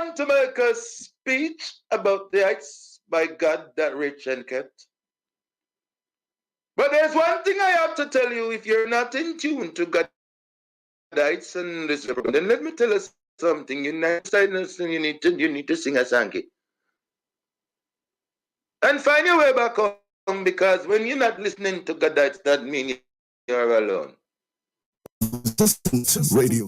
want to make a speech about the heights by God that rich and kept. But there's one thing I have to tell you: if you're not in tune to God heights and this, then let me tell you something. You need to sing a song and find your way back home, because when you're not listening to God heights, that means you're alone. Radio.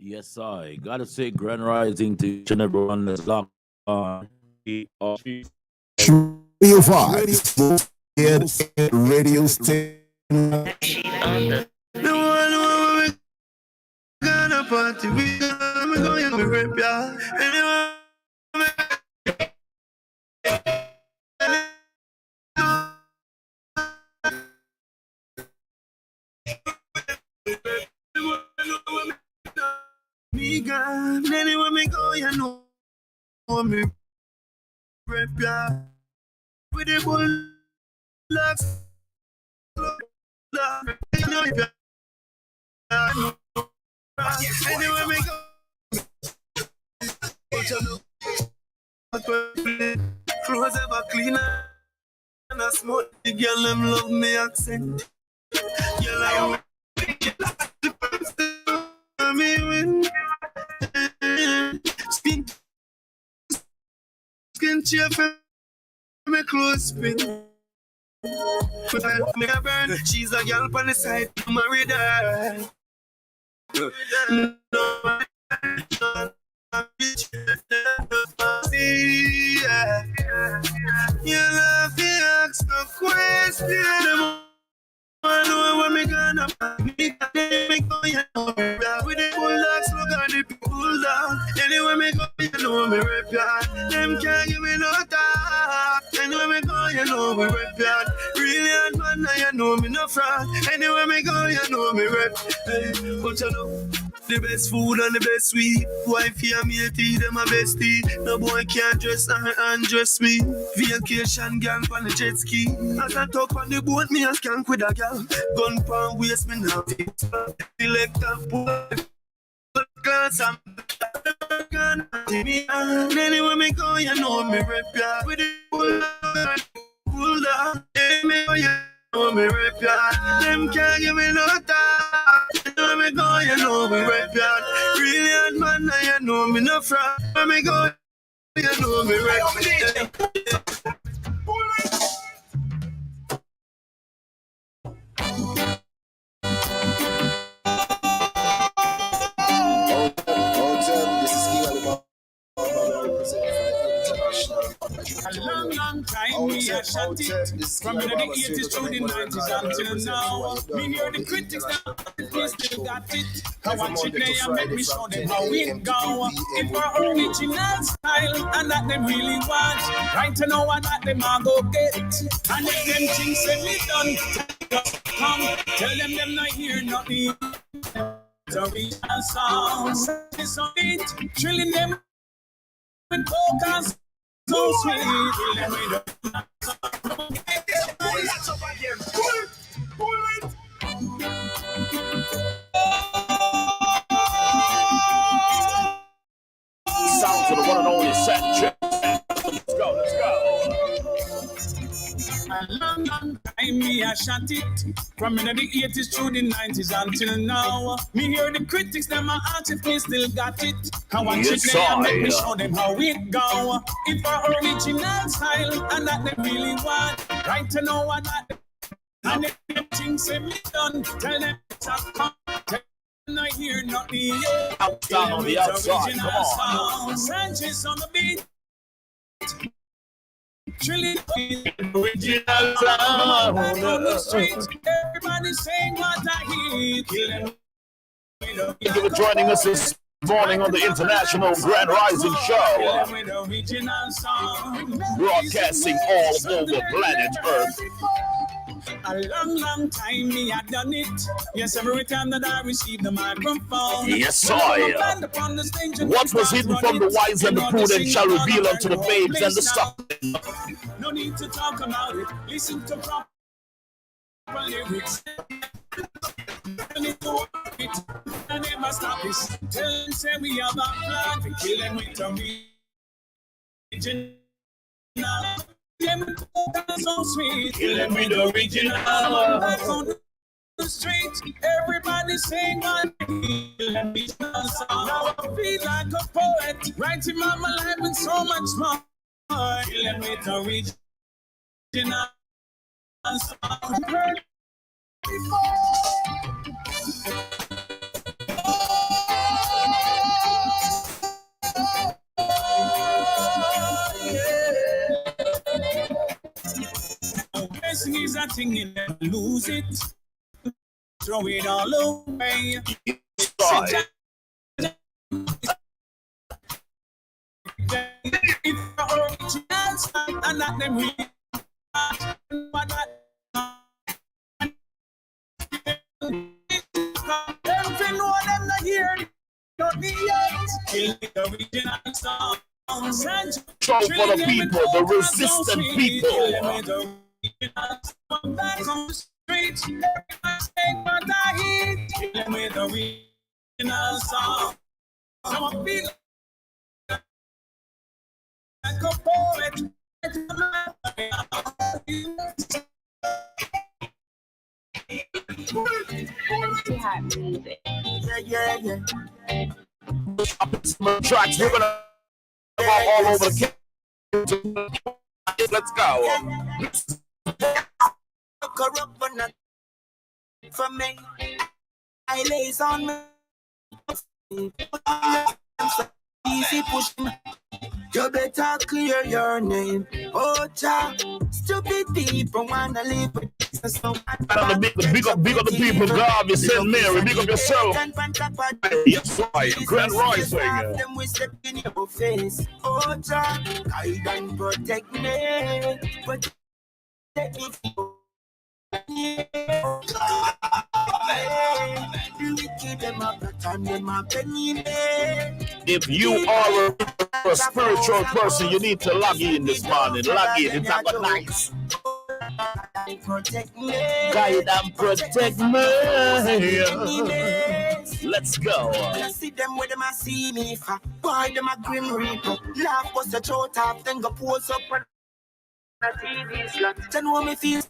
Yes, I gotta say grand rising to each and everyone that's locked on. Radio 5 radio station. The one we gonna party, we going to rip ya. Anyone me gone, anywhere me go, you know me rip ya. With the bullocks, you know if anywhere me go, clothes ever cleaner and I smoke. The girl them love me accent. Girl I me win. Skin chip me clothes spin. Me a burn. She's a girl on the side. Married her. No. You love the ask no question. I know when me gonna me go, you know me rap with the bulldogs, look at the people down. Anywhere me go, you know me rap yard. Them can't give me no talk. Anywhere me go, you know me rap yard. Really hard man, now you know me no fraud. Anywhere me go, you know me rap. Hey, but you know the best food and the best sweet. Wifey and me tea, them a bestie. No boy can't dress her and dress me. Vacation gang on the jet ski. As I talk on the boat, me a skank with a gal. Gun pound waist, me now. Selector boy. Class and gun. Anywhere me go, you know me rep ya. With the pull down. Anywhere you know me rep ya. Them can't give me no time. Where me go, you know me rep yard. Really hard man, now you know me no fraud. Where me go, you know me rep yard. A long time we have shot it. From the 80s to the 90s until now. Me hear the critics now, we still got it. I watch it there and make me show them how it go. If our original style and that them really want, right to know what that them are go get. And if them things say me done, come tell them not hear nothing. The original songs is on it, drilling them with focus. So sweet, let me know. Sound to the one and only Sanchez. Let's go, let's go. A long time me a shot it. From the 80s through the 90s until now. Me hear the critics, them a ask if me still got it. I watch it there and make me show them how it go. If our original style and that they really want, right to know what that. And if them things say me done, tell them it's a come. I hear nothing yet. Outside on the outside, come on. Sanchez on the beat. Original sound on the streets. Everybody saying what I hear. Thank you for joining us this morning on the International Grand Rising Show. Broadcasting all over planet Earth. A long time me had done it. Yes, every time that I receive the microphone. Yes, I. What was hidden from the wise and the prudent shall reveal unto the babes and the stuff. No need to talk about it. Listen to proper lyrics. willing to work it. I never stop this. Tell them say we have a plan to kill them with a region. Them cook so sweet. Kill them with the original. Back on the street, everybody sing one. Kill them with the song. Now I feel like a poet, writing my life and so much more. Kill them with the original song. Blessing is a thing you never lose it. Throw it all away. Sorry. And not them really. Everything know them not here. Don't need it. Kill the original song. Strong for the people, the resistant people. Back on the street, everybody say what I hear. Kill them with the original song. So I feel like a poet. Yeah. Tracks, we're gonna go all over the camp. Let's go. Corrupt but not for me. I lays on me. Easy pushing. You better clear your name. Oh, child. Stupid people wanna live with this. So big up the people, God, you St. Mary, big up yourself. Yes, right, Grand Rising. Them we step in your face. Oh, child. Guide and protect me. Protect me. If you are a spiritual person, you need to log in this morning. Log in, it's not nice. Guide and protect me. Let's go. See them where them a see me for. Boy, them a grim reaper. Laugh bust the throat off, then go pose up and TV slot. Then when me feel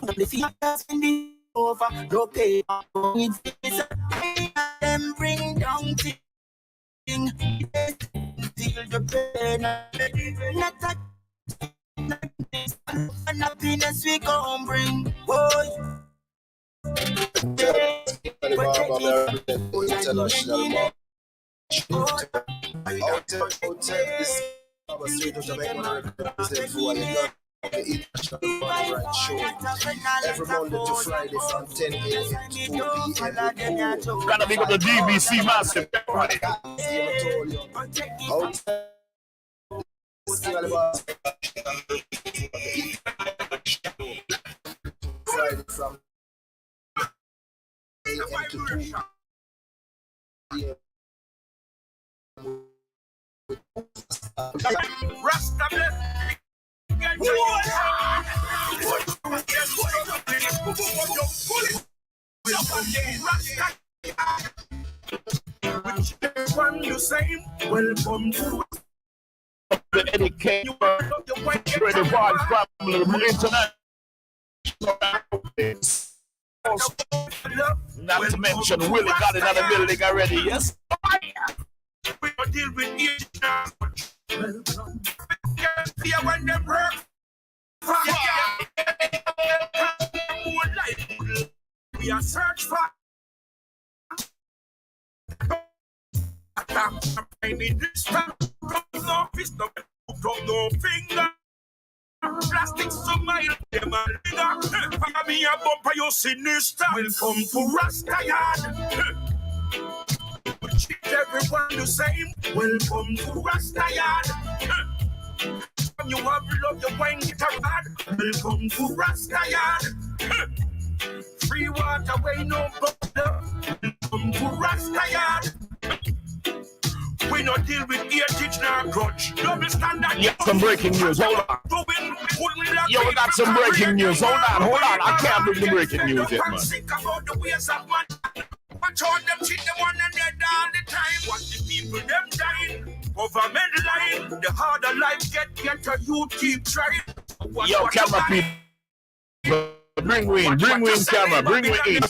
the feel in the over, no pay. Needs this. Them bring down thing. Feel the pain. Not that. And happiness we gon' bring. Boy. Every Monday to Friday from 10 a.m. to 4 p.m. Gotta be with the DBC massive. Friday from 8 a.m. to 2 p.m. Welcome to The Eddie K. Ready Vibes Family International. Not to mention Willie got another building already, yes? we don't deal with each other. Yeah, when them work, we are search for. I need this time. No fist, no finger. Plastic so mild, them a leader. Follow me a bumper, you sinister. Welcome to Rasta Yard. Treat everyone the same. Welcome to Rasta Yard. You have love your wine, get a bad. Welcome to Rasta Yard. Free water, way no bother. Welcome to Rasta Yard. We not deal with ear nor grudge. Double standard. Yeah, some breaking news. Hold on. Yo, we got some breaking news. Hold on. I can't bring the breaking news yet, man. told them cheat them one and dead all the time. What the people them dying? Government lying. The harder life get a youth keep trying. Yo, camera people. Bring me in, camera, bring me in.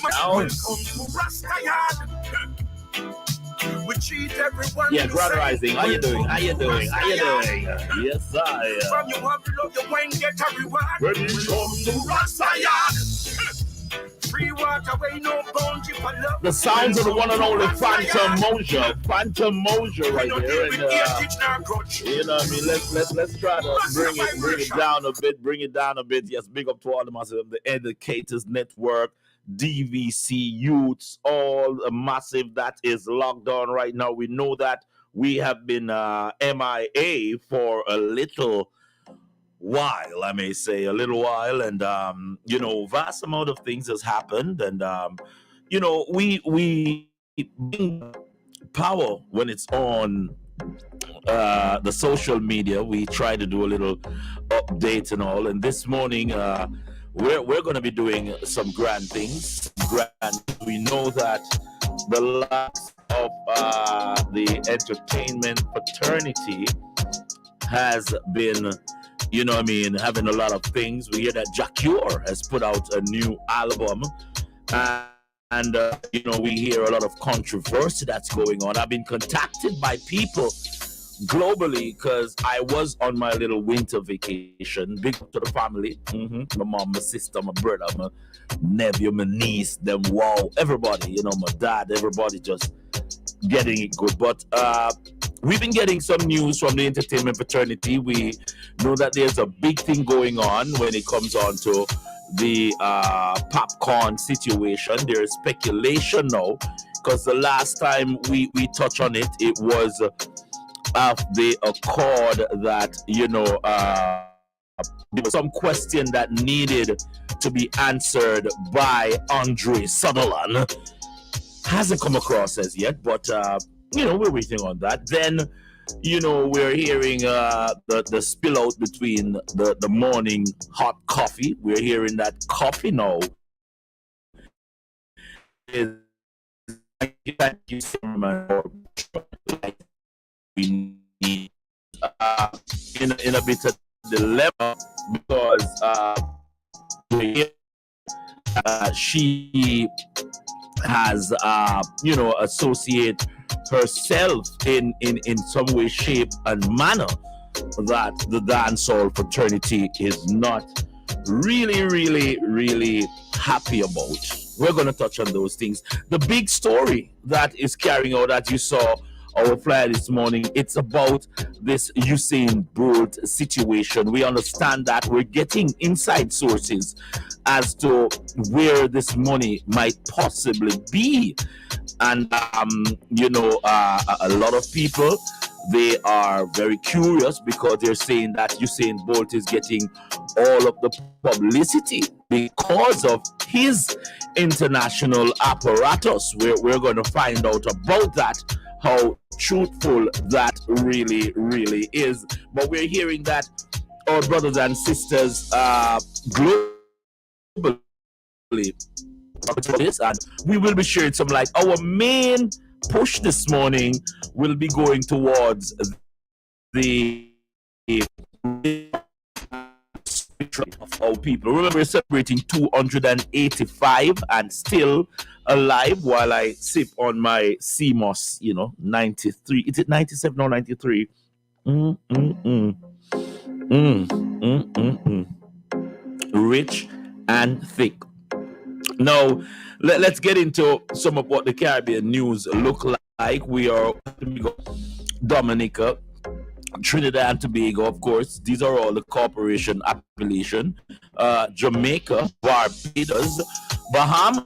We treat everyone. Yeah, brother Rising, how you doing? Yes, I. From you have to love your wine, get a reward. When you come to Rastayard. Free water, way no bounty for love. the sounds of the one and only Phantom Moja right there, and you know what I mean. Let's try to bring it down a bit. Yes, big up to all the massive, the Educators Network, DVC Youths, all massive that is locked on right now. We know that we have been MIA for a little while, I may say a little while, and vast amount of things has happened, and we bring power when it's on the social media. We try to do a little update and all, and this morning we're going to be doing some grand things. We know that the likes of the entertainment fraternity has been, having a lot of things. We hear that Jacure has put out a new album, and we hear a lot of controversy that's going on. I've been contacted by people globally because I was on my little winter vacation. Big up to the family, my mom, my sister, my brother, my nephew, my niece, them, wow, everybody, my dad, everybody just getting it good. But we've been getting some news from the entertainment fraternity. We know that there's a big thing going on when it comes on to the popcorn situation. There's speculation now, because the last time we touched on it, it was of the accord that, there was some question that needed to be answered by Andre Sutherland. Hasn't come across as yet, but we're waiting on that. Then we're hearing the spill out between the morning hot coffee. We're hearing that coffee now is we need in a bit of dilemma, because she has associate herself in some way, shape and manner that the dancehall fraternity is not really happy about. We're going to touch on those things. The big story that is carrying out, that you saw our flyer this morning, it's about this Usain Bolt situation. We understand that we're getting inside sources as to where this money might possibly be. And, a lot of people, they are very curious because they're saying that Usain Bolt is getting all of the publicity because of his international apparatus. We're going to find out about that, how truthful that really is. But we're hearing that our brothers and sisters globally, and we will be sharing some light. Our main push this morning will be going towards the of our people. Remember, we're celebrating 285 and still alive while I sip on my CMOS, 93. Is it 97 or 93? Rich and thick. Now, let's get into some of what the Caribbean news look like. We are Dominica, Trinidad and Tobago, of course. These are all the corporation appellation. Jamaica, Barbados, Bahamas.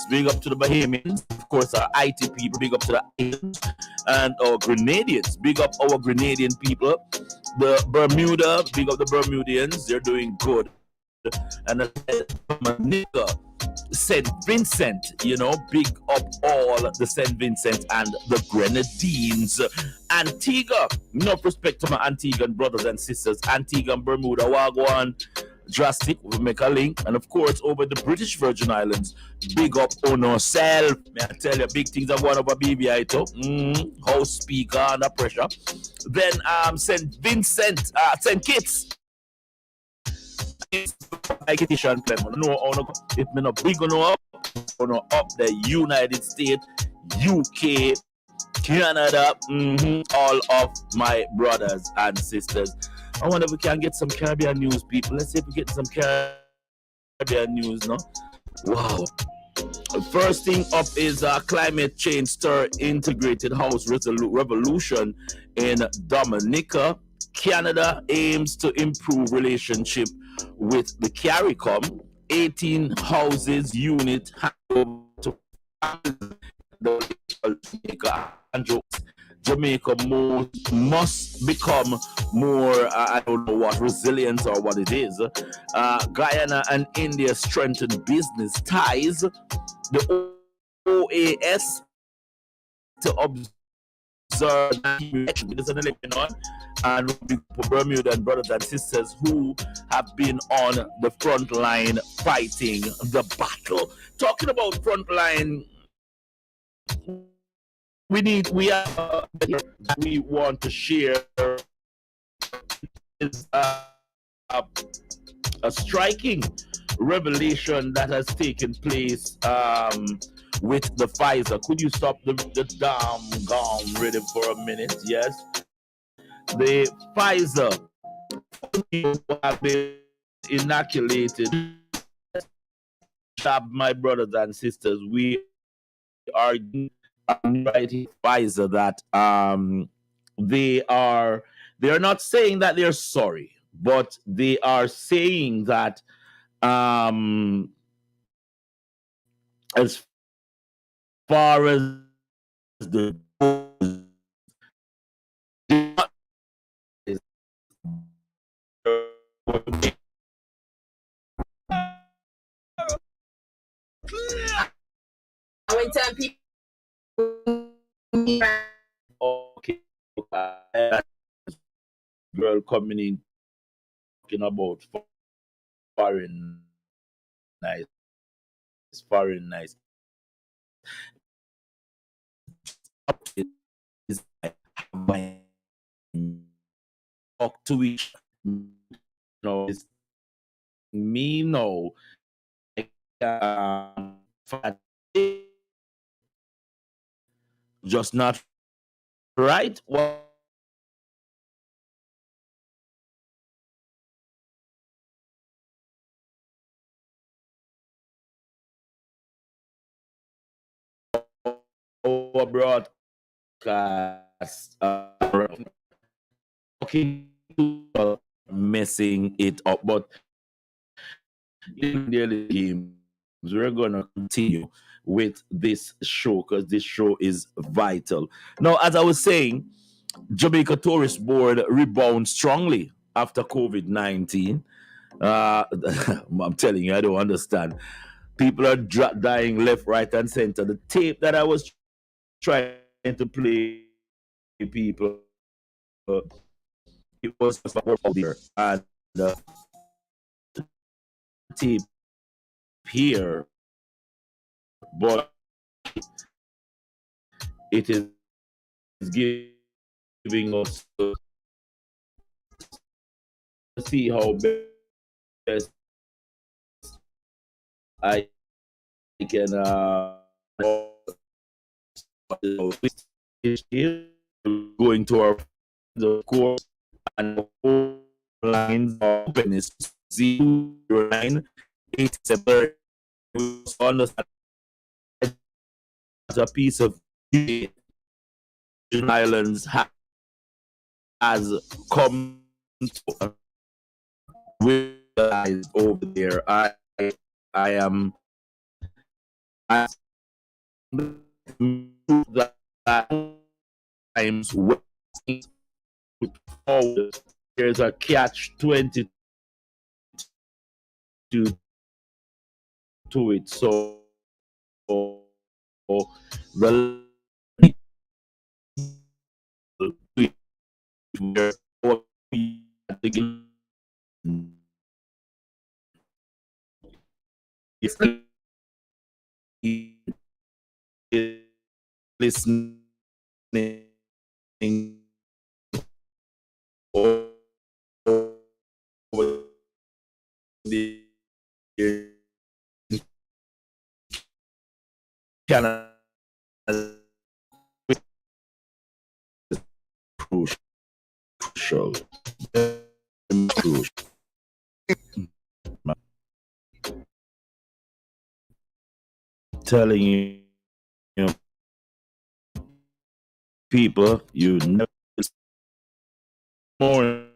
Big up to the Bahamians. Of course, our IT people. Big up to the Asians. And our Grenadians. Big up our Grenadian people. The Bermuda. Big up the Bermudians. They're doing good. And Dominica, St. Vincent, big up all the St. Vincent and the Grenadines. Antigua, enough respect to my Antiguan brothers and sisters. Antigua and Bermuda, Wagwan, drastic. We'll make a link. And of course, over the British Virgin Islands, big up on ourselves. May I tell you, big things are going over BBI too. House Speaker under pressure. Then St. Vincent, St. Kitts. I get it, no, if me not big on up the United States, UK, Canada, all of my brothers and sisters. I wonder if we can get some Caribbean news, people. Let's see if we get some Caribbean news, no? Wow. First thing up is climate change stir integrated house revolution in Dominica. Canada aims to improve relationship with the CARICOM. 18 houses unit to Jamaica must become more, I don't know what, resilient or what it is. Guyana and India strengthen business ties. The OAS to observe and Bermuda and brothers and sisters who have been on the front line fighting the battle. Talking about front line, we want to share is a striking revelation that has taken place with the Pfizer. Could you stop the damn gong rhythm for a minute? Yes. The Pfizer have been inoculated. My brothers and sisters, we are writing Pfizer that they are not saying that they're sorry, but they are saying that as far as the time people okay, girl coming in talking about foreign nice. Is talk to each, it's me no. Just not right. Well, our broadcast messing it up, but in the games we're gonna continue with this show because this show is vital. Now, as I was saying, Jamaica Tourist Board rebounds strongly after COVID-19. I'm telling you, I don't understand. People are dying left, right, and center. The tape that I was trying to play, people, it was out there, and the tape here, but it is giving us to see how best I can going to our the course and lines open is 0987 understand as a piece of islands has come to realize over there. I am that times there's a catch 22 to it, so the listening over the Canada crucial. Crucial. Telling you people you know morning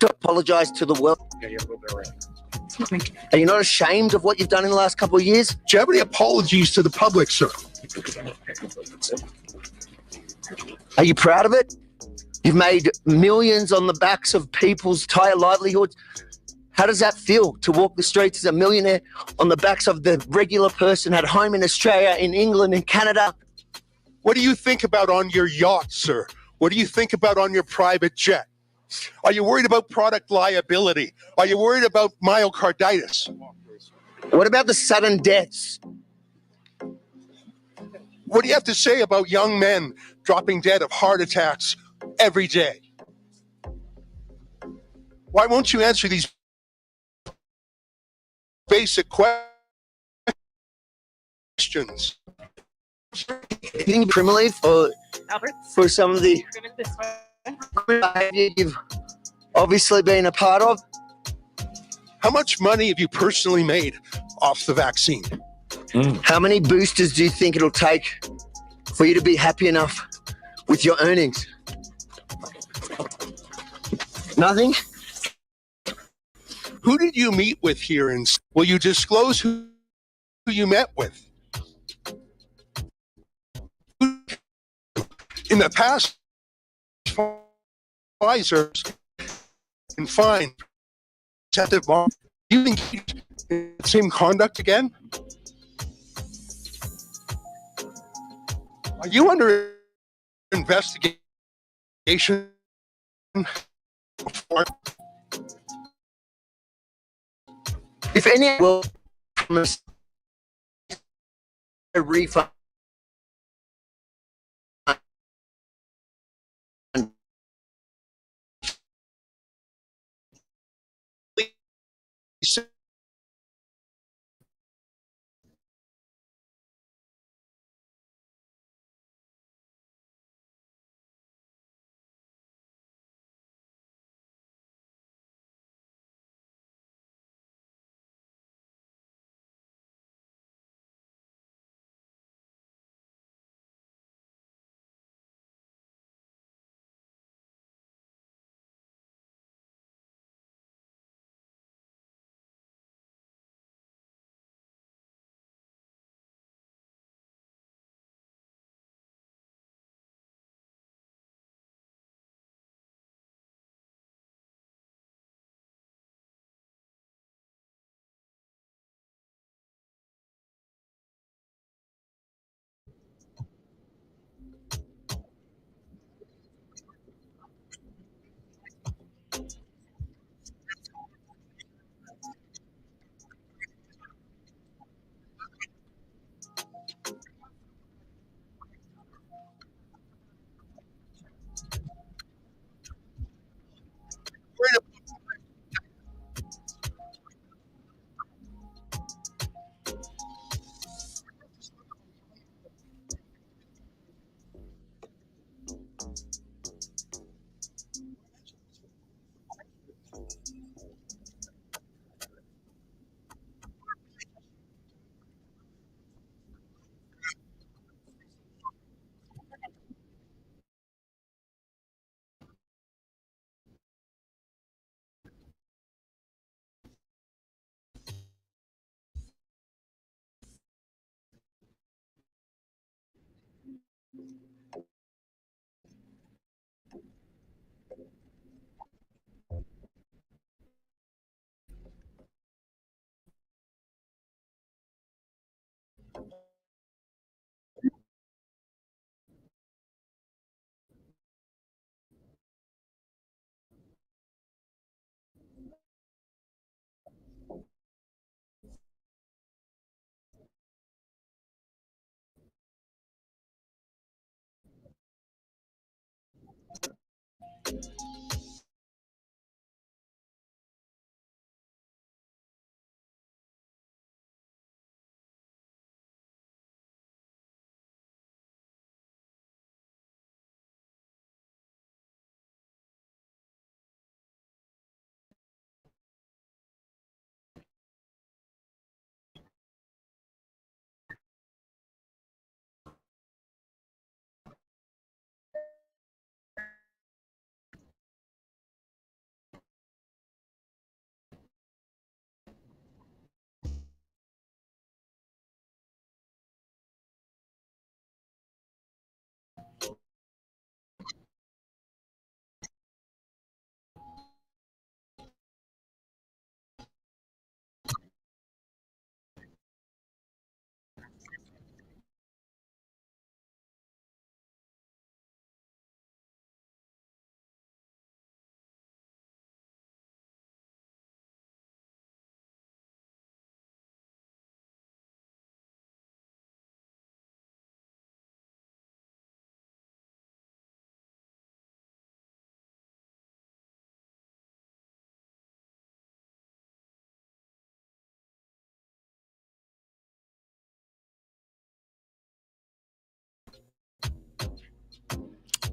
to apologise to the world. Are you not ashamed of what you've done in the last couple of years? Do you have any apologies to the public, sir? Are you proud of it? You've made millions on the backs of people's entire livelihoods. How does that feel to walk the streets as a millionaire on the backs of the regular person at home in Australia, in England, in Canada? What do you think about on your yacht, sir? What do you think about on your private jet? Are you worried about product liability? Are you worried about myocarditis? What about the sudden deaths? What do you have to say about young men dropping dead of heart attacks every day? Why won't you answer these basic questions? You think criminally for some of the behavior you've obviously been a part of? How much money have you personally made off the vaccine? How many boosters do you think it'll take for you to be happy enough with your earnings? Nothing? Who did you meet with here? And will you disclose who you met with? In the past, Pfizer and fine deceptive mark. You engage in the same conduct again? Are you under investigation before? If any will promise a refund,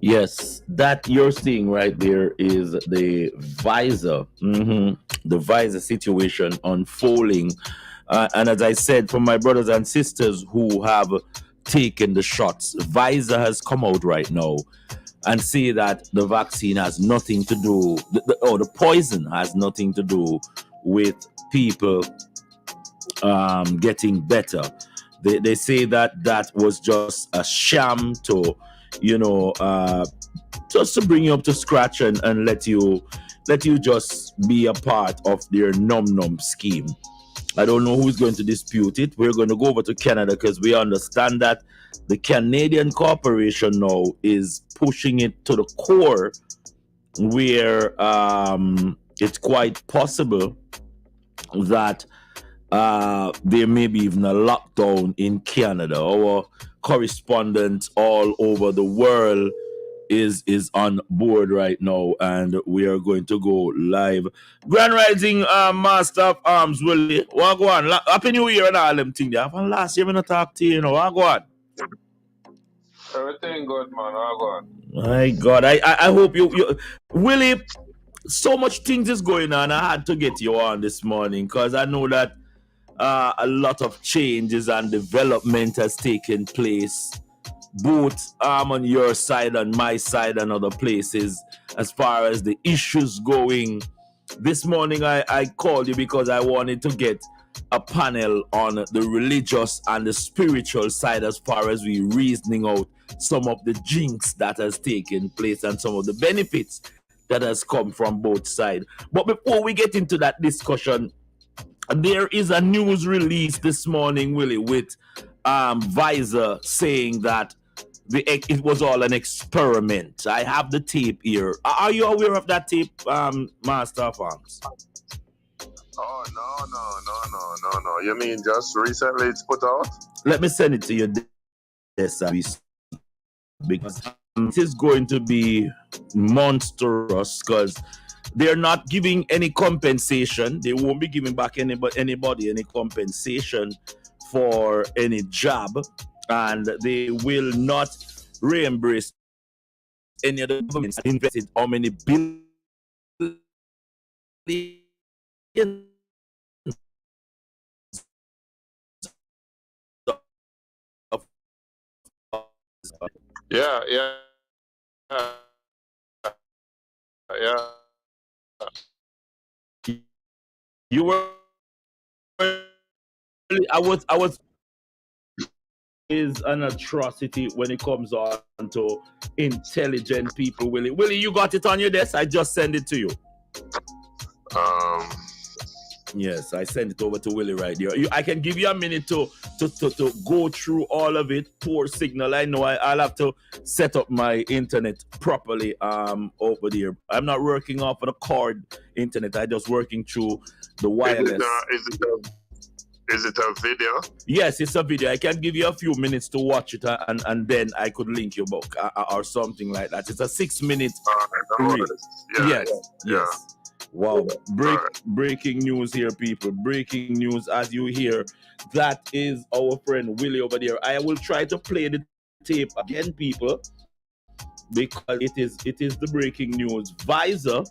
Yes, that you're seeing right there is the visor, the visor situation unfolding. And as I said, for my brothers and sisters who have taken the shots, visor has come out right now and say that the vaccine has nothing to do, or the poison has nothing to do with people getting better. They say that that was just a sham to, just to bring you up to scratch and let you just be a part of their num scheme. I don't know who's going to dispute it. We're going to go over to Canada because we understand that the Canadian corporation now is pushing it to the core where it's quite possible that there may be even a lockdown in Canada. Our correspondent all over the world is on board right now, and we are going to go live. Grand Rising, Master of Arms, Willie. What go on? Happy New Year and all them things there. From last year, when I talked to you, what go on? Everything good, man. What go on? My God, I hope you Willie. So much things is going on. I had to get you on this morning because I know that a lot of changes and development has taken place, both on your side and my side and other places, as far as the issues going. This morning I called you because I wanted to get a panel on the religious and the spiritual side, as far as we reasoning out some of the jinx that has taken place and some of the benefits that has come from both sides. But before we get into that discussion, there is a news release this morning, Willie, with Visor saying that it was all an experiment. I have the tape here. Are you aware of that tape, Master of Arms? Oh, no. You mean just recently it's put out? Let me send it to you this because it is going to be monstrous, because they're not giving any compensation. They won't be giving back anybody any compensation for any job, and they will not reimburse any of the governments that invested how many billions Yeah. You were. I was. Is an atrocity when it comes on to intelligent people. Willie, you got it on your desk? I just sent it to you. Yes, I sent it over to Willie right there. I can give you a minute to go through all of it. Poor signal. I know I'll have to set up my internet properly over there. I'm not working off of the cord internet. I'm just working through the wireless. Is it a video? Yes, it's a video. I can give you a few minutes to watch it, and then I could link your book or something like that. It's a 6-minute. Reel. Yes. Wow. Breaking news here, people. Breaking news as you hear. That is our friend Willie over there. I will try to play the tape again, people, because it is the breaking news. Visor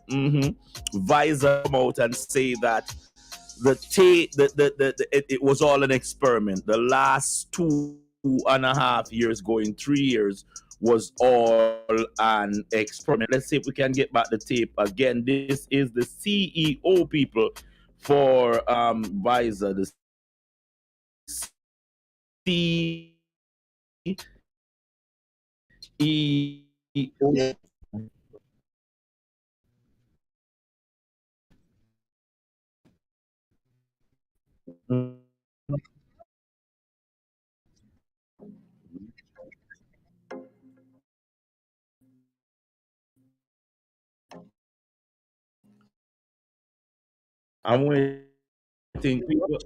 come out and say that it was all an experiment. The last 2.5 years, going 3 years, was all an experiment. Let's see if we can get back the tape again. This is the CEO, people, for Visor. The CEO. I'm waiting. People.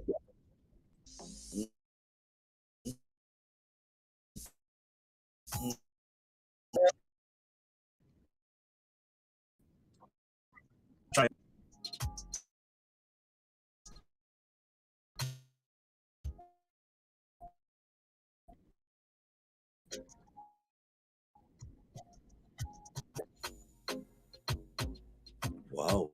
Wow.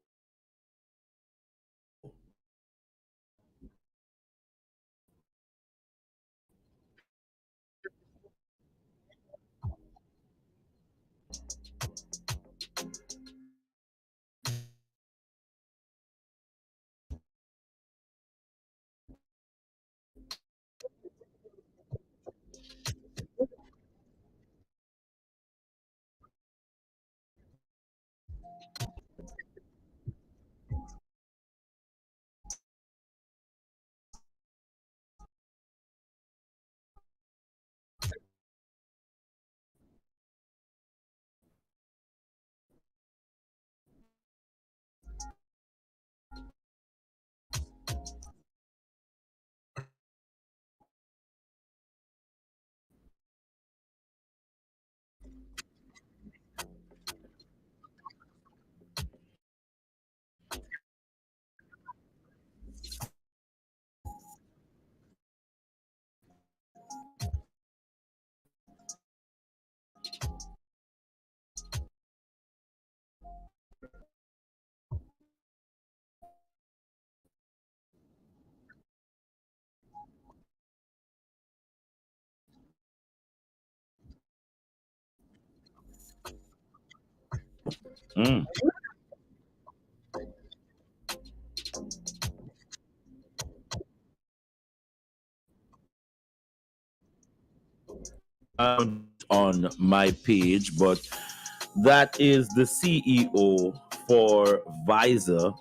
On my page, but that is the CEO for Visor,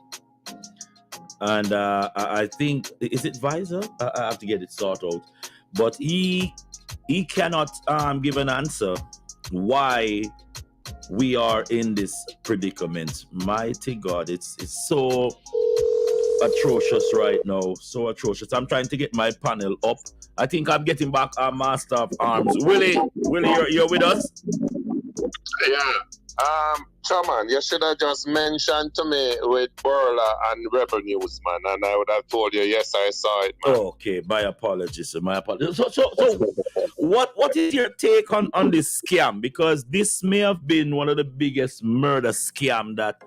and I think, is it Visor? I have to get it sorted out, but he cannot give an answer why we are in this predicament. Mighty God, it's so atrocious right now, so atrocious. I'm trying to get my panel up. I think I'm getting back our Master of Arms. Willie, you're with us? Yeah. Chairman, you should have just mentioned to me with Burla and Rebel News, man, and I would have told you, yes, I saw it, man. Okay, my apologies, sir. My apologies. So what is your take on this scam? Because this may have been one of the biggest murder scam that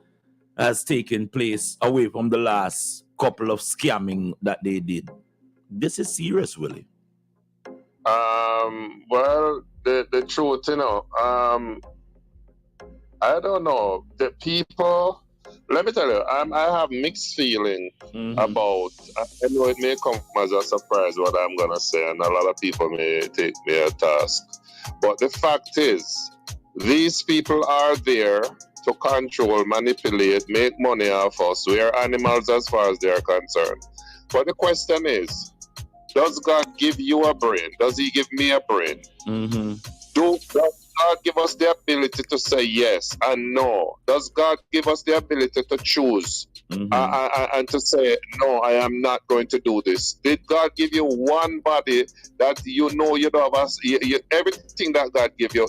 has taken place away from the last couple of scamming that they did. This is serious, Willie. Well, the truth, you know, I don't know. The people, let me tell you, I have mixed feeling about, I know it may come as a surprise what I'm going to say, and a lot of people may take me a task. But the fact is, these people are there to control, manipulate, make money off us. We are animals as far as they are concerned. But the question is, does God give you a brain? Does he give me a brain? Does God give us the ability to say yes and no? Does God give us the ability to choose and to say, no, I am not going to do this. Did God give you one body that you know you don't have? Everything that God give you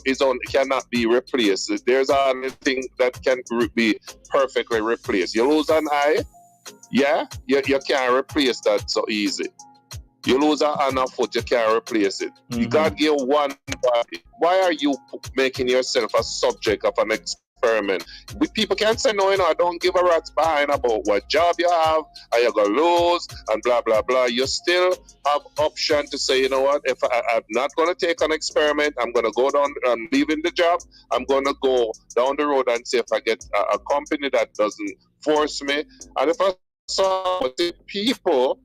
cannot be replaced. There's only thing that can be perfectly replaced. You lose an eye, yeah, you can't replace that so easy. You lose an hand or foot, you can't replace it. God gave one body. Why are you making yourself a subject of an experiment? People can't say no, I don't give a rat's behind about what job you have, and you're going to lose, and blah, blah, blah. You still have option to say, you know what, if I'm not going to take an experiment, I'm going to go down, I'm leaving the job, I'm going to go down the road and see if I get a company that doesn't force me. And if I saw the people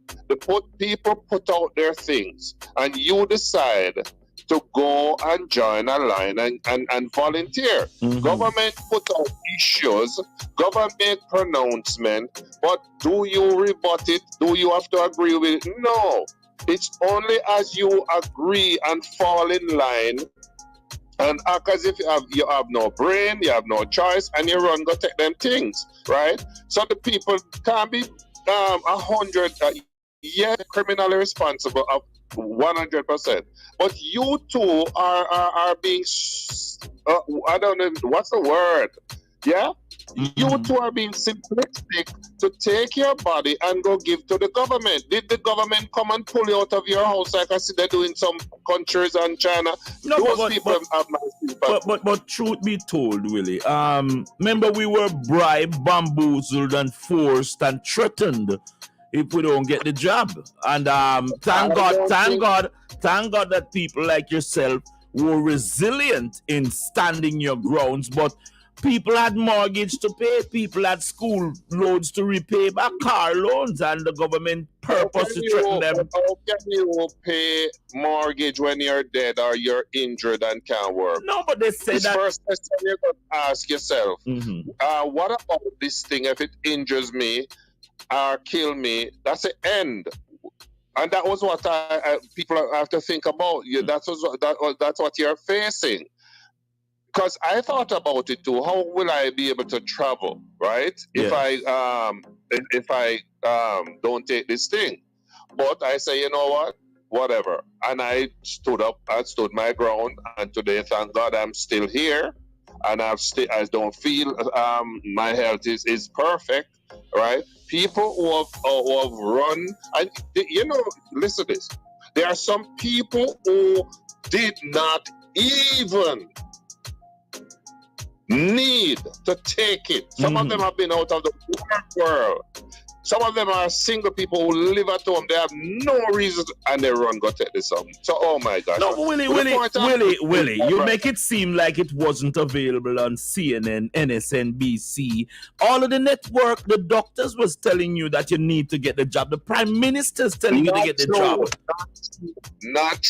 put out their things, and you decide to go and join a line and volunteer. Government put out issues, government make pronouncement, but do you rebut it? Do you have to agree with it? No. It's only as you agree and fall in line and act as if you have no brain, you have no choice, and you run go take them things, right? So the people can't be 100, criminally responsible of 100%. But you two are being, I don't know, what's the word? Yeah? You two are being simplistic to take your body and go give to the government. Did the government come and pull you out of your house like I see they do in some countries and China? No, Those people have my but truth be told, Willie, remember we were bribed, bamboozled, and forced and threatened if we don't get the job. And thank God that people like yourself were resilient in standing your grounds. But people had mortgage to pay, people had school loans to repay, back car loans, and the government purposely threatened them. How can you pay mortgage when you're dead or you're injured and can't work? No, but they say that. First question you're going to ask yourself, what about this thing if it injures me or kill me? That's the end. And that was what people have to think about. That's what you're facing. Because I thought about it too. How will I be able to travel, right? Yeah. If I don't take this thing? But I say, you know what? Whatever. And I stood up. I stood my ground. And today, thank God, I'm still here. And I don't feel my health is perfect, right? People who have run, and listen to this. There are some people who did not even need to take it. Some of them have been out of the world. Some of them are single people who live at home. They have no reason, and they run go take this up. So, oh my gosh. No, Willie, you make it seem like it wasn't available on CNN, MSNBC. All of the network, the doctors was telling you that you need to get the job. The prime minister's telling you to get the job. Not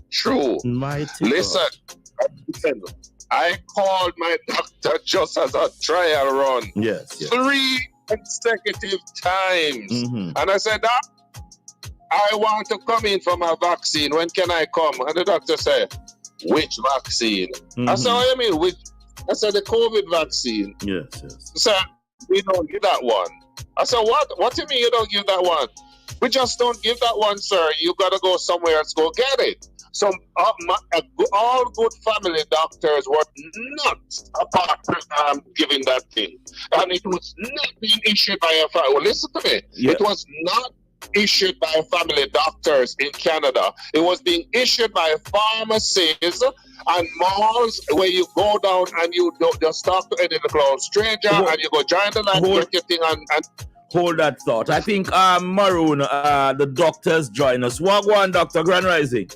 true. Listen. I called my doctor just as a trial run. Yes. 3 consecutive times. And I said, I want to come in for my vaccine. When can I come? And the doctor said, which vaccine? I said, what do you mean? Which? I said, the COVID vaccine. Yes. He said, we don't give that one. I said, what? What do you mean you don't give that one? We just don't give that one, sir. You got to go somewhere else, go get it. So all good family doctors were not apart from giving that thing. And it was not being issued by a family. Well, listen to me. Yeah. It was not issued by family doctors in Canada. It was being issued by pharmacies and malls where you go down and you just talk to any little stranger and you go join the line, get your thing and hold that thought. I think Maroon, the doctors join us. Walk one, Dr. Grand Rising.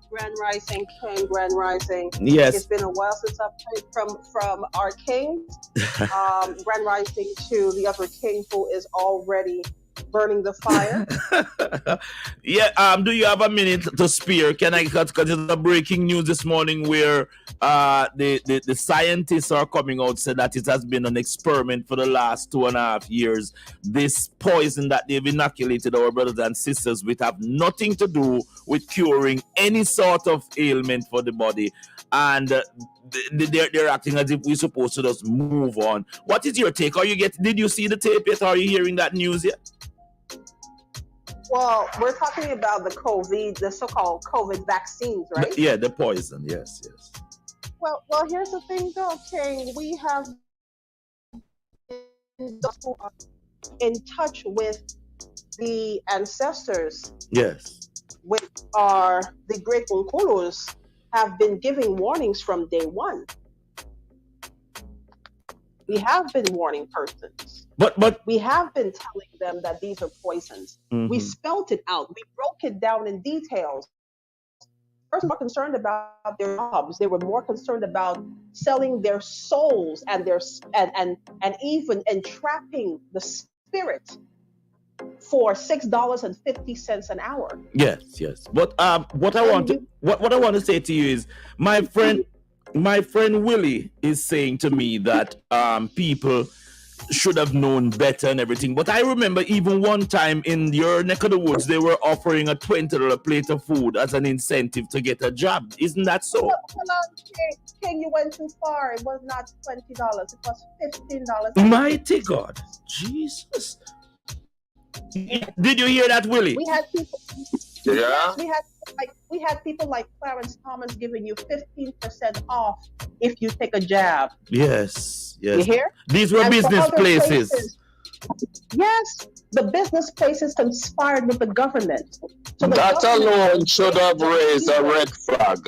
Grand Rising, King, Grand Rising. Yes. It's been a while since I've heard from our king. Grand Rising to the other king who is already burning the fire. Do you have a minute to spare? Can I, because it's a breaking news this morning where the scientists are coming out, said that it has been an experiment for the last 2.5 years. This poison that they've inoculated our brothers and sisters with have nothing to do with curing any sort of ailment for the body. And they're acting as if we're supposed to just move on. What is your take? Did you see the tape yet? Are you hearing that news yet? Well, we're talking about the so-called COVID vaccines, right? Yeah, the poison. Yes. Well, here's the thing, though, King. We have in touch with the ancestors. Yes. Which are the great Unkulus, have been giving warnings from day one. We have been warning persons. But we have been telling them that these are poisons. Mm-hmm. We spelled it out. We broke it down in details. First, more concerned about their jobs. They were more concerned about selling their souls and even entrapping the spirit for $6.50 an hour. Yes. But what I want to say to you is, my friend Willie is saying to me that people should have known better and everything. But I remember even one time in your neck of the woods, they were offering a $20 plate of food as an incentive to get a job. Isn't that so? Hold on, King, you went too far. It was not $20. It was $15. Mighty God, Jesus. Did you hear that, Willie? We had people. Yeah. We had people like Clarence Thomas giving you 15% off if you take a jab. Yes. You hear? These were business places. Yes, the business places conspired with the government. So that alone should have raised a red flag.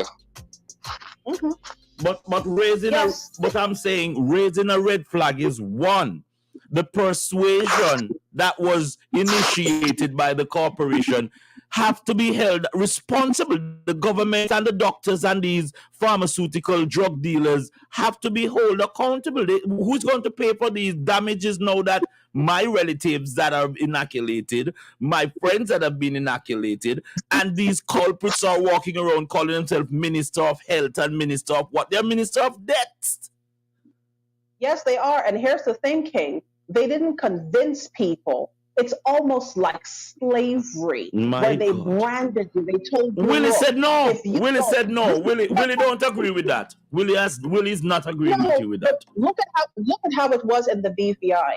Mm-hmm. But I'm saying raising a red flag is one. The persuasion that was initiated by the corporation have to be held responsible. The government and the doctors and these pharmaceutical drug dealers have to be held accountable. Who's going to pay for these damages now that my relatives that are inoculated, my friends that have been inoculated, and these culprits are walking around calling themselves Minister of Health and Minister of what? They're Minister of Death. Yes, they are. And here's the thing, King. They didn't convince people. It's almost like slavery, where they branded you. They told you. Willie said no. Willie said no. Willie don't agree with that. Willie's not agreeing with you with that. Look at how it was in the BVI.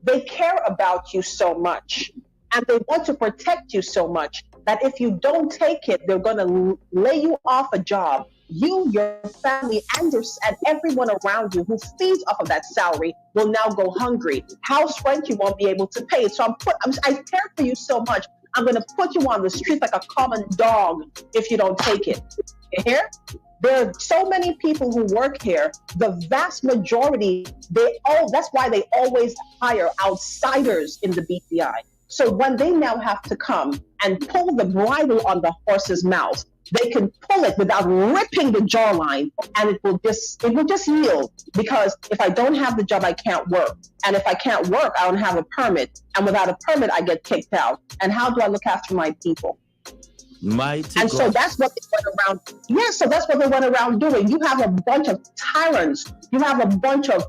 They care about you so much, and they want to protect you so much that if you don't take it, they're going to lay you off a job. You, your family, and everyone around you who feeds off of that salary will now go hungry. House rent you won't be able to pay. So I care for you so much. I'm going to put you on the street like a common dog if you don't take it. You hear? There are so many people who work here. The vast majority, that's why they always hire outsiders in the BPI. So when they now have to come and pull the bridle on the horse's mouth, they can pull it without ripping the jawline, and it will just yield. Because if I don't have the job, I can't work. And if I can't work, I don't have a permit. And without a permit, I get kicked out. And how do I look after my people? So that's what they went around. Yes, so that's what they went around doing. You have a bunch of tyrants. You have a bunch of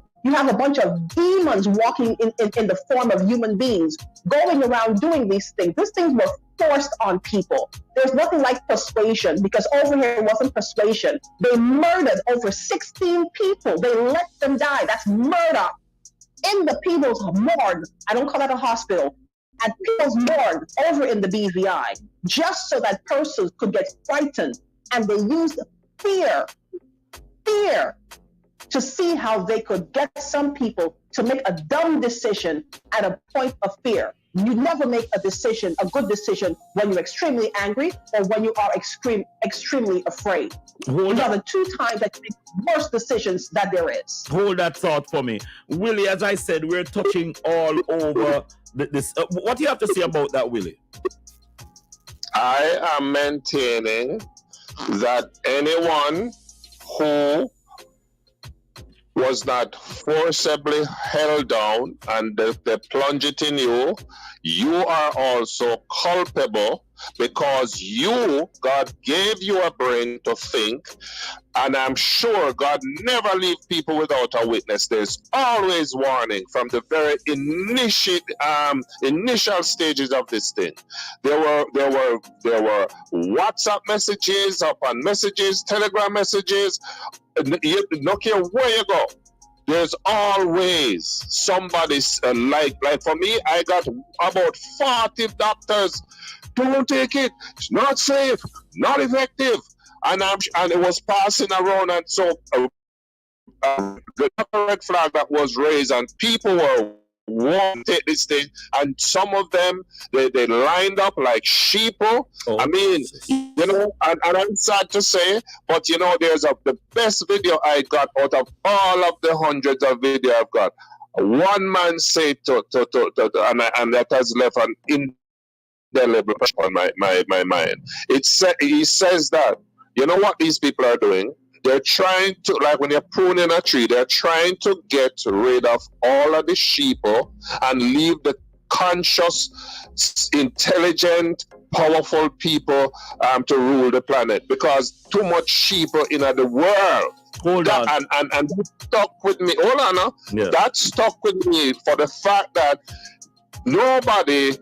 demons walking in the form of human beings, going around doing these things. These things were forced on people. There's nothing like persuasion, because over here it wasn't persuasion. They murdered over 16 people. They let them die. That's murder. In the people's morgue, I don't call that a hospital, at people's morgue over in the BVI, just so that persons could get frightened. And they used fear to see how they could get some people to make a dumb decision at a point of fear. You never make a good decision, when you're extremely angry or when you are extremely afraid. These are the two times that you make worst decisions that there is. Hold that thought for me. Willie, as I said, we're touching all over this. What do you have to say about that, Willie? I am maintaining that anyone who was not forcibly held down and they plunge it in you, you are also culpable, because God gave you a brain to think, and I'm sure God never leaves people without a witness. There's always warning from the very initial stages of this thing. There were WhatsApp messages, upon messages, Telegram messages, no care where you go, there's always somebody like for me, I got about 40 doctors. Don't take it. It's not safe, not effective, and it was passing around, and so the red flag that was raised, and people were want to take this thing, and some of them they lined up like sheeple. I mean, you know, and I'm sad to say, but you know, there's the best video I got out of all of the hundreds of video I've got. One man said and that has left an indelible on my mind. He says that, you know what these people are doing? They're trying to, like when you're pruning a tree, they're trying to get rid of all of the sheeple and leave the conscious, intelligent, powerful people to rule the planet, because too much sheeple in the world. Hold on. And that stuck with me. Hold on now. Yeah. That stuck with me for the fact that nobody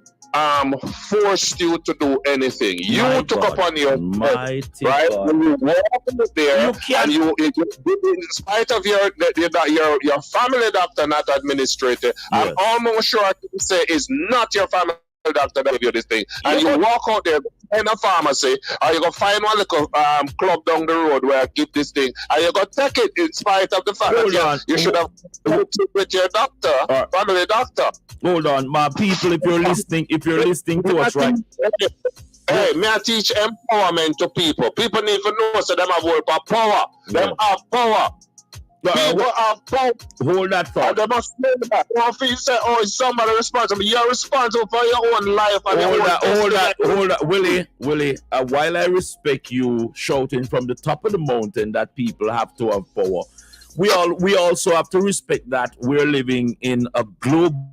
forced you to do anything. You My took God. upon your Mighty right God. when you walked there, You can't- and you, in spite of your family doctor, not administrator, I'm Yes. almost sure I can say it's not your family doctor that gave you this thing. And you walk out there in a pharmacy, or you go find one little club down the road where I give this thing, and you go take it in spite of the fact Hold that on. you should have looked with your doctor, family doctor. Hold on, my people, if you're listening to us right. Hey, may I teach empowerment to people? People need to know so them have word of power. Them have power. People have power. Hold that And thought. they must know that. Don't feel say, oh, it's somebody responsible. You're responsible for your own life and your own Hold that. Willie, while I respect you shouting from the top of the mountain that people have to have power, we also have to respect that we're living in a global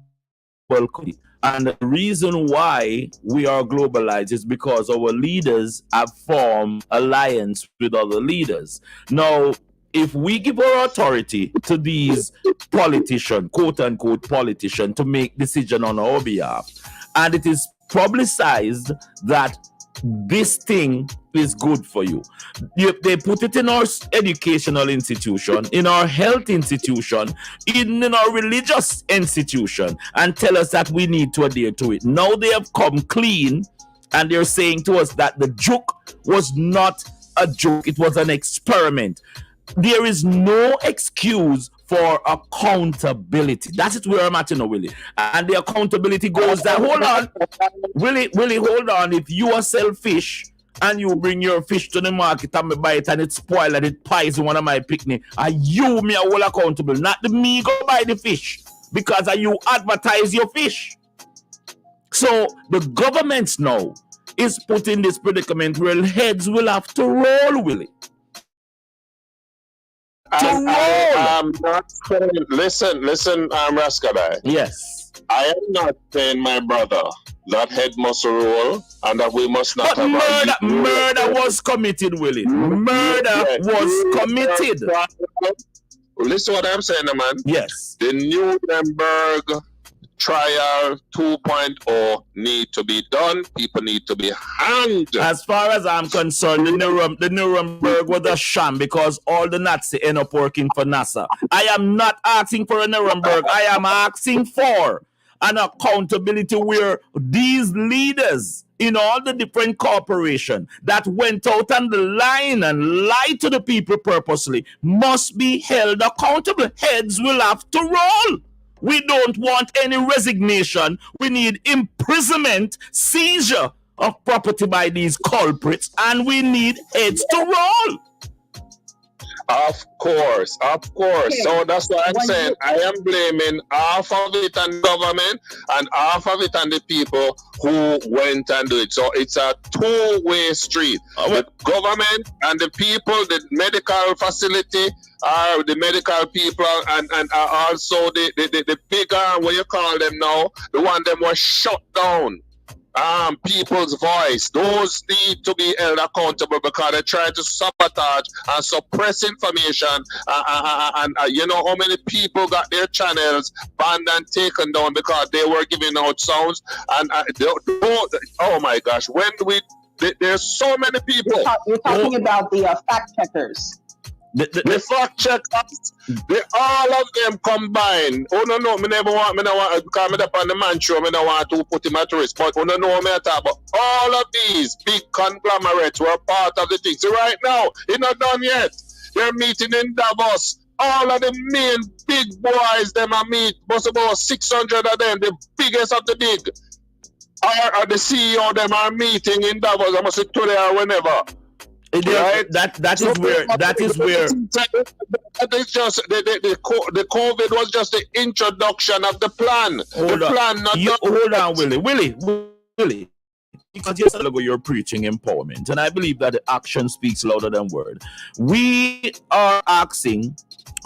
country. And the reason why we are globalized is because our leaders have formed alliance with other leaders. Now, if we give our authority to these politicians, quote unquote politicians, to make decisions on our behalf, and it is publicized that this thing is good for you, they put it in our educational institution, in our health institution, in our religious institution, and tell us that we need to adhere to it. Now they have come clean and they're saying to us that the joke was not a joke, it was an experiment. There is no excuse for accountability. That's it where I'm at, you know, Willie. And the accountability goes that, hold on, Willie, hold on. If you are selfish and you bring your fish to the market and me buy it and it spoil and it poison one of my picnic, and you me are all accountable, not the me go buy the fish because you advertise your fish. So the government now is put in this predicament where heads will have to roll, Willie. I'm not saying, listen, Raskadai. Yes. I am not saying, my brother, that head must roll and that we must not But have murder was committed, Willie. Murder was committed. Listen what I'm saying, man. Yes. The Nuremberg trial 2.0 need to be done. People need to be hanged. As far as I'm concerned, the Nuremberg was a sham because all the Nazis end up working for NASA. I am not asking for a Nuremberg. I am asking for an accountability where these leaders in all the different corporations that went out on the line and lied to the people purposely must be held accountable. Heads will have to roll. We don't want any resignation. We need imprisonment, seizure of property by these culprits, and we need heads to roll. Of course. So that's why I'm saying I am blaming half of it on government and half of it on the people who went and do it. So it's a two-way street. The government and the people, the medical facility, the medical people, and also the bigger, what you call them now, the one them was shut down. People's voice, those need to be held accountable because they try to sabotage and suppress information. And you know how many people got their channels banned and taken down because they were giving out sounds. And oh my gosh, when there's so many people. You're talking about the fact checkers. The fact checkers, all of them combined. Oh no, me never want, because me up on the man show, me don't want to put him at risk. But no, me talk about all of these big conglomerates were part of the thing. So right now, it's not done yet. They're meeting in Davos. All of the main big boys, them are meet. Most about 600 of them, the biggest of the big. Or the CEO, them are meeting in Davos. I must say today or whenever. Right? That is where that is just the COVID was just the introduction of the plan. Hold on, Willie. Because yesterday ago you're preaching empowerment, and I believe that the action speaks louder than word. We are asking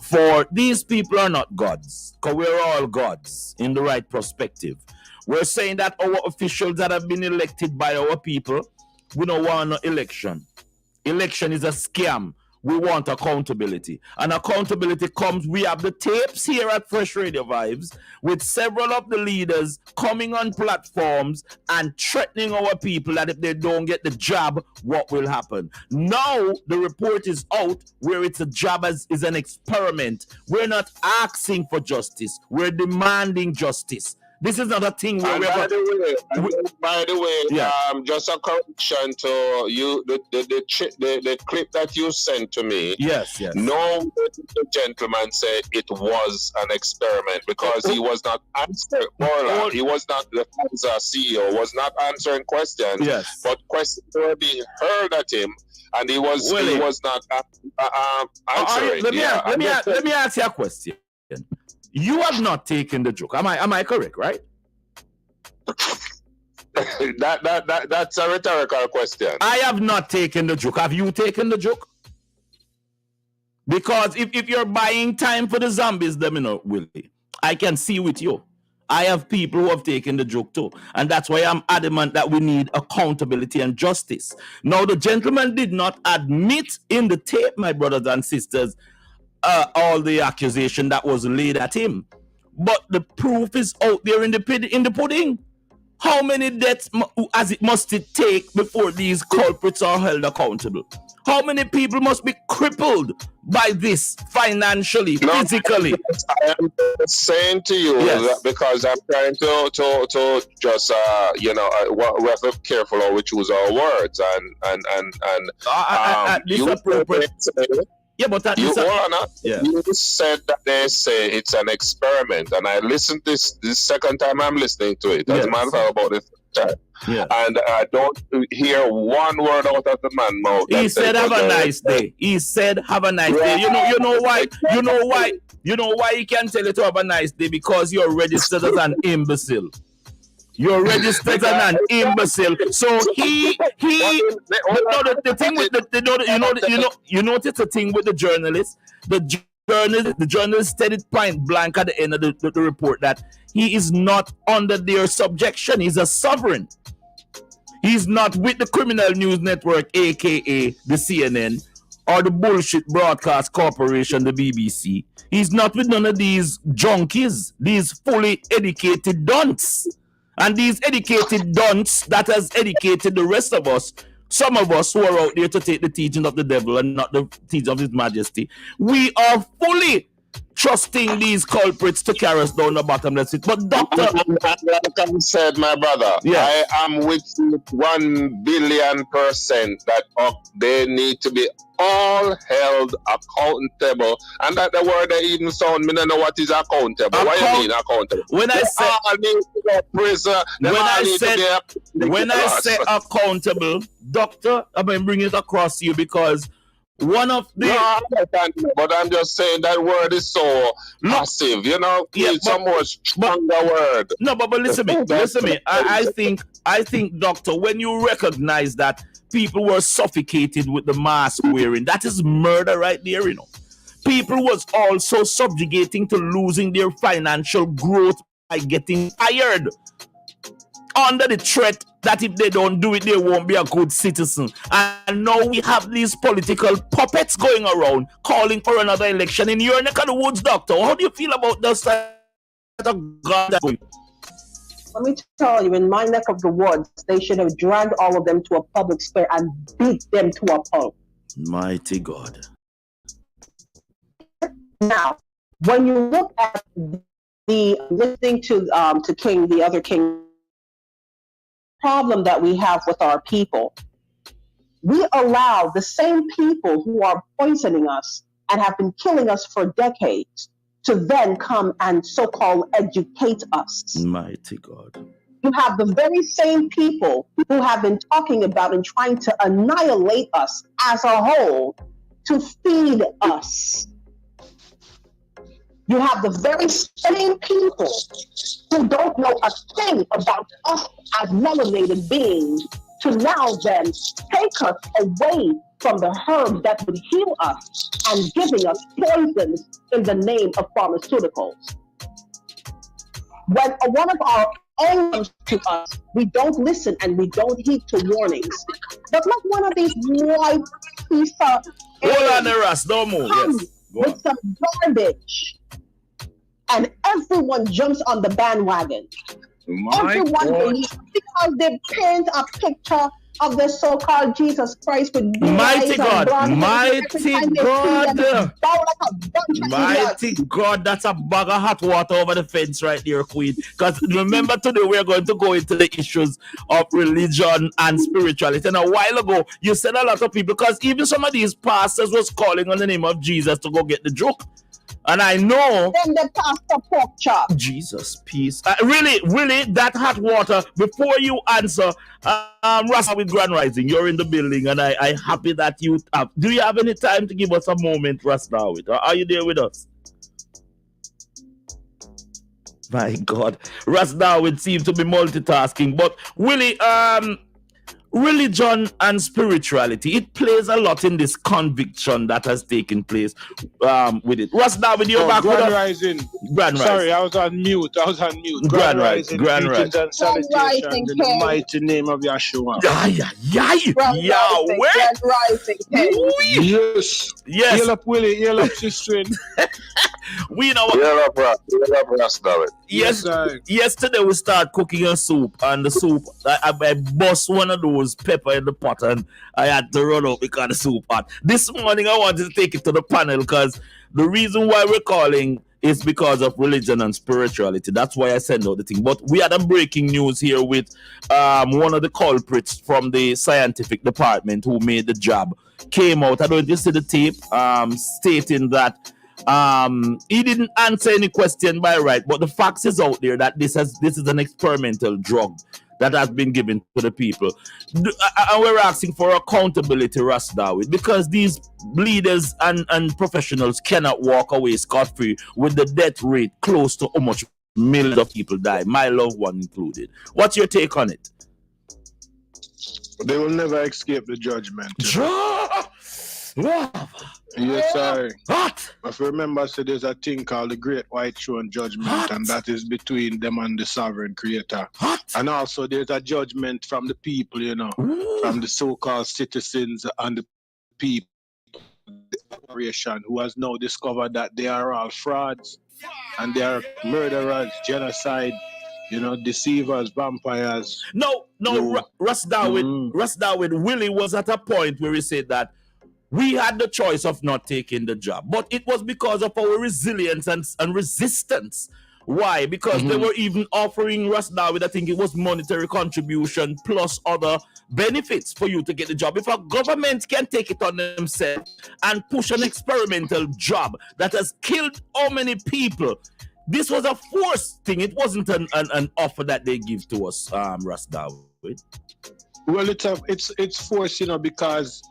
for these people are not gods, because we're all gods in the right perspective. We're saying that our officials that have been elected by our people, we don't want no election. Election is a scam. We want accountability. And accountability comes, we have the tapes here at Fresh Radio Vibes with several of the leaders coming on platforms and threatening our people that if they don't get the job, what will happen? Now the report is out where it's a job is an experiment. We're not asking for justice. We're demanding justice. This is not a thing where by the way, just a correction to you, the clip that you sent to me. Yes. No, the gentleman said it was an experiment because he was not answering. He was not the CEO was not answering questions. Yes, but questions were being hurled at him, and he was not answering. Let me ask you a question. You have not taken the joke. Am I correct, right? That's a rhetorical question. I have not taken the joke. Have you taken the joke? Because if you're buying time for the zombies, Willie, I can see with you. I have people who have taken the joke too. And that's why I'm adamant that we need accountability and justice. Now, the gentleman did not admit in the tape, my brothers and sisters, all the accusation that was laid at him, but the proof is out there in the pudding. How many deaths must it take before these culprits are held accountable? How many people must be crippled by this financially, physically? I am saying to you that because I'm trying to just we have to be careful how we choose our words and this appropriate. Yeah, but you said that they say it's an experiment, and I listened this second time I'm listening to it. As a matter of fact, about this time. Yeah. And I don't hear one word out of the man's mouth. He said, "Have a nice day." He said, "Have a nice day." You know why? You know why he can tell you to have a nice day? Because you're registered as an imbecile. You're registered as an imbecile. So the thing with you notice the thing with the journalist. The journalist said it point blank at the end of the report that he is not under their subjection. He's a sovereign. He's not with the Criminal News Network, aka the CNN, or the bullshit broadcast corporation, the BBC. He's not with none of these junkies, these fully educated dunts. And these educated dunts that has educated the rest of us, some of us who are out there to take the teaching of the devil and not the teaching of his majesty, we are fully trusting these culprits to carry us down the bottomless pit. But doctor, like I said, my brother, I am with you 1,000,000,000% that they need to be all held accountable. And that the word they even sound, me don't know what is accountable. What do you mean accountable? When I say prison, when I say accountable, doctor, I mean bring it across to you because one of the but I'm just saying that word is so massive, it's a more stronger word. No, but listen to me. I think, doctor, when you recognize that people were suffocated with the mask wearing, that is murder right there, People was also subjugating to losing their financial growth by getting fired under the threat that if they don't do it, they won't be a good citizen. And now we have these political puppets going around calling for another election in your neck of the woods, doctor. How do you feel about this? Let me tell you, in my neck of the woods, they should have dragged all of them to a public square and beat them to a pulp. Mighty God. Now, when you look at the listening to King, the other King, problem that we have with our people, we allow the same people who are poisoning us and have been killing us for decades to then come and so-called educate us. Mighty God. You have the very same people who have been talking about and trying to annihilate us as a whole to feed us. You have the very same people who don't know a thing about us as melanated beings to now then take us away from the herb that would heal us and giving us poisons in the name of pharmaceuticals. When one of our own comes to us, we don't listen and we don't heed to warnings. But like one of these white piece of hold on the rest, don't move. Yes. With some garbage. And everyone jumps on the bandwagon. Everyone believes because they paint a picture of the so-called Jesus Christ with mighty God, mighty God, mighty God, that's a bag of hot water over the fence right there, Queen. Because remember today we're going to go into the issues of religion and spirituality. And a while ago, you said a lot of people, because even some of these pastors was calling on the name of Jesus to go get the joke. And I know then the pastor pork chop. Jesus, peace. Really, that hot water. Before you answer, Rasta with Grand Rising, you're in the building, and I happy that you have. Do you have any time to give us a moment, Rasta? Are you there with us? My God, Rasta would seem to be multitasking, but Willie, religion and spirituality, it plays a lot in this conviction that has taken place with it. What's that with your back? Grand Rising. Grand Rising. Sorry, I was on mute. Grand Rising. Grand Rising. And salutations in the mighty name of Yeshua. Yahweh. Grand Rising. Yes. Heal up, Willie. Heal up, sister. We know. Heal up, Rasta. Yes, yesterday we started cooking a soup, and the soup, I bust one of those pepper in the pot, and I had to run out because the soup hot. This morning I wanted to take it to the panel because the reason why we're calling is because of religion and spirituality. That's why I send out the thing. But we had a breaking news here with one of the culprits from the scientific department who made the jab. Came out, I don't know if you see the tape, stating that he didn't answer any question by right, but the facts is out there that this is an experimental drug that has been given to the people. And we're asking for accountability, Rasta, because these leaders and professionals cannot walk away scot-free with the death rate close to how much millions of people die, my loved one included. What's your take on it? They will never escape the judgment. Yes, sir. What? If you remember, so there's a thing called the Great White Throne Judgment, and that is between them and the sovereign creator. What? And also there's a judgment from the people, from the so-called citizens and the people, the operation, who has now discovered that they are all frauds and they are murderers, genocide, deceivers, vampires. No, Russ Darwin, Willie was at a point where he said that we had the choice of not taking the job, but it was because of our resilience and resistance. Why? Because they were even offering Russ Darwin, I think it was monetary contribution plus other benefits for you to get the job. If a government can take it on themselves and push an experimental job that has killed how many people, this was a forced thing. It wasn't an offer that they give to us, Russ Darwin. Well, it's forced, because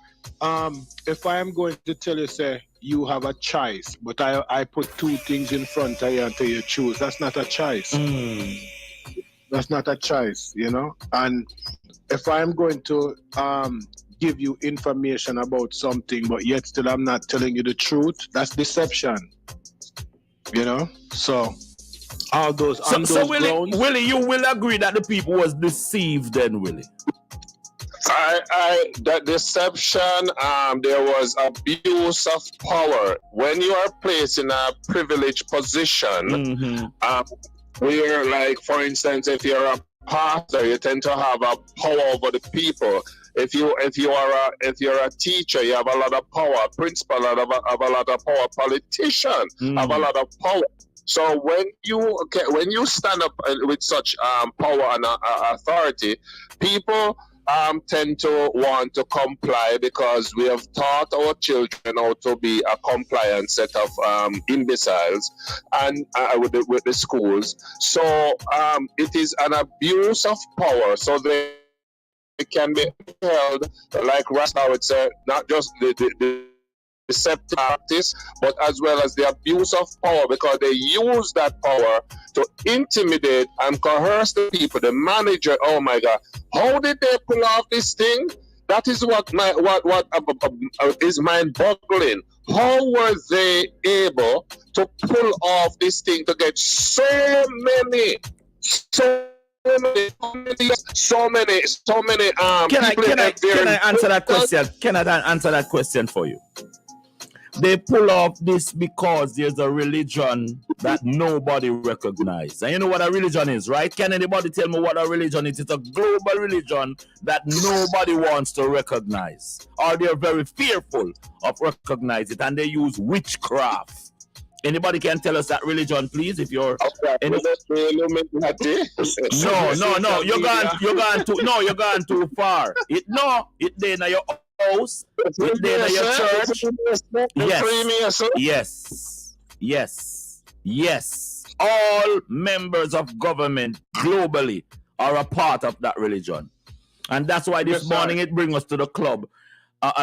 if I am going to tell you, say, you have a choice, but I put two things in front of you and tell you choose, that's not a choice. That's not a choice, And if I am going to give you information about something, but yet still I'm not telling you the truth, that's deception. So all those so Willie, you will agree that the people was deceived then, Willie? That deception, there was abuse of power. When you are placed in a privileged position, where, like, for instance, if you're a pastor, you tend to have a power over the people. If you're a teacher, you have a lot of power. Principal have a lot of power. Politician have a lot of power. So when you stand up with such power and authority, people tend to want to comply because we have taught our children how to be a compliant set of imbeciles and with the schools. So it is an abuse of power. So they can be held, like Rasta would say, not just the deceptive practice, but as well as the abuse of power, because they use that power to intimidate and coerce the people. The manager, oh my God, how did they pull off this thing? That is what is mind-boggling. How were they able to pull off this thing to get so many Can I answer that question? Can I answer that question for you? They pull off this because there's a religion that nobody recognizes. And you know what a religion is, right? Can anybody tell me what a religion is? It's a global religion that nobody wants to recognize. Or they're very fearful of recognizing it, and they use witchcraft. Anybody can tell us that religion, please? If you're no, you're going too far. It there in your house, it there in your church. Yes. All members of government globally are a part of that religion, and that's why this morning it brings us to the club.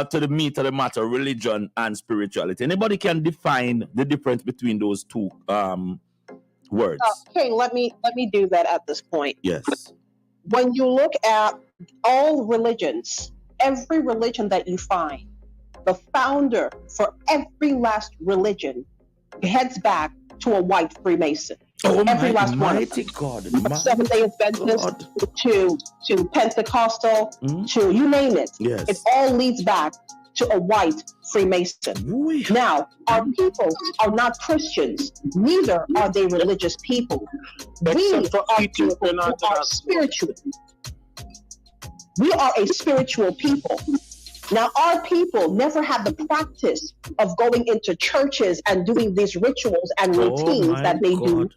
To the meat of the matter, religion and spirituality. Anybody can define the difference between those two words? Okay, let me do that at this point. Yes. When you look at all religions, every religion that you find, the founder for every last religion heads back to a white Freemason. Oh, every last one. God. Seventh-day Adventist to Pentecostal to you name it. Yes. It all leads back to a white Freemason. Ooh. Now, our people are not Christians. Neither are they religious people. We are people who are spiritual. We are a spiritual people. Now, our people never had the practice of going into churches and doing these rituals and routines that they do,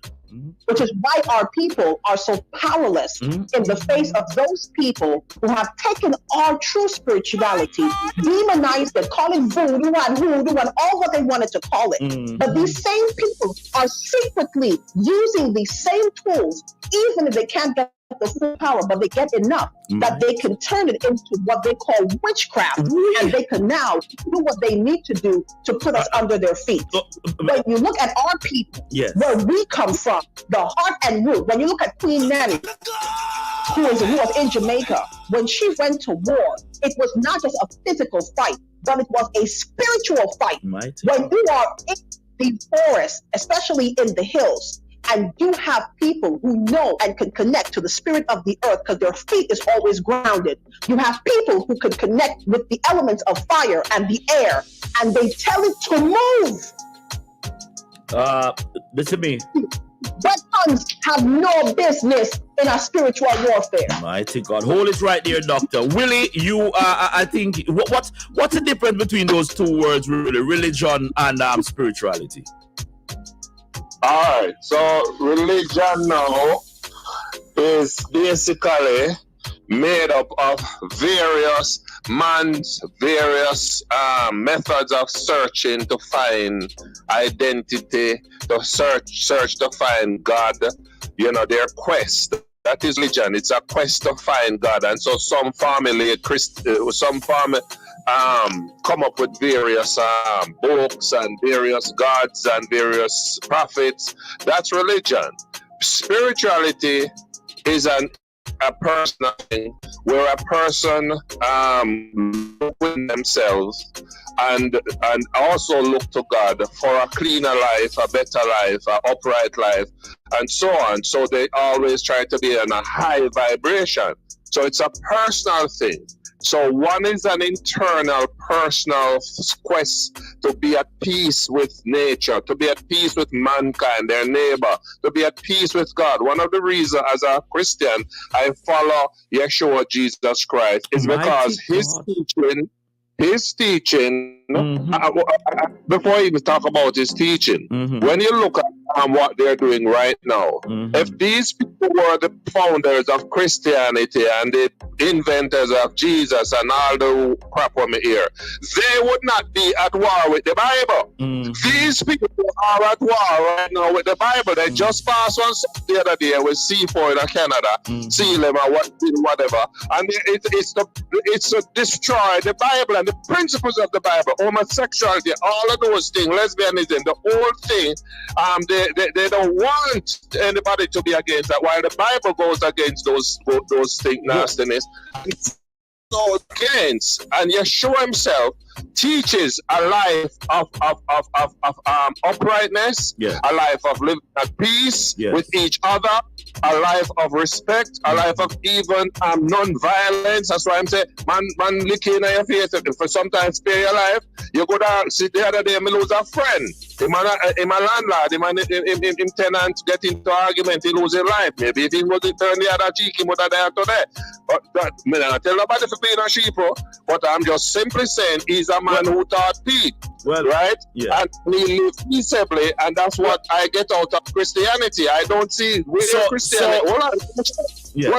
which is why our people are so powerless in the face of those people who have taken our true spirituality, demonized it, calling voodoo and all what they wanted to call it. But these same people are secretly using these same tools, even if they can't get the full power, but they get enough that they can turn it into what they call witchcraft, and they can now do what they need to do to put us under their feet. When you look at our people, where we come from, the heart and root, when you look at Queen Nanny, who was in Jamaica, when she went to war, it was not just a physical fight, but it was a spiritual fight. When you are in the forest, especially in the hills, and you have people who know and can connect to the spirit of the earth because their feet is always grounded. You have people who can connect with the elements of fire and the air, and they tell it to move. Listen to me. Weapons have no business in our spiritual warfare. Mighty God. Hold it right there, Doctor. Willie, you I think what's the difference between those two words, really, religion and spirituality? All right, so religion now is basically made up of various methods of searching to find identity, to search to find God. You know, their quest. That is religion. It's a quest to find God, and so some family come up with various books and various gods and various prophets. That's religion. Spirituality is a personal thing where a person look within themselves and also look to God for a cleaner life, a better life, an upright life, and so on. So they always try to be in a high vibration. So it's a personal thing. So one is an internal, personal quest to be at peace with nature, to be at peace with mankind, their neighbor, to be at peace with God. One of the reasons as a Christian I follow Yeshua Jesus Christ is because his teaching, before I even talk about his teaching, when you look at what they're doing right now, if these people were the founders of Christianity and the inventors of Jesus and all the crap on me here, they would not be at war with the Bible. These people are at war right now with the Bible. They just passed one the other day with C4 in Canada, C11 or whatever, and it's to destroy the Bible and the principles of the Bible, homosexuality, all of those things, lesbianism, the whole thing. They don't want anybody to be against that, while the Bible goes against those things, nastiness. So against, and Yeshua himself teaches a life of uprightness, a life of living at peace with each other, a life of respect, a life of even non-violence. That's why I'm saying, man licking in your face for sometimes spare your life. You go down, see the other day, me lose a friend. Him a landlord, him tenant get into argument, he lose his life. Maybe if he wasn't turn the other cheek, he would have died today. But that, I tell nobody for being a sheeple, but I'm just simply saying he's a man who taught peace, right? Yeah. And he lived peaceably, and that's what I get out of Christianity. I don't see where Christianity. Hold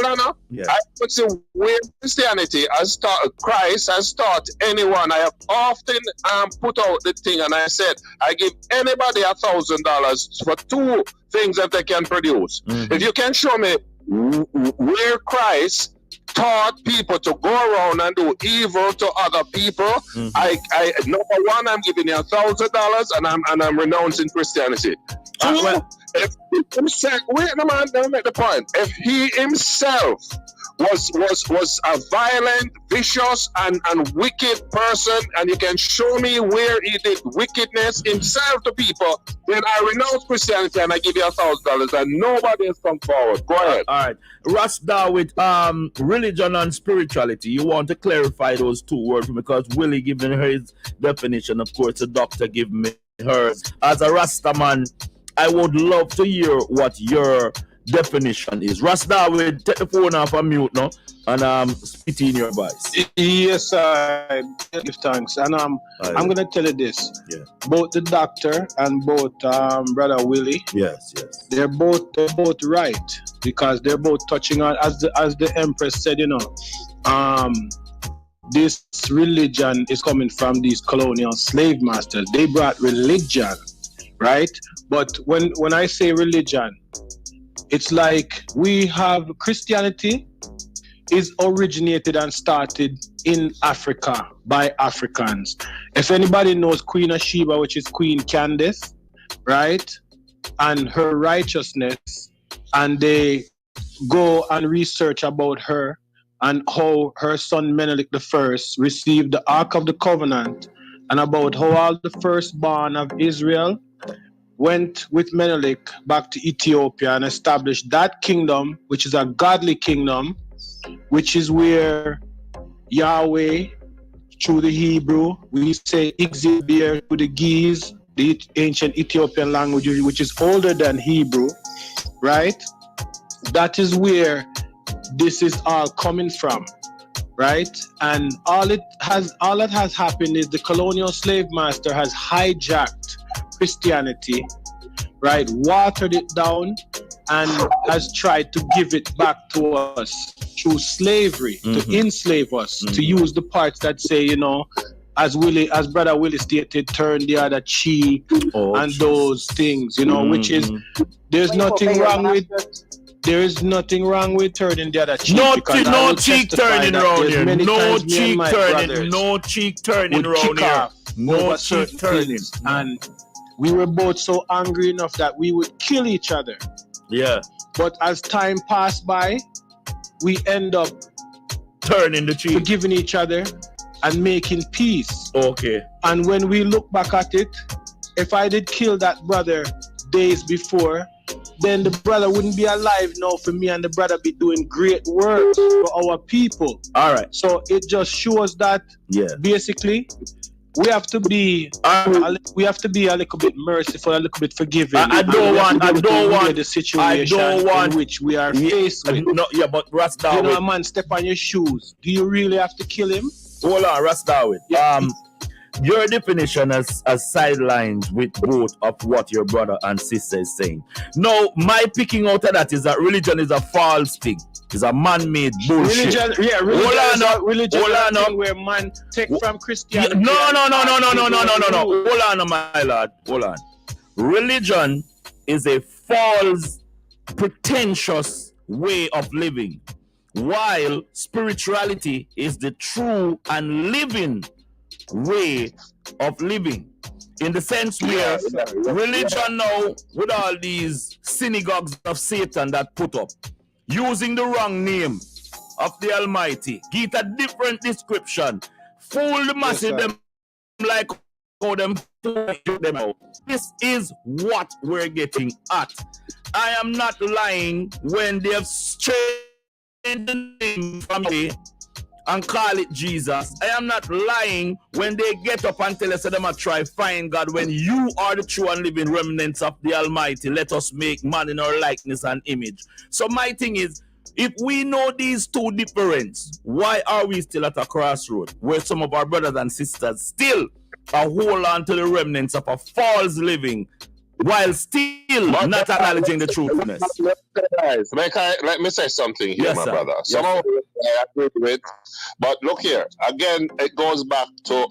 on now. I don't see where Christianity has taught, Christ has taught anyone. I have often put out the thing, and I said I give anybody $1,000 for two things that they can produce. If you can show me where Christ taught people to go around and do evil to other people, I number one, I'm giving you $1,000 and I'm renouncing Christianity. If he himself, wait a man, don't make the point. If he himself was a violent, vicious, and wicked person, and you can show me where he did wickedness himself to people, then I renounce Christianity and I give you $1,000, and nobody has come forward. Go ahead. All right. Rasta, with religion and spirituality, you want to clarify those two words, because Willie giving her his definition, of course the doctor gave me hers. As a Rasta man, I would love to hear what your definition is. Rasta, we take the phone off and mute now and spit in your voice. Yes, I give thanks. And I'm gonna tell you this. Both the doctor and both Brother Willie, they're both right, because they're both touching on, as the Empress said, this religion is coming from these colonial slave masters. They brought religion, right? But when I say religion, it's like we have Christianity is originated and started in Africa by Africans. If anybody knows Queen of Sheba, which is Queen Candace, right? And her righteousness, and they go and research about her and how her son Menelik I received the Ark of the Covenant, and about how all the firstborn of Israel went with Menelik back to Ethiopia and established that kingdom, which is a godly kingdom, which is where Yahweh, through the Hebrew, we say Ixibir to the Ge'ez, the ancient Ethiopian language, which is older than Hebrew, right? That is where this is all coming from, right? And all that has happened is the colonial slave master has hijacked Christianity, right, watered it down, and has tried to give it back to us through slavery, to enslave us, to use the parts that say, as Brother Willie stated, turn the other cheek, and those things, which is, there is nothing wrong with turning the other cheek. No cheek turning around here. No cheek turning around here. No cheek turning. And we were both so angry enough that we would kill each other. Yeah. But as time passed by, we end up turning the cheek, forgiving each other and making peace. Okay. And when we look back at it, if I did kill that brother days before, then the brother wouldn't be alive now for me and the brother be doing great work for our people. All right. So it just shows that basically we have to be a little bit merciful, a little bit forgiving. I don't want the situation in which we are faced with. No, yeah, but Rasta, you know, a man step on your shoes. Do you really have to kill him? Hold on, Rasta. Your definition has sidelines with both of what your brother and sister is saying. No, my picking out of that is that religion is a false thing. It's a man-made bullshit. Religion is a thing where man take from Christianity. No. Hold on, my lad. Hold on. Religion is a false, pretentious way of living, while spirituality is the true and living way of living, in the sense where religion now, with all these synagogues of Satan that put up, using the wrong name of the Almighty, give a different description, fool the masses, them like how them out. This is what we're getting at. I am not lying when they have changed the name from me and call it Jesus. I am not lying when they get up and tell us that they might try find God, when you are the true and living remnants of the Almighty. Let us make man in our likeness and image. So my thing is, if we know these two differences, why are we still at a crossroad where some of our brothers and sisters still are hold on to the remnants of a false living while still not acknowledging the truthfulness? Let me say something here, my brother. Some of it I agree with, but look here. Again, it goes back to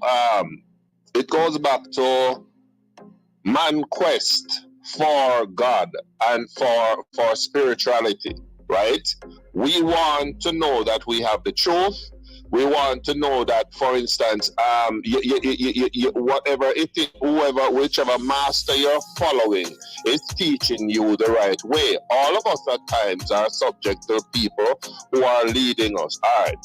man quest for God and for spirituality, right? We want to know that we have the truth. We want to know that, for instance, whatever it is, whichever master you're following is teaching you the right way. All of us at times are subject to people who are leading us. All right.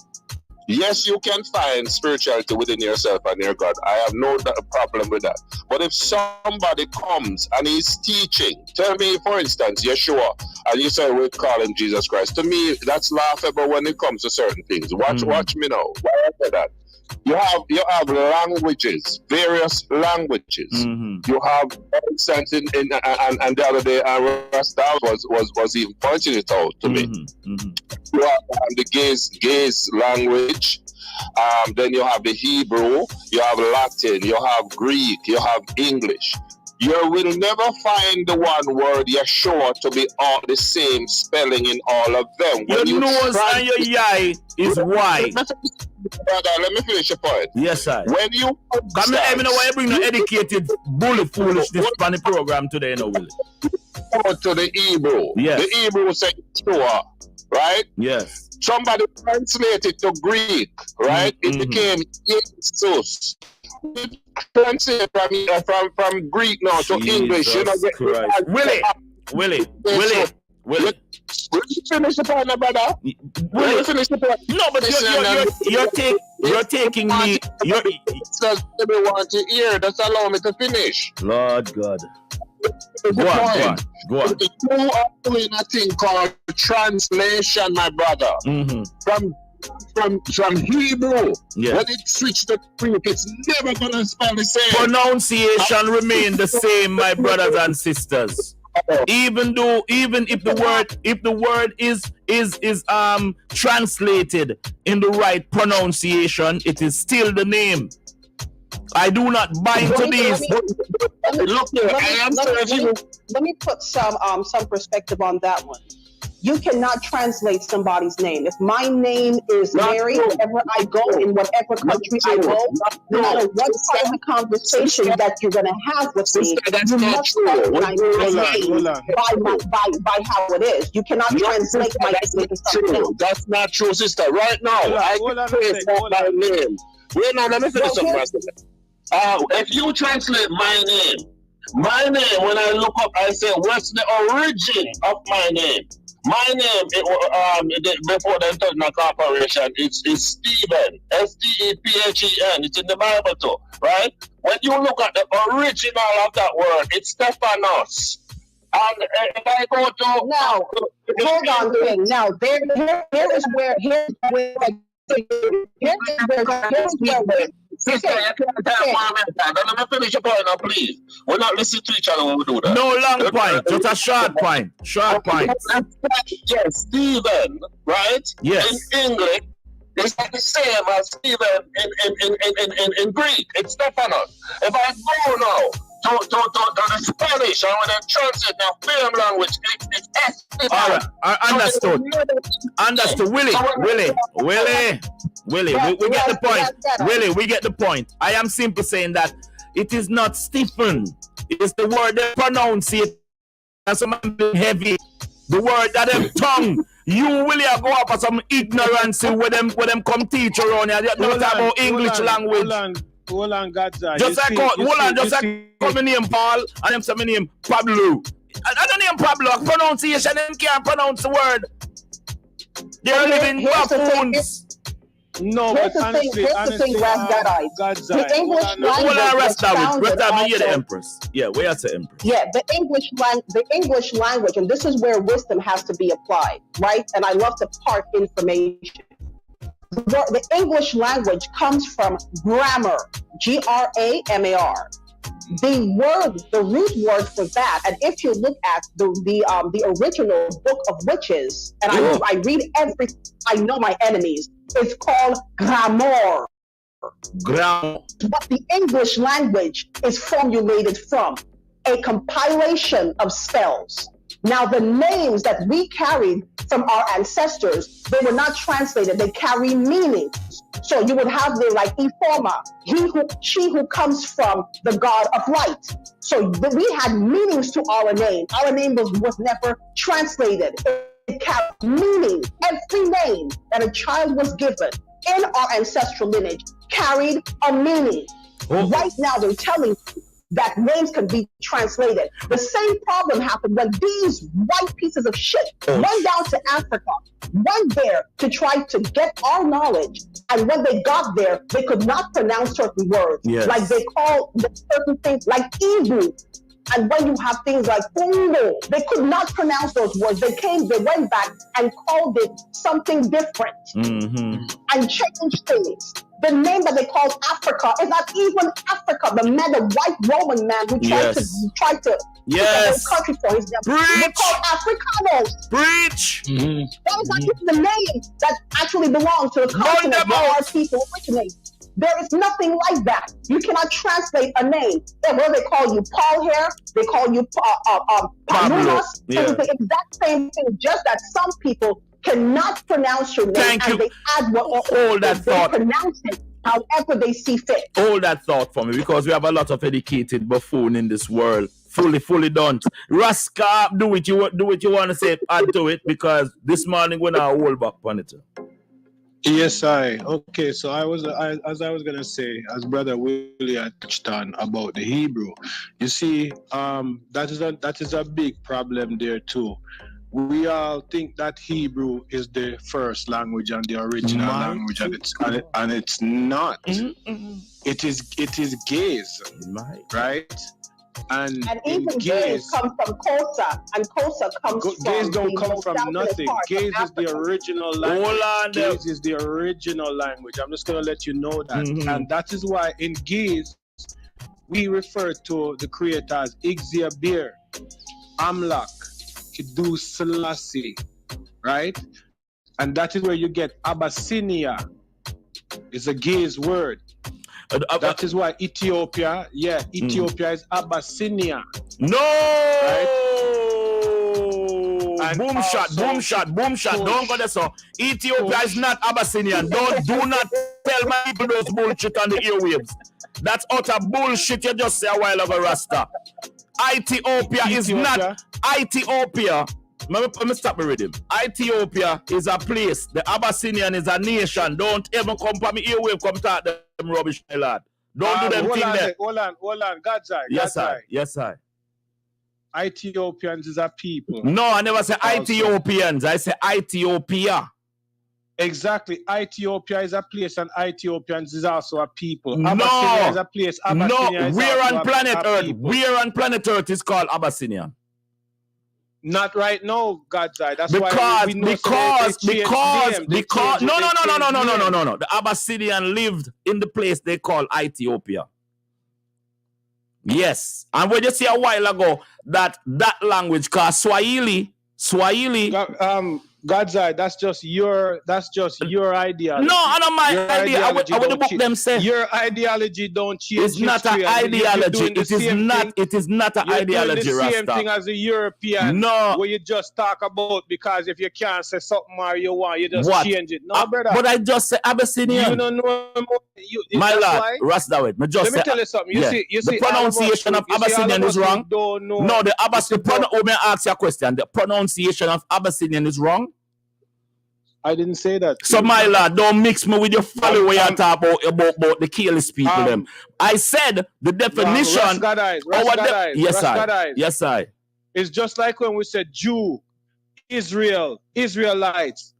Yes, you can find spirituality within yourself and your God. I have no problem with that. But if somebody comes and he's teaching, tell me, for instance, Yeshua, and you say we call him Jesus Christ. To me, that's laughable when it comes to certain things. Watch me now. Why I say that? You have languages, various languages. You have, for instance, and the other day, Rasta was even pointing it out to me. You have the gaze language. Then you have the Hebrew. You have Latin. You have Greek. You have English. You will never find the one word Yeshua to be all the same spelling in all of them. Your nose and your yai is why. Brother, let me finish your point. Yes, sir. When you come here, know why I bring the educated bully foolishness on the program today, you know, Willie. Go to the Hebrew. Yes. The Hebrew says Yeshua, right? Yes. Somebody translated to Greek, right? It became Jesus. Translate from Greek now to English. You know, Willie. Will you finish the point, my brother? Will you finish the point? No, but you're taking me. Because we want to hear. Just allow me to finish. Lord God. Go on. You are doing a thing called translation, my brother. From Hebrew. Yeah. When it switched to Greek, it's never gonna spell the same. Pronunciation remain the same, my brothers and sisters. Even if the word is translated in the right pronunciation, it is still the name. I do not bind to these. Let me put some perspective on that one. You cannot translate somebody's name. If my name is Mary, wherever I go, in whatever country I go, no matter what part of the conversation that you're going to have with me, you must translate my name by how it is. You cannot translate my name into something else. That's not true, sister. Right now, I can say my name. Wait, now, let me finish something. If you translate my name, when I look up, I say, what's the origin of my name? My name, before the International Corporation, it's Stephen, S-T-E-P-H-E-N. It's in the Bible too, right? When you look at the original of that word, it's Stephanos. And if I go to now, hold on, King. Now, here is where Sister, let me finish your point now, please. We're not listening to each other when we do that. No long point, just a short point. Short point. Yes, Stephen, right? Yes. In English, it's not the same as Stephen in Greek. It's Stephanos. If I go now to the Spanish, and when I translate now film language, it's Esteban. All right, I understood. Understood. Willie, we get the point. Willie, we get the point. I am simply saying that it is not Stephen. It's the word they pronounce it. That's something heavy. The word that them tongue. You Willie go up for some ignorance where them come teach around here. You don't talk about English language. Hold on, Godza. Just like call my name Paul and them say my name Pablo. I don't name Pablo. Pronunciation, them can't pronounce the word. They're living buffoons. No, but honestly, Godza. The English language rest of me, the Empress. Yeah, where's the Empress? Yeah, the English language, and this is where wisdom has to be applied, right? And I love to park information. The English language comes from grammar, G-R-A-M-A-R. The root word for that, and if you look at the original Book of Witches, and I read everything, I know my enemies, it's called grammar. Grammar. What the English language is formulated from, a compilation of spells. Now, the names that we carried from our ancestors, they were not translated. They carry meanings. So you would have the like Ifoma, she who comes from the god of light. So we had meanings to our name. Our name was never translated. It carried meaning. Every name that a child was given in our ancestral lineage carried a meaning. Oh. Right now, they're telling you that names can be translated. The same problem happened when these white pieces of shit went down to Africa, went there to try to get our knowledge. And when they got there, they could not pronounce certain words. Yes. Like they call certain things like Ibu. And when you have things like Congo, they could not pronounce those words. They went back and called it something different and changed things. The name that they called Africa is not even Africa. The white Roman man who tried to put the country for his name. They called Africanos. Preach. That was not even the name that actually belonged to the continent where our people originate. There is nothing like that. You cannot translate a name. Whether they call you Paul here, they call you Pablo. It is the exact same thing, just that some people cannot pronounce your name they add they pronounce it however they see fit. Hold that thought for me, because we have a lot of educated buffoon in this world. Fully done. Raska, do what you want to say, add to it, because this morning we're not hold back on it. Yes, okay. So as I was gonna say, as Brother Willie had touched on about the Hebrew, you see, that is a big problem there too. We all think that Hebrew is the first language and the original language, and it's not. It is Gaze, right? And even Gaze comes from Kosa, and Kosa comes from Gaze don't come from nothing. Gaze is the original language. Gaze is the original language. I'm just gonna let you know that, and that is why in Gaze we refer to the creator as Ixia-Bir, Amlak, Kidu Selassie, right? And that is where you get Abyssinia. It's a Gaze word. That is why Ethiopia, Ethiopia is Abyssinia. No! Right? Boom shot. Don't go there, so Ethiopia is not Abyssinian. Do not tell my people those bullshit on the airwaves. That's utter bullshit you just say a while ago, Rasta. Ethiopia is not Ethiopia. Let me stop me rhythm. Ethiopia is a place. The Abyssinian is a nation. Don't ever come for me earwave, come talk them rubbish, my lad. Don't do them thing there. Hold on. God's eye. Yes, I. Ethiopians is a people. No, I never say Ethiopians. I say Ethiopia. Exactly. Ethiopia is a place and Ethiopians is also a people. Abyssinia is a place. We're on planet Earth. We're on planet Earth is called Abyssinian. Not right now, God's eye. That's because why we know because they changed no. name. The Abyssinian lived in the place they call Ethiopia. Yes, and when you see a while ago that language called Swahili. God's eye. That's just your idea. No, I don't mind idea. I would the book them say your ideology don't change. It's not an ideology. It is not an ideology, Rasta. Same thing as a European. No, where you just talk about because if you can't say something or you want, you just change it. No, brother. But I just say Abyssinian. You don't know my lad, Rasta. Let me tell you something. You see, the pronunciation of Abyssinian is wrong. No, the Abyssinian. Let me ask you a question. The pronunciation of Abyssinian is wrong. I didn't say that. So my lad, don't mix me with your follow where you talk about the careless people them. I said the definition. Yes, I. It's just like when we said Jew, Israel, Israelites,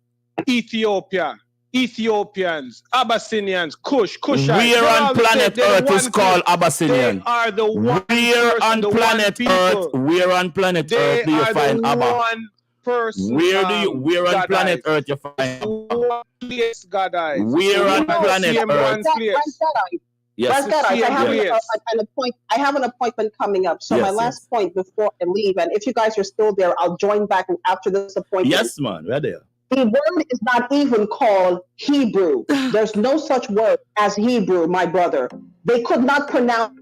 Ethiopia, Ethiopians, Abyssinians, Kushites. Where on planet Earth is called Abyssinian? They are the one. Where on planet Earth? Where on planet Earth do you find Abba? Where on planet Earth you find place, God eyes. Where on planet Earth? Yes. I have an appointment coming up. So my last point before I leave, and if you guys are still there, I'll join back after this appointment. Yes, man, we're there. The word is not even called Hebrew. There's no such word as Hebrew, my brother. They could not pronounce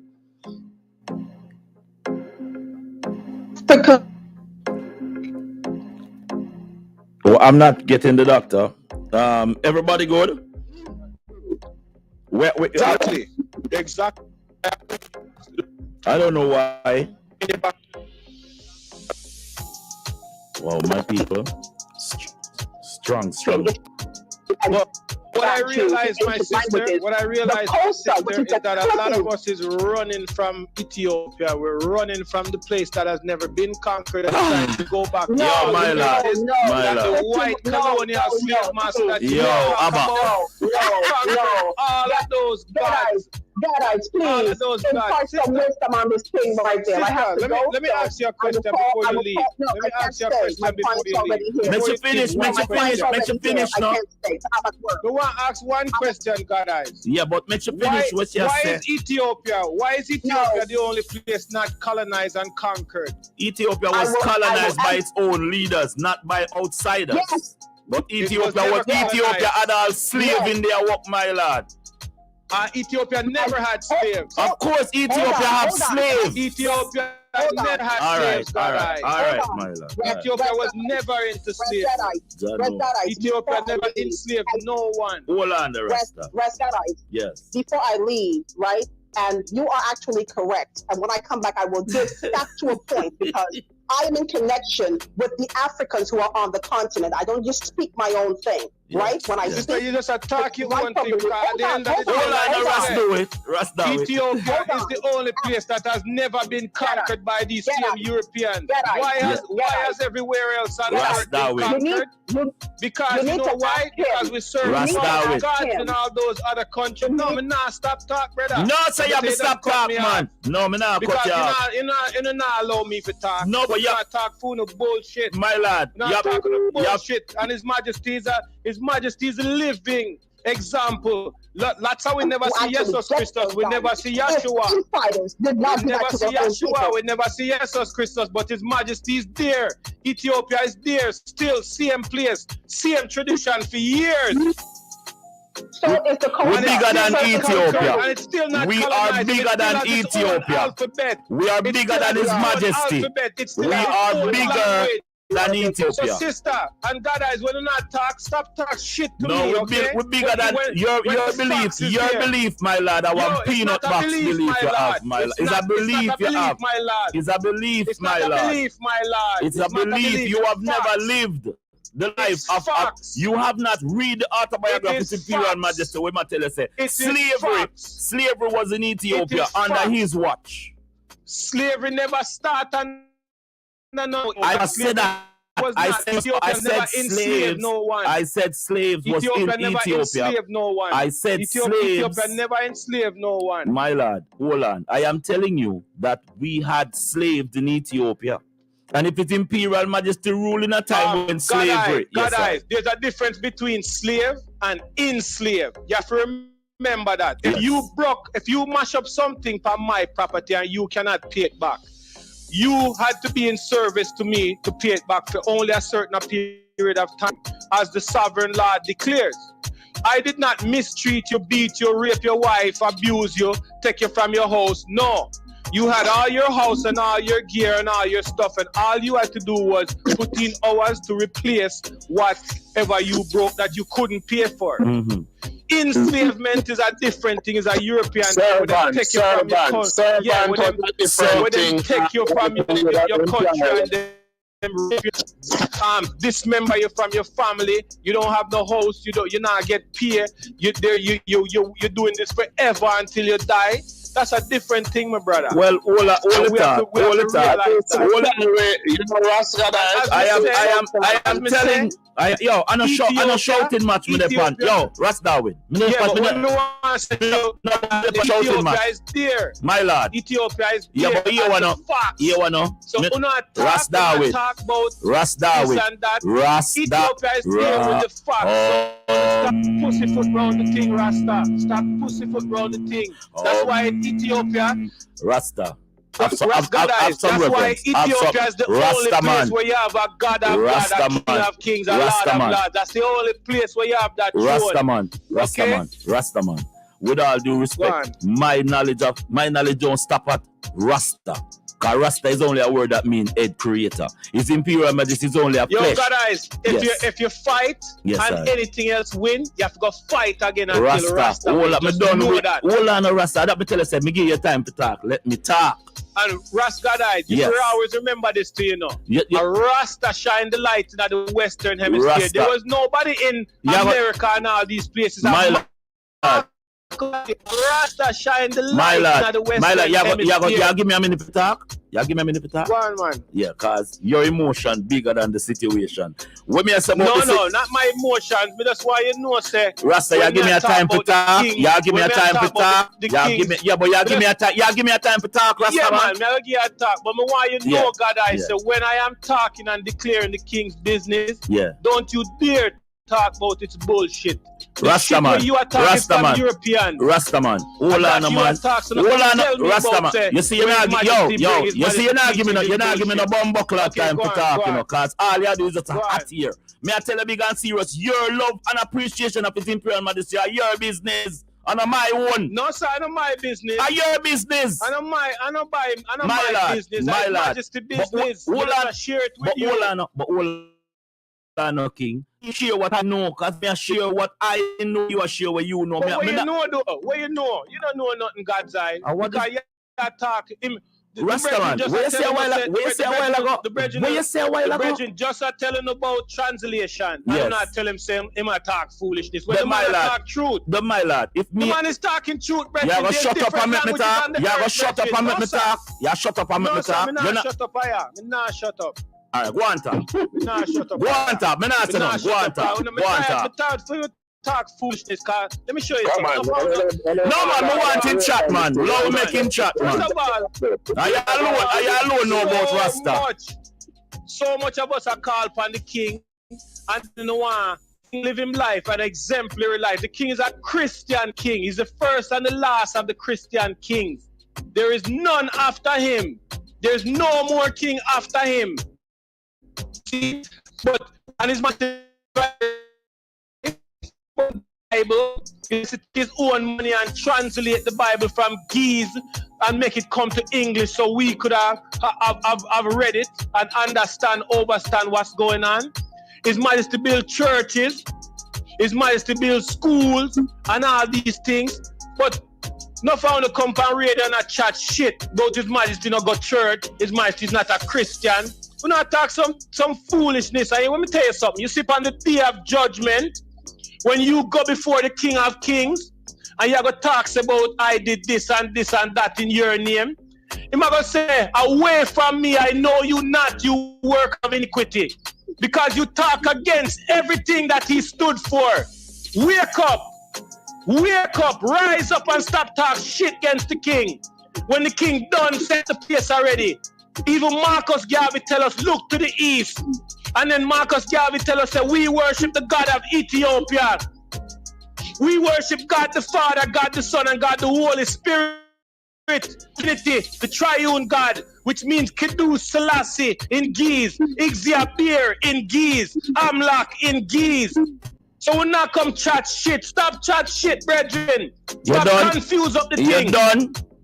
Oh, I'm not getting the doctor. Everybody good? Exactly. I don't know why. Wow, my people. Strong. What I realized, my sister, is that a lot of us is running from Ethiopia. We're running from the place that has never been conquered and trying to go back. My lad. The white colonial slave master. All of those guys. Guys, please impart some wisdom on this thing right there. I have to go. Let me ask you a question before you leave. Let me ask you a question before you leave. Make you finish now. I want to ask one question, guys. Yeah, but make you finish what you said. Why is Ethiopia the only place not colonized and conquered? Ethiopia was colonized by its own leaders, not by outsiders. Yes. But Ethiopia had all slave in their work, my lad. Ethiopia never had slaves. Of course, Ethiopia have slaves. Ethiopia never had slaves. All right, my lad. Ethiopia was never into slaves. Ethiopia never enslaved no one. Hold on, the rest. Yes. Before I leave, right? And you are actually correct. And when I come back, I will give back to a point because I am in connection with the Africans who are on the continent. I don't just speak my own thing, right? When I speak, you just attack your one thing. At the end of the day, Ethiopia is the only place that has never been conquered by these same Europeans. Why has everywhere else on earth been conquered? Because you know why? Because we serve gods in all those other countries. No, me not stop talk, brother. No, say you have to stop talk, man. No, me not cut you off. Because you not allow me to talk. No, but you talk full of bullshit. My lad. Not talking bullshit. And His Majesty is a living example. That's how we never see Jesus Christus. We never see Yeshua. We never see Yeshua. We never see Jesus Christus. But His Majesty is there. Ethiopia is there. Still same place, same tradition for years. So if the we're bigger than Ethiopia. And it's still not we are bigger than Ethiopia. We are bigger than His Majesty. We are bigger than Ethiopia. So sister and God eyes, when you not talk, stop talk shit to me. No, we're bigger than your belief. Your belief, my lad. I want peanut box belief you have, my lad. It's a belief you have. It's a belief, my lad. It's a belief you have never lived. The life of you have not read the autobiography of Imperial Majesty. We might tell you say slavery was in Ethiopia under his watch. Slavery never started. No. I said that. I said slaves. No one. I said slaves was Ethiopia in never Ethiopia. Enslaved no one. I said slaves. Ethiopia never enslaved no one. My lad, hold on. I am telling you that we had slaves in Ethiopia. And if it's imperial majesty rule in a time when slavery. Guys, there's a difference between slave and enslaved. You have to remember that. If you mash up something from my property and you cannot pay it back, you had to be in service to me to pay it back for only a certain period of time, as the sovereign Lord declares. I did not mistreat you, beat you, rape your wife, abuse you, take you from your house. No. You had all your house and all your gear and all your stuff, and all you had to do was put in hours to replace whatever you broke that you couldn't pay for. Mm-hmm. Enslavement is a different thing. It's a European thing. Take you from your country. Yeah, when they take you from your country and then dismember you from your family. You don't have no house. You not get paid. You're doing this forever until you die. That's a different thing, my brother. Well, all the time. I am telling. I'm not shouting much with the pan. Yo, Ras Darwin. Ethiopia is there. My lord. Ethiopia is there. Yeah, but you wanna. So Ras Darwin. Ras Darwin. Ras Ethiopia is there with the facts. So stop pussyfoot round the thing, Rasta. Stop pussyfoot round the thing. That's why Ethiopia. Rasta. That's why Ethiopia is the only place where you have a God of God, a King of Kings, a Lord of Lords. That's the only place where you have that Rastaman. With all due respect, my knowledge don't stop at Rasta. Because Rasta is only a word that means head creator. His Imperial Majesty is only a flesh. Yo, guys, if you fight and anything else win, you have to go fight again until Rasta. Hold on, Rasta. That me tell you, me give you time to talk. Let me talk. And Rasta, you should always remember this too, you know. A Rasta shine the light in the Western Hemisphere. There was nobody in America and all these places. Rasta shine the light in the Western Hemisphere. You give me a minute to talk? Go on, man. Yeah, because your emotion bigger than the situation. When me say not my emotions. Me just why you know, say. Rasta, you give me a time to talk. You give me a time to talk. You give me a time to talk, Rasta. Yeah, man, me give you a talk. But me why you know, God, I say, when I am talking and declaring the king's business, don't you dare talk about its bullshit. Rastaman, you are talking European. Rastaman, hold on, man. Rastaman. You see, you're not giving no bumbuckler time to talk, you know, because all you do is just a hot here. Me I tell you big and serious, your love and appreciation of His Imperial Majesty are your business. And my own. No, sir, I know my business. Are your business? I know my business. My lord. Majesty business. Hold on. Share it with you. Hold on, King. You share what I know, because me I share what I know. You are share what you know. But what you know, though? What you know? You don't know nothing, God's eye. Because you talk. Rastaman, where you say a while ago? Where you say a while ago? The Brethren just are telling about translation. Yes. I'm not telling him I talk foolishness. When the man talk truth. My lord, if me... The man is talking truth, Brethren. You go shut up and make me talk. You go shut up and make me talk. You shut up and make me talk. I'm not shut up, I'm not shut up. Alright, go on talk. I'm not shut up. Go on talk. I'm not shut up. Go on talk. Go on talk. Talk foolishness, cause let me show you something. No, man, I want him chat, man. Love making chat, man. I alone know about Rasta. So much of us are called upon the king, and you know what? Live him life, an exemplary life. The king is a Christian king. He's the first and the last of the Christian kings. There is none after him. There's no more king after him. See, but and his Bible, is his own money and translate the Bible from Geese and make it come to English so we could have read it and understand what's going on. His Majesty build churches, His Majesty build schools and all these things, but not found to come on radio and chat shit about His Majesty not go church. His Majesty is not a Christian. We not talk some foolishness. And let me tell you something. You see on the day of judgment, when you go before the King of Kings and you go talk about I did this and that in your name, He's going to say, away from me, I know you not, you work of iniquity. Because you talk against everything that He stood for. Wake up, rise up and stop talking shit against the King. When the King done set the place already, Even Marcus Garvey tell us, look to the east. And then Marcus Garvey tell us that we worship the God of Ethiopia. We worship God the Father, God the Son, and God the Holy Spirit. Trinity, the triune God, which means Kiddush Selassie in Geese, Ixia in Geese, Amlak in Geese. So we not come chat shit. Stop chat shit, brethren. Stop confuse up the thing.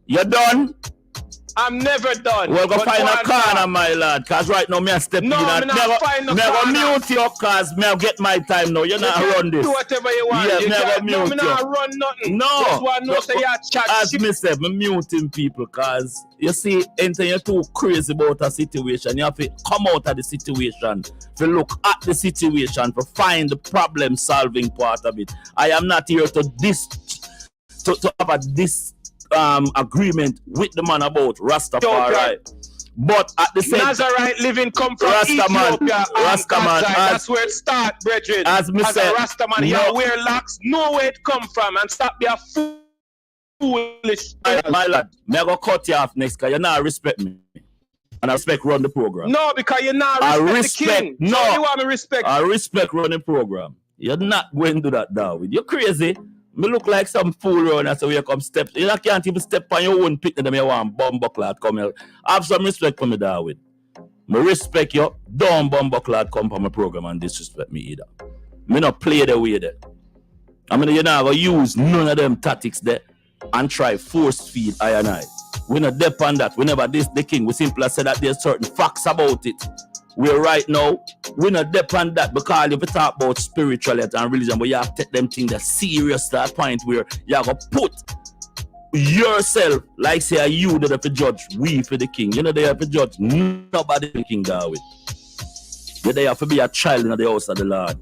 You're done. I'm never done. We'll go find a corner, my lad, because right now, me a step in and never mute you, because me get my time now. You're not run this. Do whatever you want. Yes, you never mute you. Me not run nothing. No. Just want to say you chat as shit. me said, me muting people, because you see, anything you're too crazy about a situation, you have to come out of the situation, to look at the situation, to find the problem solving part of it. I am not here to have a agreement with the man about Rastafari. But at the same Nazarite living come from Ethiopia. Rastaman. That's where it starts, brethren. As me said, a Rastaman, you wear locks, know where it come from, and stop being foolish. My lad, me go cut you off next, because you not respect me. And I respect run the program. No, because you not respect the king. No. So you want me respect? I respect run the program. You're not going to do that, David. You're crazy. Me look like some fool around and so you come step. You can't even step on your own picnic them you want bumbuckler come here. Have some respect for me, David. Me respect you. Don't bumbuckler come for my program and disrespect me either. Me not play the way there. I mean, you're not going to use none of them tactics there and try force feed I and I. We not dep on that. Whenever this the king, we simply say that there's certain facts about it. We're right now, we not depend that, because if you talk about spirituality and religion, but you have to take them things that serious to that point where you have to put yourself, like say you that have to judge we for the king. You know they have to judge nobody the king David. They have to be a child in the house of the Lord.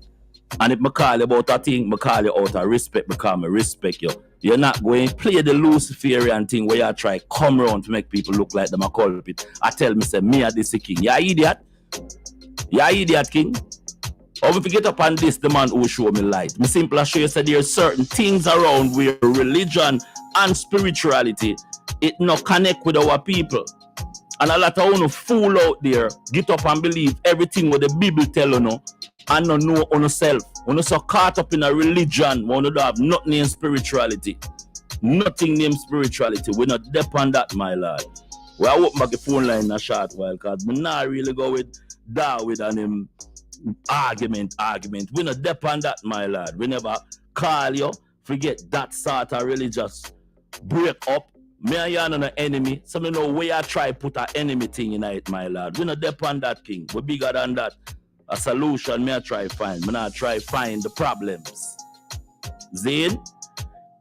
And if I call you about a thing, I call you out of respect because I respect you. You're not going to play the Luciferian thing where you try come around to make people look like them a culprit. I tell me, say, me are this the king. You idiot. You idiot, king. Or if you get up on this, the man who show me light. Me simply show you that there are certain things around where religion and spirituality, it not connect with our people. And a lot of fool out there get up and believe everything what the Bible tell you know, and not know on yourself. When you're so caught up in a religion, when you don't have nothing in spirituality. Nothing named spirituality. We're not depend that, my lord. Well, I open back the phone line in a short while because we not really go with David and him argument. We not depend that, my lord. We never call you, forget that sort of religious break up. Me and you are not an enemy. So me know where I try put an enemy thing in it, my lord. We not depend that, king. We're bigger than that. A solution me I try find. Me not try find the problems. Zane?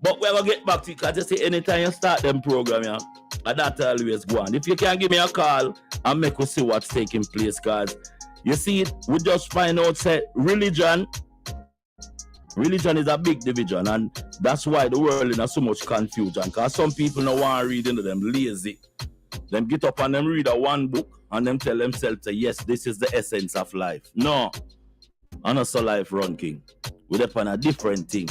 But we're going to get back to you because you see anytime you start them program, yeah, and that always go on. If you can give me a call and make us see what's taking place, because you see, we just find out that religion is a big division, and that's why the world is in so much confusion, because some people don't want to read into them, lazy. Them get up and them read a one book and them tell themselves, yes, this is the essence of life. No, and also life run, king. We're up on a different thing.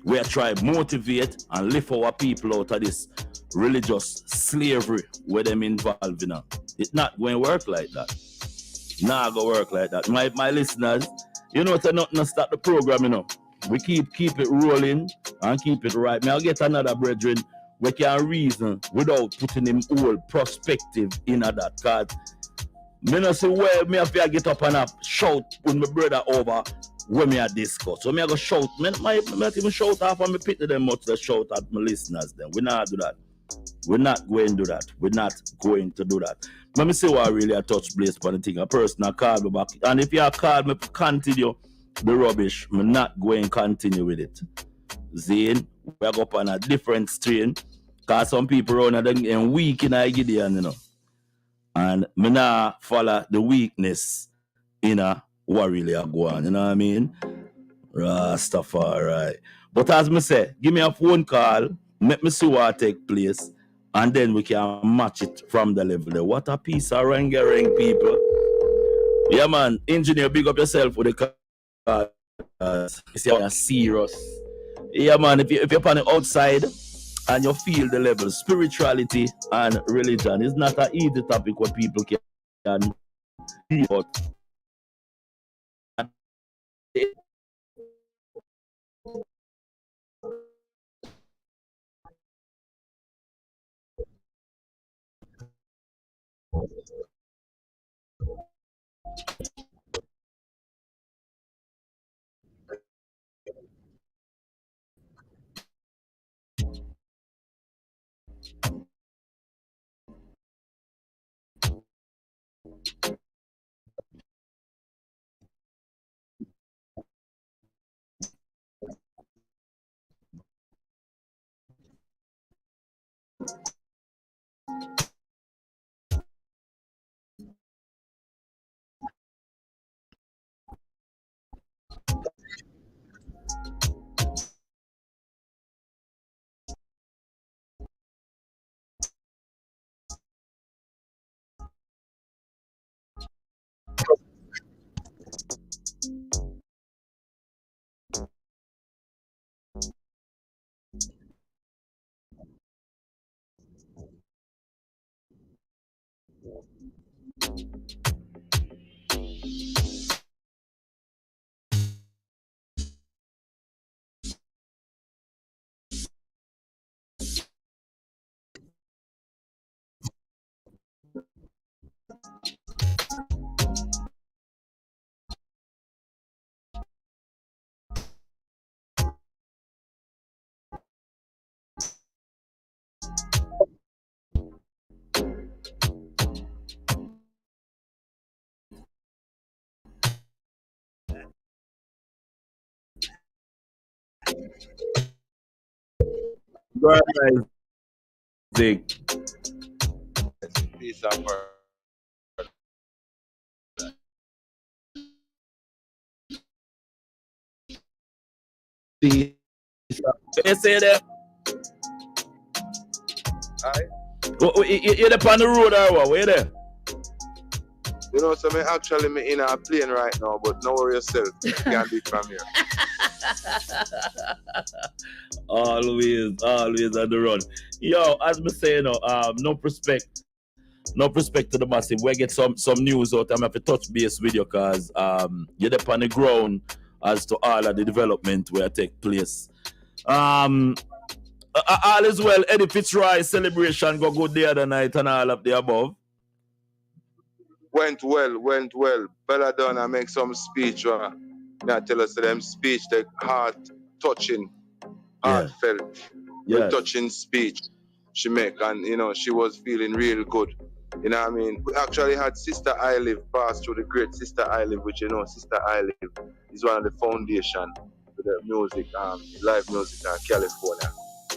We are trying to motivate and lift our people out of this religious slavery where them involved in. It's not going to work like that. Not going to work like that. My listeners, you know, it's nothing to start the program, you know. We keep it rolling and keep it right. I'll get another brethren we can reason without putting him all perspective in that. Because me not say, well, me have to get up and shout with my brother over when me a discuss. So me I go shout. Me not even shout off and me pity them much to shout at my listeners then. We not do that. We're not going to do that. We're not going to do that. Let me see what I really touch place for the thing. A person call me back. And if you call me continue the rubbish, I'm not going to continue with it. Zane, we go up on a different strain. Because some people around and weak in a Gideon, you know. And me not follow the weakness in a what really are going, you know what I mean? Rastafari. But as me say, give me a phone call, make me see what take place, and then we can match it from the level there. What a piece of ring people. Yeah, man, engineer, big up yourself with the car. You see how you're serious. Yeah, man, if you're on the outside and you feel the level. Spirituality and religion is not an easy topic where people can deal with. Go ahead, Isaac. Peace out, bro. You say that? Alright. You're up on the road or what? Where you there? You know, so me in a plane right now, but no worry yourself. You can't be from here. always on the run. Yo, as me say, no respect to the massive. We get some news out. I'm have to touch base with you because you're up on the ground as to all of the development where take place. All is well. Eddie Fitzroy celebration go good the other night and all of the above. Went well. Belladonna make some speech. Now tell us them speech, the heartfelt, touching speech she make, and you know she was feeling real good. You know what I mean? We actually had Sister Ilive pass through the great Sister Ilive, which you know Sister Ilive is one of the foundation for the music, live music in California.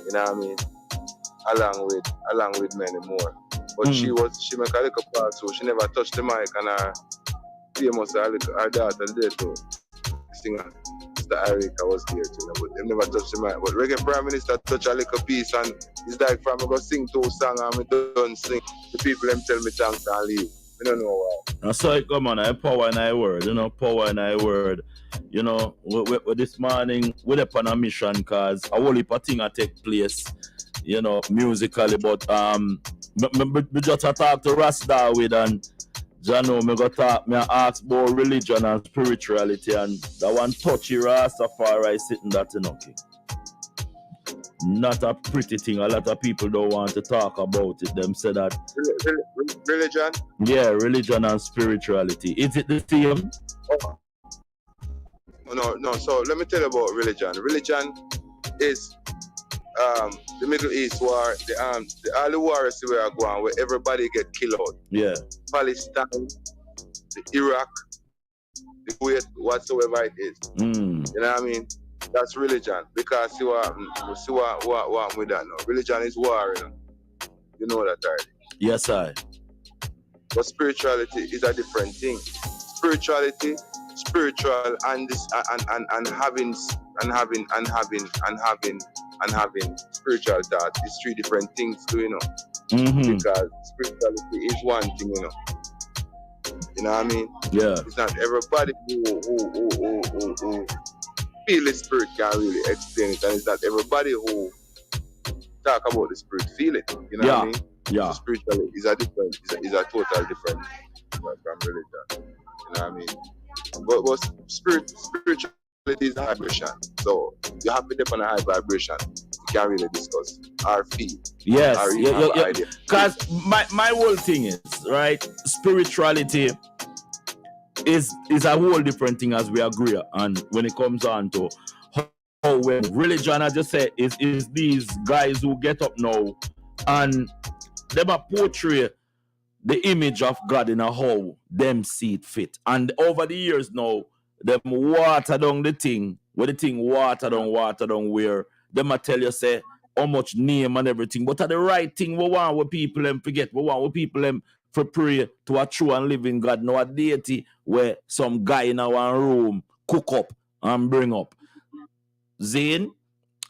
You know what I mean? Along with many more. But she make a little part, so she never touched the mic, and her famous her daughter there too. Singer Sister Erica was there too, but they never touched the mic. But Reggae Prime Minister touch a little piece, and it's like from I go sing 2 songs and I don't sing. The people them tell me thanks and leave. I don't know why. I saw it come on, I power in I word, power in I word. You know, we this morning we're up on a mission because a whole heap of things take place, musically, but me just talk to Rasta with and Jano, me ask about religion and spirituality, and that one touchy Rastafari sitting that okay. Not a pretty thing. A lot of people don't want to talk about it. Them say that religion? Yeah, religion and spirituality. Is it the same? No. So let me tell you about religion. Religion is the Middle East war, all the wars where are going, where everybody get killed out. Yeah. Palestine, the Iraq, the Kuwait, whatsoever it is. You know what I mean? That's religion. Because see what with that now. Religion is war, You know that already. Yes, I. But spirituality is a different thing. Spirituality, spiritual and this and having spiritual thought is 3 different things too, Because spirituality is one thing, You know what I mean? Yeah. It's not everybody who feel the spirit can really explain it, and it's not everybody who talk about the spirit, feel it. You know what I mean? Yeah. So spiritually is a different, is a total different from religion. You know what I mean? But spirituality is a vibration. So you have to depend on a high vibration. You can't really discuss our feel. Yes. Or even have an idea. Because my whole thing is, right, spirituality is a whole different thing, as we agree on, when it comes on to how when religion, I just say, is these guys who get up now and them a portray the image of God in a how them see it fit. And over the years now, them water down the thing, where the thing water down where them a tell you say how much name and everything. But the right thing we want with people them forget. We want with people them for pray to a true and living God, no a deity where some guy in our room cook up and bring up. Zane,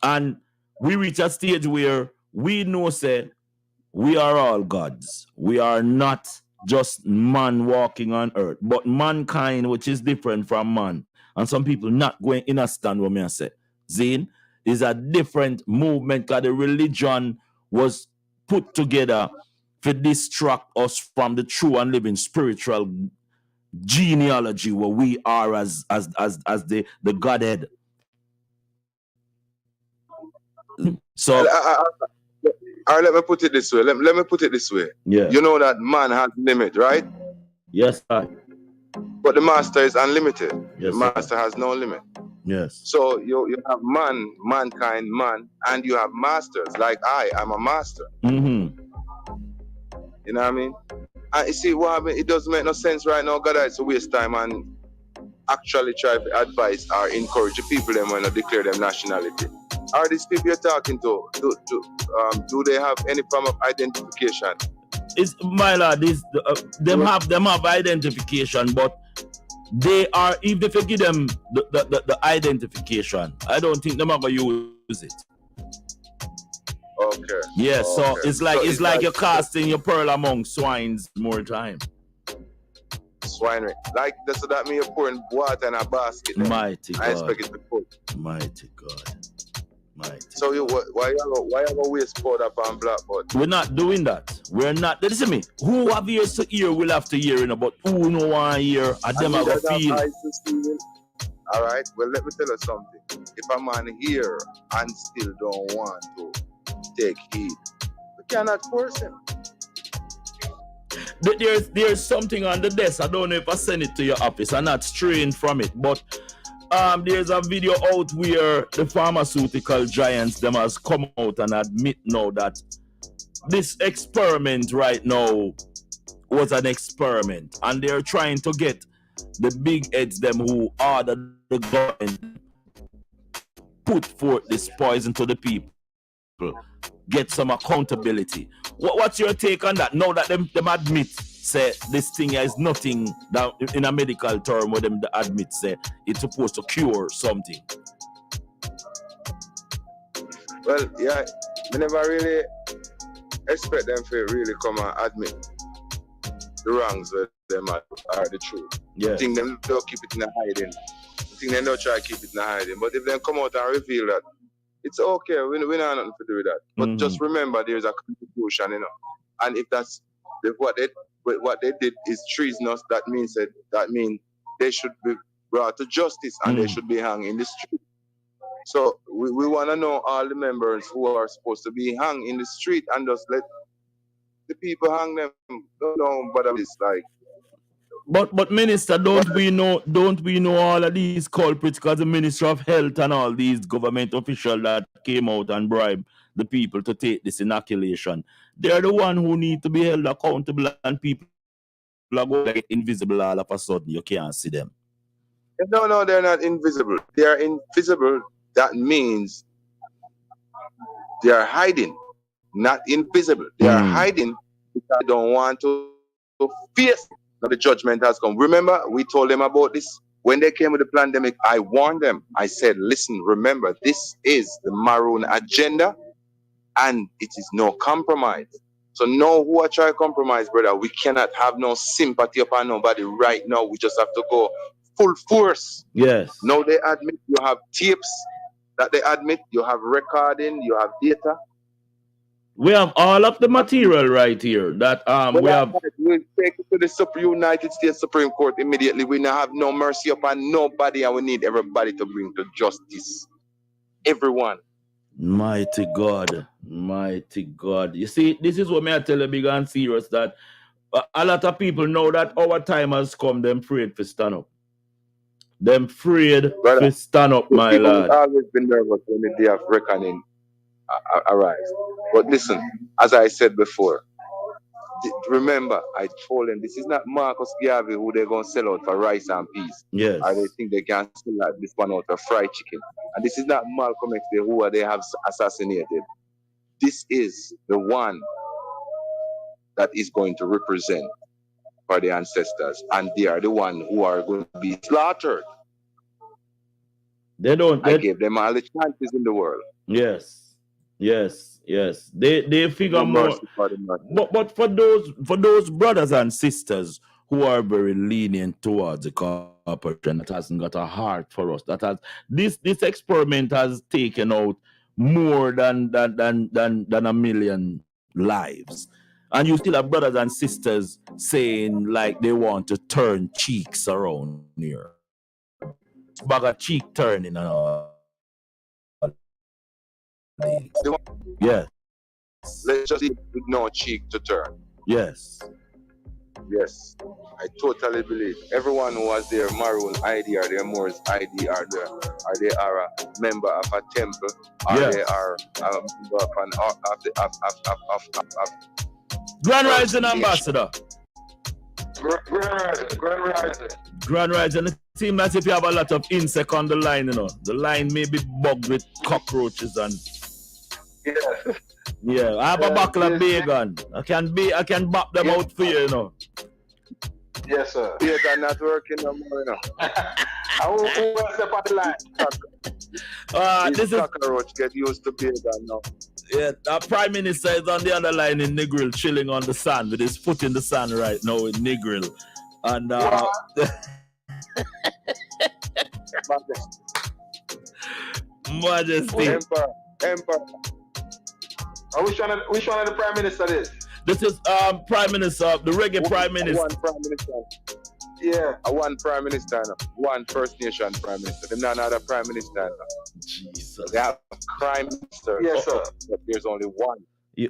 and we reach a stage where we know say we are all gods. We are not just man walking on earth, but mankind, which is different from man. And some people not going to understand what I say. Zane, is a different movement because the religion was put together to distract us from the true and living spiritual genealogy where we are as the Godhead. So all right, let me put it this way. Let me put it this way. Yeah. You know that man has limit, right? Yes, sir. But the master is unlimited. Yes, the master has no limit. Yes. So you have mankind, and you have masters. Like I'm a master. Mm-hmm. You know what I mean? And you see what happened? It doesn't make no sense right now. God, it's a waste time and actually try to advise or encourage the people them when they declare them nationality. Are these people you're talking to? Do they have any form of identification? It's my lord. Them have identification, but they are, even if you give them the identification, I don't think them are gonna use it. Okay. Yeah. Okay. So it's like you're casting your pearl among swines more time. Swinery. Like so that means you're pouring water in a basket. Mighty God. I expect it to cool. Mighty God. So why you go waste powder on blackboard? We're not doing that. We're not. Listen to me. Who have ears to hear will have to hear, you know, but who no one hear and them are gonna feel. All right. Well, let me tell you something. If a man hear and still don't want to take heed, we cannot force him. There's something on the desk. I don't know if I send it to your office. I'm not straying from it, but there's a video out where the pharmaceutical giants them has come out and admit now that this experiment right now was an experiment, and they're trying to get the big heads them who order the government put forth this poison to the people, get some accountability. What's your take on that? Now that them admit say this thing is nothing that in a medical term where them admit say it's supposed to cure something. Well, yeah, I never really expect them to really come and admit the wrongs where them are the truth. Yeah. I think them don't keep it in a hiding. I think they don't try to keep it in a hiding. But if they come out and reveal that, it's okay. We don't have nothing to do with that. But just remember, there's a constitution, you know. And if that's what they did is treasonous, that means they should be brought to justice and they should be hung in the street. So we want to know all the members who are supposed to be hung in the street and just let the people hang them. Don't bother this like. But Minister, don't we know all of these culprits because the Minister of Health and all these government officials that came out and bribed the people to take this inoculation, they're the one who need to be held accountable, and people are going to get invisible all of a sudden. You can't see them. No, they're not invisible. They are invisible. That means they are hiding, not invisible. They are hiding because they don't want to face. Now the judgment has come. Remember, we told them about this. When they came with the pandemic, I warned them. I said, listen, remember, this is the Maroon agenda and it is no compromise. So no who are trying to compromise, brother. We cannot have no sympathy upon nobody right now. We just have to go full force. Yes. Now they admit you have tapes that they admit, you have recording, you have data. We have all of the material right here. That we have. We'll take it to the United States Supreme Court immediately. We now have no mercy upon nobody, and we need everybody to bring to justice. Everyone. Mighty God, mighty God. You see, this is what me I tell you big and serious, that a lot of people know that our time has come. Them afraid to stand up. Them afraid to stand up, my lord. People always been nervous when the day of reckoning arrives. But listen, as I said before, remember, I told them this is not Marcus Garvey who they're going to sell out for rice and peas. Yes. Or they think they can sell like this one out for fried chicken. And this is not Malcolm X who they have assassinated. This is the one that is going to represent for the ancestors. And they are the one who are going to be slaughtered. They don't. I gave them all the chances in the world. Yes, yes, yes. They figure more. But for those brothers and sisters who are very lenient towards the corporation, that hasn't got a heart for us, that has this experiment has taken out more than a million lives. And you still have brothers and sisters saying like they want to turn cheeks around here. Bag of cheek turning and all. Yes. Let's just ignore cheek to turn. Yes. Yes. I totally believe everyone who has their Maroon ID or their Moors ID or they are a member of a temple or they are a member of Grand Rising Ambassador. Grand Rising. It seems as if you have a lot of insect on the line, you know. The line may be bugged with cockroaches and. Yeah. Yeah, I have a buckle of bacon. I can bop them out for you, you know. Yes, sir. Bacon not working no more, you know. Who was up on the line? This cockroach get used to bacon now. Yeah, our Prime Minister is on the other line in Negril, chilling on the sand with his foot in the sand right now in Negril. And Majesty. Emperor. Which one of the Prime Minister is? This is Prime Minister, the reggae Prime Minister. One Prime Minister. Yeah. One Prime Minister. One First Nation Prime Minister. There's not another Prime Minister. Jesus. They have Prime Minister. Yes, sir. But there's only one. You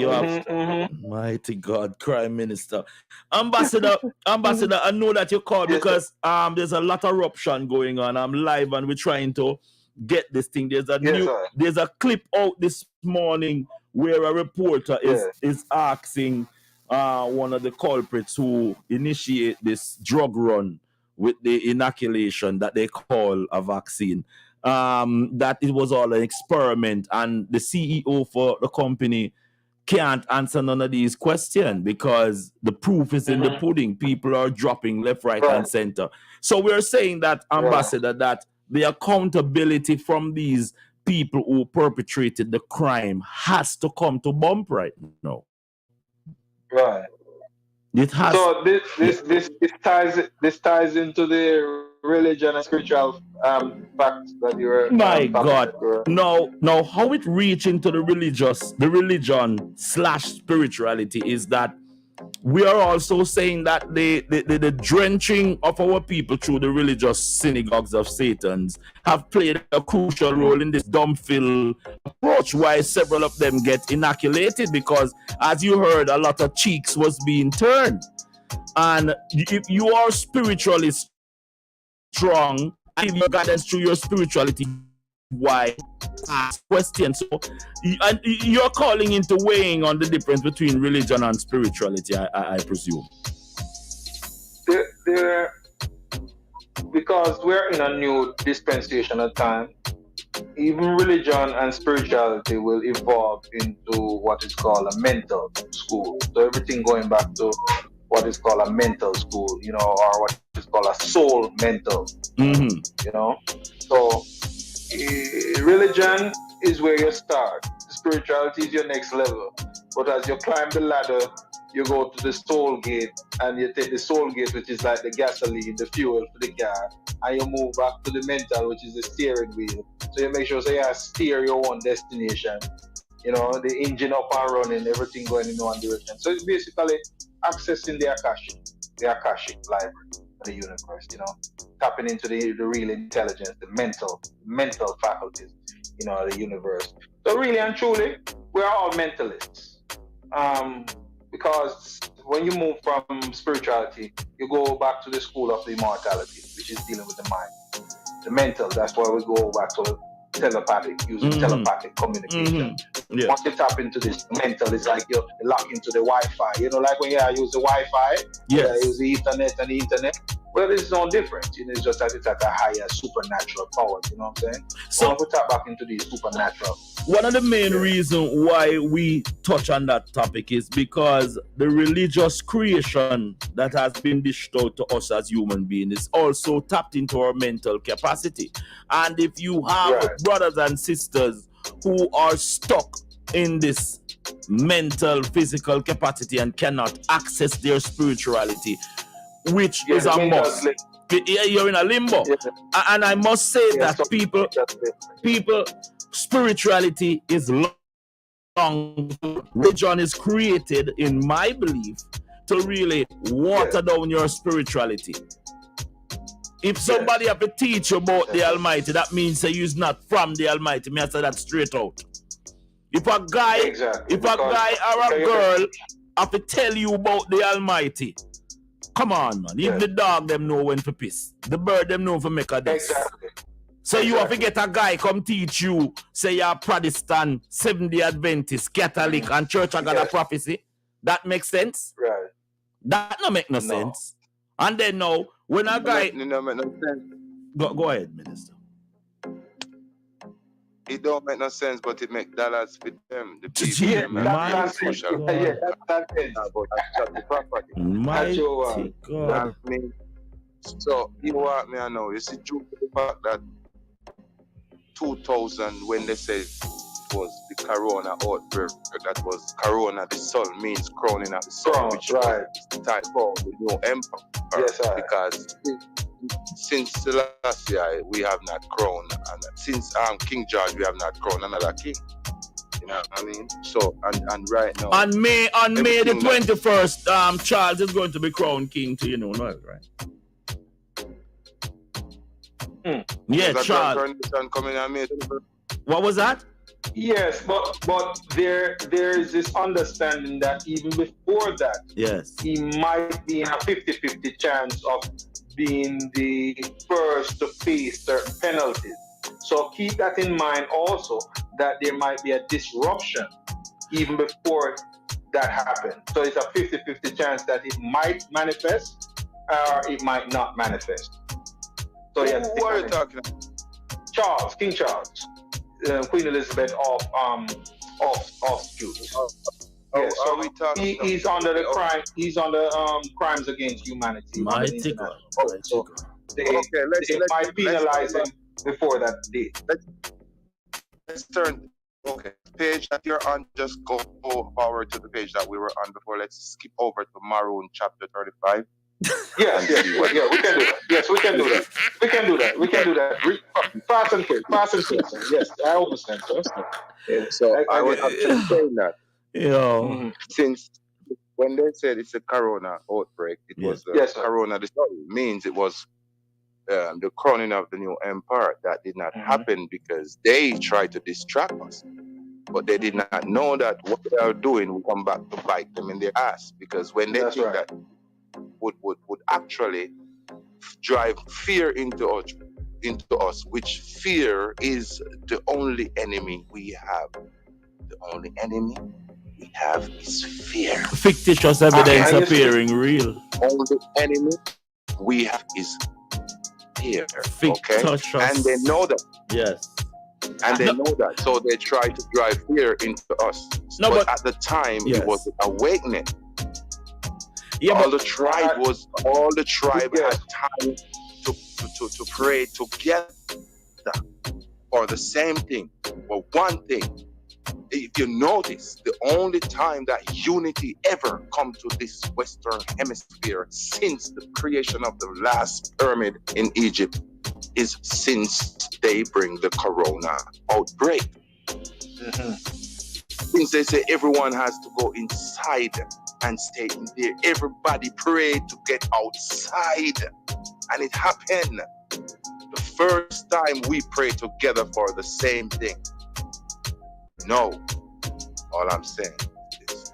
have mighty God, Prime Minister. Ambassador, I know that you called because there's a lot of eruption going on. I'm live and we're trying to get this thing. There's a clip out this morning where a reporter is asking one of the culprits who initiate this drug run with the inoculation that they call a vaccine. That it was all an experiment, and the CEO for the company can't answer none of these questions because the proof is in the pudding. People are dropping left, right, and center. So we're saying that, Ambassador, that the accountability from these people who perpetrated the crime has to come to bump right now. Right. It has. So this ties into the religion and spiritual facts that you were. My God! Now, how it reach into the religion / spirituality is that we are also saying that the drenching of our people through the religious synagogues of Satan's have played a crucial role in this Dumbfield approach, why several of them get inoculated, because as you heard, a lot of cheeks was being turned. And if you are spiritually strong and give you guidance through your spirituality, why ask questions? So and you're calling into weighing on the difference between religion and spirituality, I presume. Because we're in a new dispensational time, even religion and spirituality will evolve into what is called a mental school. So everything going back to what is called a mental school, you know, or what is called a soul mental, you know. So religion is where you start. Spirituality is your next level. But as you climb the ladder, you go to the soul gate, and you take the soul gate, which is like the gasoline, the fuel for the car, and you move back to the mental, which is the steering wheel. So you make sure you steer your own destination. You know, the engine up and running, everything going in one direction. So it's basically accessing the Akashic library of the universe, you know, tapping into the real intelligence, the mental faculties, you know, of the universe. So really and truly, we're all mentalists. Because when you move from spirituality, you go back to the school of immortality, which is dealing with the mind. The mental, that's why we go back to telepathic, using telepathic communication. Yeah. Once you tap into this mental, it's like you lock into the Wi-Fi. You know, like when you use the Wi-Fi, Yes. you use the Ethernet and the internet. Well, it's no different. You know, it's just that it's at a higher supernatural power. You know what I'm saying? So once we tap back into the supernatural. one of the main reasons why we touch on that topic is because the religious creation that has been dished out to us as human beings is also tapped into our mental capacity. And if you have brothers and sisters who are stuck in this mental, physical capacity and cannot access their spirituality, which is a must. You're in a limbo. And I must say that people, spirituality is long. Religion is created, in my belief, to really water down your spirituality. If somebody have to teach you about the Almighty, that means that you're not from the Almighty. Me I say that straight out. If a guy, or a girl have to tell you about the Almighty, come on, man. Even the dog them know when to piss. The bird them know for make a diss. So you have to get a guy come teach you, say you're Protestant, Seventh-day Adventist, Catholic, and Church of God prophecy. That makes sense? Right. That don't make no sense. And then now, when a guy... No, make no sense. Go ahead, Minister. It don't make no sense, but it make dollars for them. The people. That's Mighty God. So, you know what me I know? You see, due to the fact that 2000, when they said it was the corona outbreak, that was corona, the sun means crowning at the sun, which was the type of the new empire. Because since the last year, we have not crowned, and since King George, we have not crowned another king. You know what I mean? So, and right now... On May the 21st, Charles is going to be crowned king to, you know, right? Yeah, Charles. What was that? Yes, but there is this understanding that even before that, he might be in a 50-50 chance of being the first to face certain penalties. So keep that in mind also, that there might be a disruption even before that happens. So it's a 50-50 chance that it might manifest or it might not manifest. So yes, who are you talking about? Charles, King Charles, Queen Elizabeth of Judas. Are we talking? He's under the crime. He's under crimes against humanity. Mighty God. So they might penalize him before that date. Let's turn. Okay, page that you're on. Just go forward to the page that we were on before. Let's skip over to Maroon chapter 35. Yes, we can do that. Yes, we can do that. We can do that. Fast and quick. Yes, I understand. So I was actually saying that. Since when they said it's a corona outbreak, it was corona. The story means it was the crowning of the new empire. That did not happen because they tried to distract us. But they did not know that what they are doing will come back to bite them in their ass. Because when they think that would actually drive fear into us, which fear is the only enemy we have. The only enemy we have is fear. Fictitious evidence appearing real. Only enemy we have is fear. Fictitious. And they know that. Yes. And they know that. So they try to drive fear into us. No, but at the time, it was an awakening. All the tribe had time to pray together for the same thing, for one thing. If you notice, the only time that unity ever come to this Western Hemisphere since the creation of the last pyramid in Egypt is since they bring the corona outbreak. things they say everyone has to go inside and stay in there. Everybody prayed to get outside, and it happened. The first time we prayed together for the same thing. No, all I'm saying is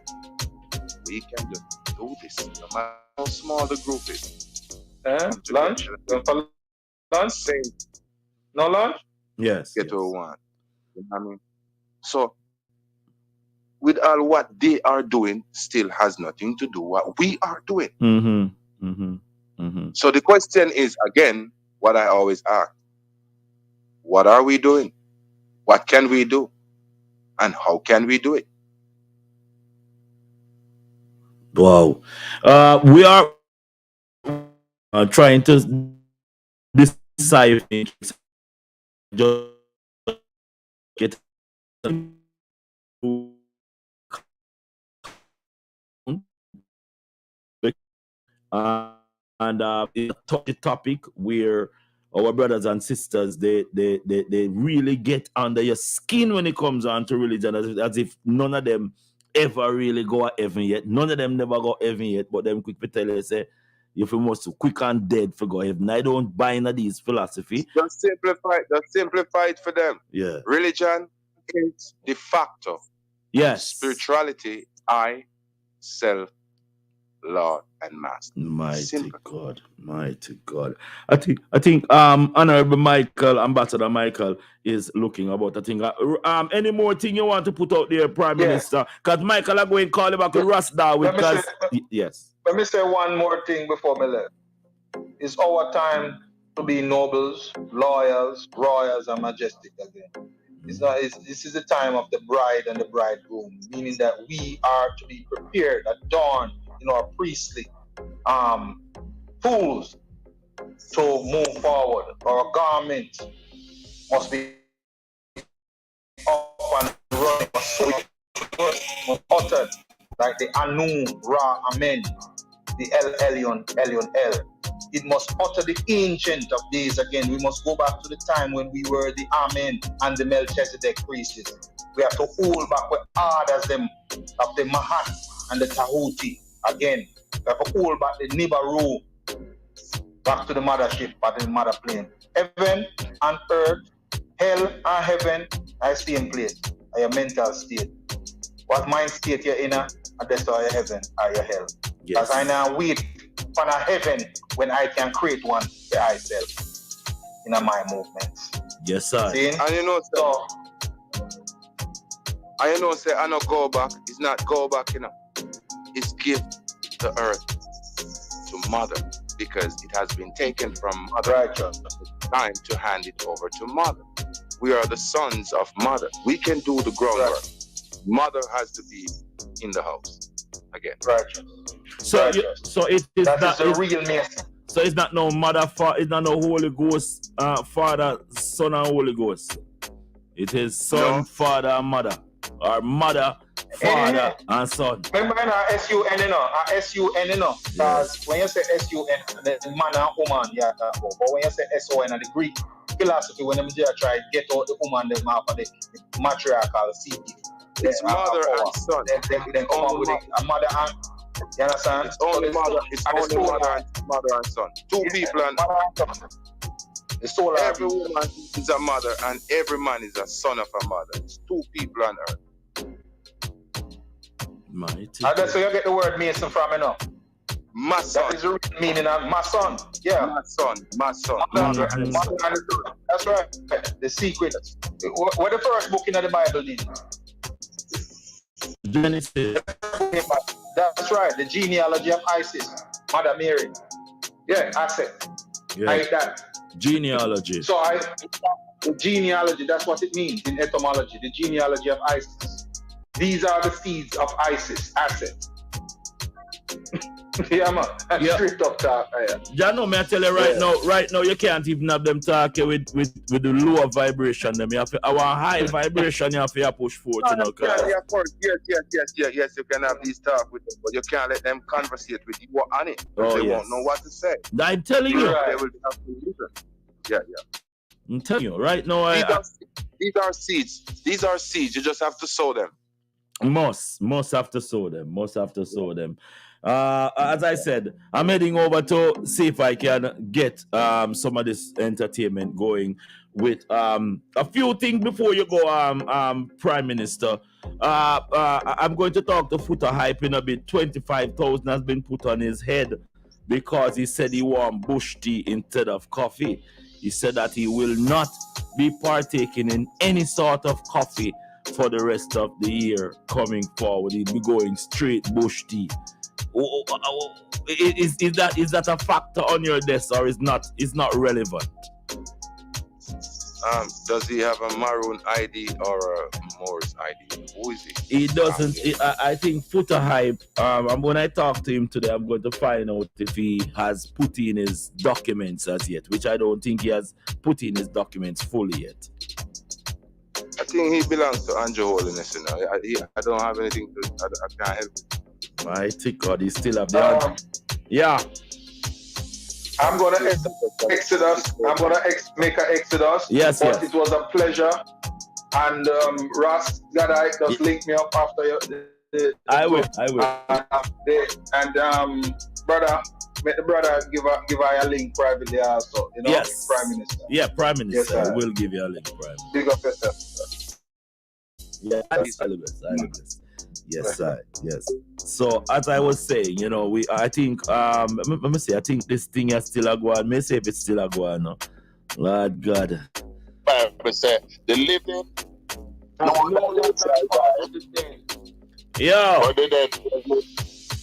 we can just do this, no matter how small the group is. Lunch? Lunch? Same. No lunch? Yes. Get to one. You know what I mean? So, with all what they are doing, still has nothing to do what we are doing. So the question is, again, what I always ask. What are we doing? What can we do? And how can we do it? Wow. We are trying to decide just get it's a touchy topic where our brothers and sisters they really get under your skin when it comes on to religion, as if none of them ever really go to heaven yet. None of them never go to heaven yet, but them quick to tell you say you feel most quick and dead for go heaven. I don't buy into these philosophy. Just simplify it for them. Yeah. Religion is de facto. Yes. Spirituality, I, self, Lord and Master. Mighty God. I think Honorable Michael, Ambassador Michael is looking about. I think any more thing you want to put out there, Prime Minister? Because Michael are going to call about Rasta because yes. Let me say one more thing before me leave. It's our time to be nobles, loyals, royals, and majestic again. This is the time of the bride and the bridegroom, meaning that we are to be prepared, adorned in our priestly tools to move forward. Our garments must be up and running, must uttered like the Anu, Ra, Amen, the El Elyon, El. It must utter the ancient of days again. We must go back to the time when we were the Amen and the Melchizedek priests. We have to hold back with orders them of the Mahat and the Tahuti again. We have to hold back the Nibiru back to the mothership, back to the mother plane. Heaven and earth, hell and heaven, I stay in place. Are your mental state. What mind state you're in, and that's your heaven or your hell. Yes. As I now wait for a heaven when I can create one for myself in my movements. Yes, sir. See? And you know, say, I don't go back. It's not go back, you know. It's give the earth to mother because it has been taken from mother. Right. It's time to hand it over to mother. We are the sons of mother. We can do the groundwork. Right. Mother has to be in the house again. Right. So it is that not is a real mess. So it's not no mother, it's not no Holy Ghost, Father, Son, and Holy Ghost. It is Son, Father, and Mother, or Mother, Father, and Son. Remember S-U-N, S-U-N, because when you say S-U-N, the man and woman, yeah, but when you say S-O-N, the Greek philosophy, when they try to get out the woman, the matriarchal seed. It's mother and son. Then come up with a mother and, you understand? It's only mother. It's only mother and son. Two people and every woman is a mother and every man is a son of a mother. It's two people on earth. Mighty. And that's where you get the word Mason from, you know. My son. That is the real meaning of my son. Yeah. My son. Mother and son. That's right. The secret. What the first book in the Bible did? Genesis. That's right. The genealogy of Isis, Mother Mary. Yeah, I said. Yeah. Like that. Genealogy. So the genealogy, that's what it means in etymology. The genealogy of Isis. These are the seeds of Isis. Asset. Yeah, man. That's straight up talk. Yeah, no, may I tell you right now, you can't even have them talk with the lower vibration. Them, you have to, our high vibration, you have to push forward. Yeah, of course. Yes, you can have these talk with them, but you can't let them conversate with you on it. They won't know what to say. I'm telling you. They will have to listen. Yeah. I'm telling you, right now. These are seeds. These are seeds. You just have to sow them. Must have to sow them. Must have to sow them. As I said, I'm heading over to see if I can get some of this entertainment going with a few things before you go, Prime Minister. I'm going to talk to Foota Hype in a bit. 25,000 has been put on his head because he said he want bush tea instead of coffee. He said that he will not be partaking in any sort of coffee for the rest of the year coming forward. He'll be going straight bush tea. Is that a factor on your desk, or is not relevant? Does he have a Maroon ID or a Morris ID? Who is he? He doesn't. I think Foota Hype. When I talk to him today, I'm going to find out if he has put in his documents as yet, which I don't think he has put in his documents fully yet. I think he belongs to Andrew Holiness. You know, I don't have anything to. I can't help it. My God, he still have the yeah. I'm gonna exodus. I'm gonna make an exodus. Yes, but yes. It was a pleasure. And Ross, Gadai, just link me up after the I will. Brother, make the brother give I a link privately also. You know, yes. Prime Minister. Yeah, Prime Minister. Yes, I will give you a link, Prime. Big up yourself. Yeah, that's yes, sir. Yes. So as I was saying, you know, I think let me see. I think this thing is still a go on. May say if it's still a go on. No? Lord God. The living. Yo.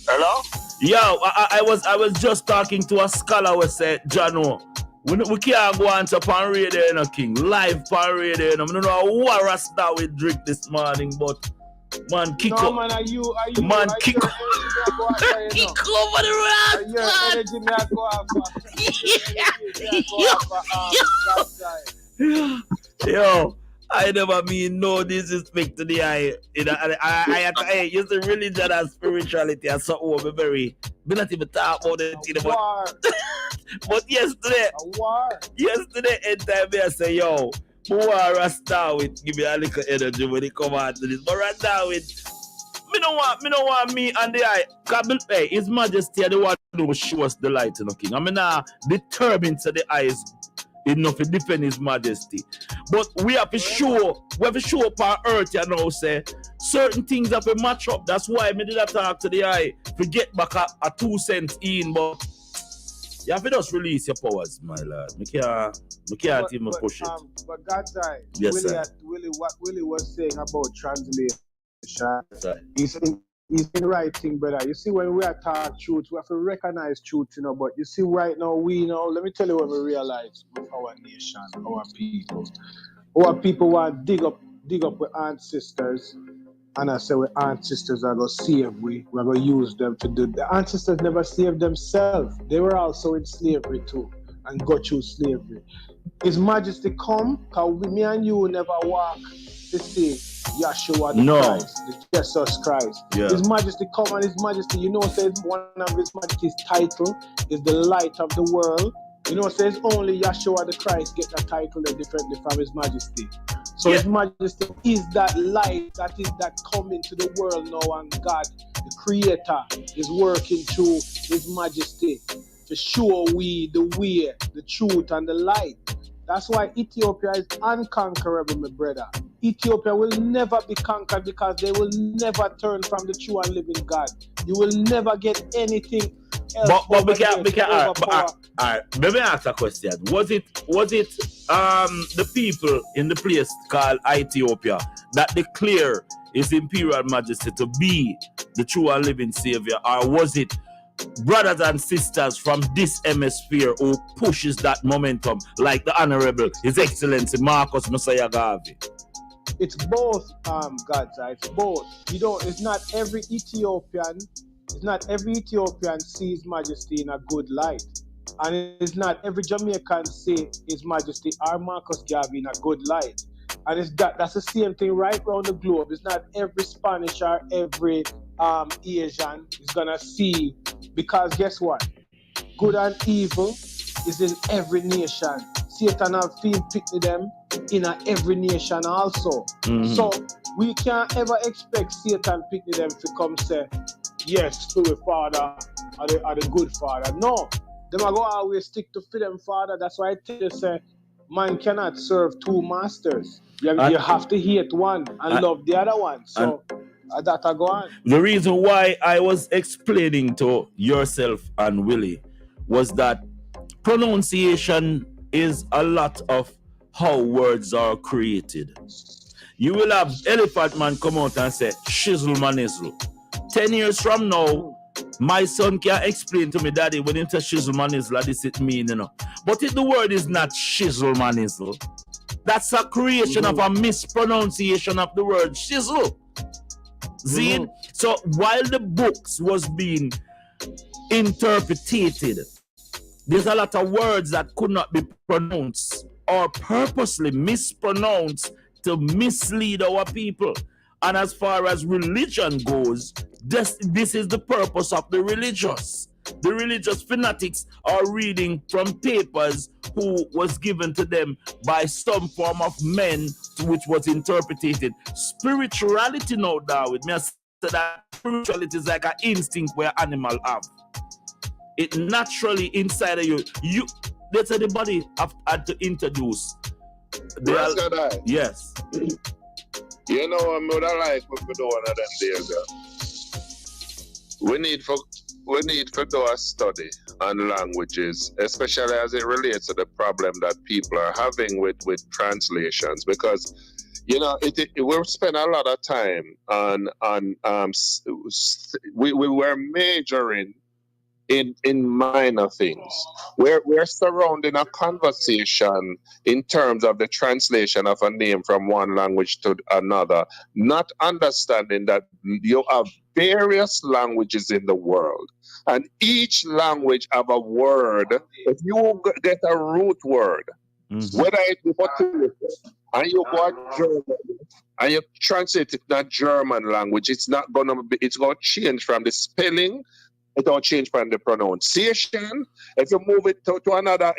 Hello. Yo, I was just talking to a scholar who said, Jano, we can't go on to pan radio, you know, King. Live pan radio, you know. I don't know what Rasta we drink this morning, but man, kick up. Man, are you man, kick up. Kick over the rock, Yo, I never mean no disrespect to the eye. You know, I use the religion and spirituality and something we very. We not even talk about it. But yesterday, anytime I say, yo, who are Rasta with give me a little energy when they come out to this. But Rasta with me don't want me and the eye. Cause hey, His Majesty are the one who show us the light, you know, King. I mean determined to the eyes enough to defend His Majesty. But we have to show up on earth, you know, say certain things have to match up. That's why me did not talk to the eye to get back a 2 cents in, but you have to just release your powers, my lord. We can't even push it. But God's eye, yes, what Willie was saying about translation, right. He's in right thing, brother. You see, when we are taught truth, we have to recognize truth, you know. But you see, right now, let me tell you what we realize with our nation, our people want to dig up with ancestors. And I say, our ancestors are going to save we're going to use them to do. The ancestors never saved themselves. They were also in slavery too and go through slavery. His Majesty come, because me and you never walk to see Yeshua the Christ, the Jesus Christ. Yeah. His Majesty come, and His Majesty, you know, says one of His Majesty's title is the light of the world. You know, says only Yeshua the Christ get that title differently from His Majesty. So His Majesty is that light that coming to the world now, and God, the Creator, is working through His Majesty to show we the way, the truth, and the light. That's why Ethiopia is unconquerable, my brother. Ethiopia will never be conquered because they will never turn from the true and living God. You will never get anything else. But we can't. All right. Let me ask a question. Was it the people in the place called Ethiopia that declare His Imperial Majesty to be the true and living Savior, or was it brothers and sisters from this hemisphere who pushes that momentum, like the Honorable His Excellency Marcus Messiah Garvey? It's both, God's eye. It's both. It's not every Ethiopian sees Majesty in a good light. And it's not every Jamaican see His Majesty or Marcus Garvey in a good light. And that's the same thing right around the globe. It's not every Spanish or every Asian is gonna see, because guess what? Good and evil is in every nation. Satan have been picking them in every nation also. So we can't ever expect Satan picnic them to come say, yes, to the father or the good father. No, them are go always stick to them father. That's why I tell you, say, man cannot serve two masters. You have to hate one and love the other one. So that I go on. The reason why I was explaining to yourself and Willie was that pronunciation is a lot of how words are created. You will have Elephant Man come out and say, shizzle manizzle. 10 years from now, my son can explain to me, Daddy, when it says shizzle manizzle, this it mean, you know. But if the word is not shizzle manizzle, that's a creation of a mispronunciation of the word shizzle. See? So while the books was being interpreted, there's a lot of words that could not be pronounced or purposely mispronounced to mislead our people. And as far as religion goes, this is the purpose of the religious. The religious fanatics are reading from papers who was given to them by some form of men, which was interpreted. Spirituality now, David, me I say that spirituality is like an instinct where animal have. It naturally inside of you. Let's say the body have had to introduce. Yes. You know, I'm not like what we do one of them days. We need to do a study on languages, especially as it relates to the problem that people are having with translations, because you know we spend a lot of time on we were majoring in minor things. We're surrounding a conversation in terms of the translation of a name from one language to another, not understanding that you have various languages in the world, and each language have a word. If you get a root word, whether it's and you go to German and you translate it in a German language, it's gonna change from the spelling. It don't change from the pronunciation. If you move it to another,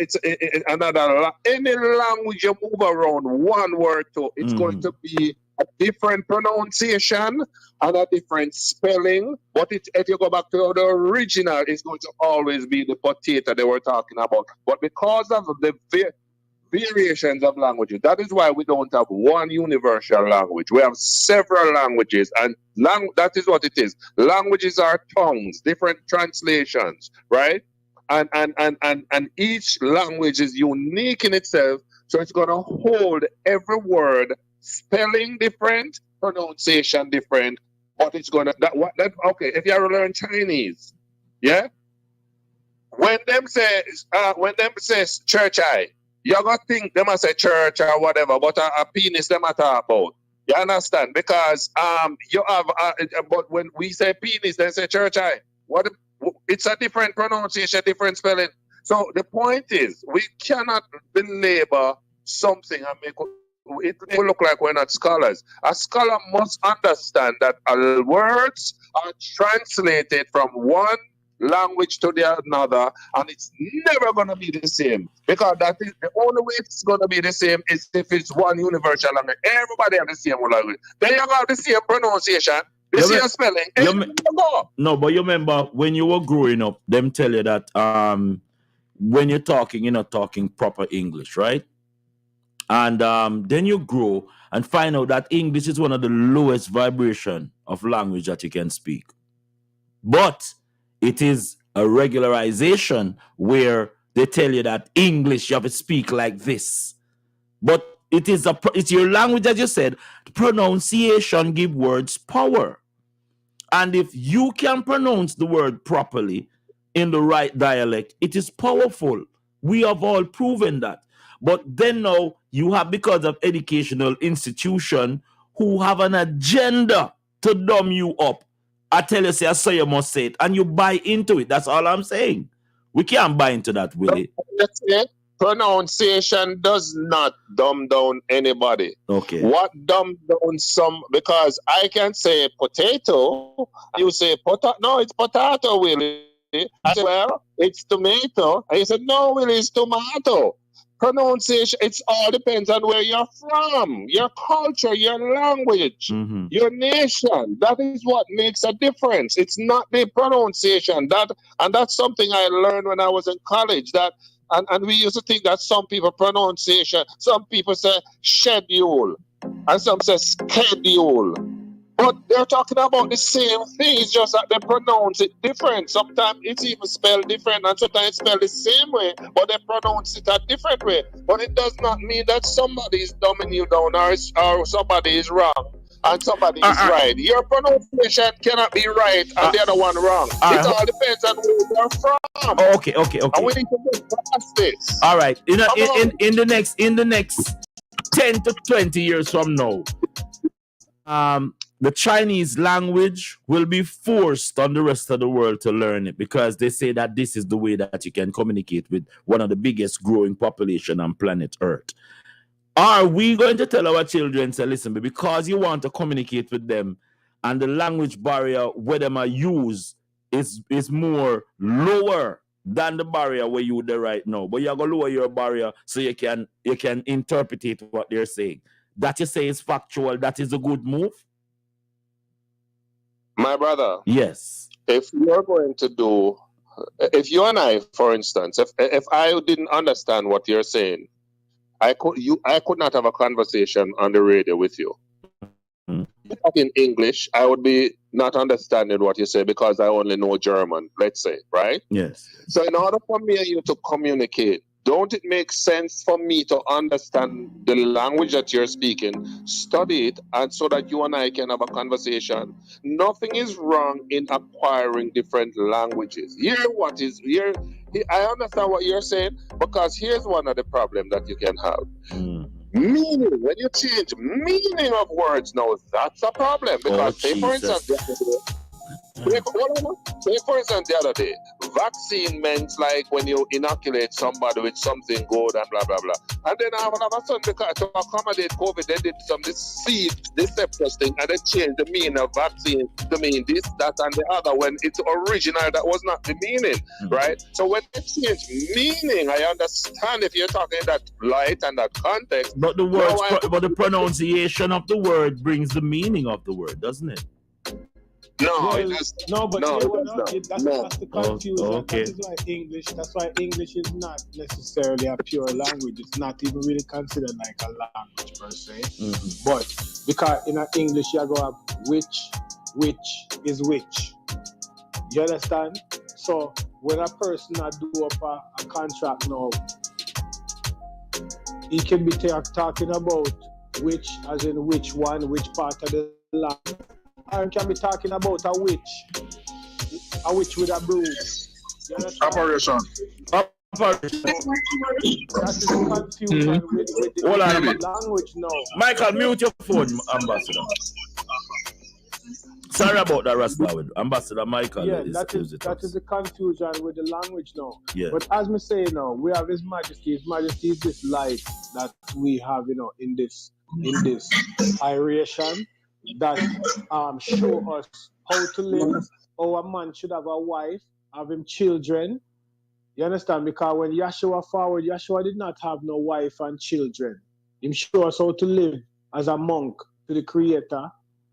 any language you move around one word to, it's going to be a different pronunciation and a different spelling. But if you go back to the original, it's going to always be the potato they were talking about. But because of the variations of languages, that is why we don't have one universal language. We have several languages, and that is what it is. Languages are tongues, different translations, right? And each language is unique in itself, so it's going to hold every word, spelling different, pronunciation different, but it's going to okay. If you ever learn Chinese, yeah, when them says church eye, you're going to think they must say church or whatever, but a penis they might talk about. You understand? Because you have, but when we say penis, they say church eye. It's a different pronunciation, different spelling. So the point is, we cannot belabor something and make it look like we're not scholars. A scholar must understand that words are translated from one language to the another, and it's never going to be the same, because that is the only way it's going to be the same is if it's one universal language. Everybody have the same language. Then you have the same pronunciation, the same spelling. No, but you remember when you were growing up, them tell you that when you're talking, you're not talking proper English, right? And then you grow and find out that English is one of the lowest vibration of language that you can speak. But it is a regularization where they tell you that English, you have to speak like this. But it's your language, as you said. Pronunciation give words power. And if you can pronounce the word properly in the right dialect, it is powerful. We have all proven that. But then now you have, because of educational institution who have an agenda to dumb you up. I tell you, say, I saw you must say it, and you buy into it. That's all I'm saying. We can't buy into that, Willie. That's it. Pronunciation does not dumb down anybody. Okay. What dumb down some? Because I can say potato, you say potato. No, it's potato, Willie. I said, well, it's tomato. And you said, no, Willie, it's tomato. pronunciation, it's all depends on where you're from, your culture, your language, your nation. That is what makes a difference. It's not the pronunciation. And that's something I learned when I was in college. And we used to think that some people pronunciation, some people say schedule, and some say schedule. But they're talking about the same thing. It's just that they pronounce it different. Sometimes it's even spelled different, and sometimes it's spelled the same way, but they pronounce it a different way. But it does not mean that somebody is dumbing you down or somebody is wrong and somebody is right. Your pronunciation cannot be right and the other one wrong. It all depends on where you're from. Okay. And we need to get past this. All right. In the next 10 to 20 years from now, the Chinese language will be forced on the rest of the world to learn it, because they say that this is the way that you can communicate with one of the biggest growing population on planet Earth. Are we going to tell our children, say, listen, because you want to communicate with them and the language barrier where them are used is more lower than the barrier where you there right now, but you're going to lower your barrier so you can interpret what they're saying? That you say is factual, that is a good move? My brother. Yes. If you're going to do, if you and I, for instance, if I didn't understand what you're saying, I could not have a conversation on the radio with you. In English, I would be not understanding what you say because I only know German, let's say, right? Yes. So in order for me and you to communicate, don't it make sense for me to understand the language that you're speaking, study it, and so that you and I can have a conversation? Nothing is wrong in acquiring different languages. I understand what you're saying, because here's one of the problems that you can have. Meaning, when you change meaning of words now, that's a problem. Because say for instance the other day, vaccine meant like when you inoculate somebody with something good and blah, blah, blah. And then all of a sudden, to accommodate COVID, they did some deceptive thing, and they changed the meaning of vaccine to mean this, that, and the other, when it's original, that was not the meaning, right? So when they change meaning, I understand if you're talking in that light and that context. But the words, but the pronunciation of the word brings the meaning of the word, doesn't it? No, that's the confusion. Okay. That's why English is not necessarily a pure language. It's not even really considered like a language per se. But because in English you go up which is which. You understand? So when a person do up a contract now, he can be talking about which, as in which one, which part of the land. I can be talking about a witch with a broom. Operation. That is confusion with the language now. Michael, mute your phone, Ambassador. Sorry about that, Rasta. Ambassador Michael. Yeah, that is the confusion with the language now. Yeah. But as me say now, we have His Majesty. His Majesty is this light that we have, in this iration. That show us how to live, how a man should have a wife, have him children. You understand? Because when Yeshua forward, Yeshua did not have no wife and children. He showed us how to live as a monk to the Creator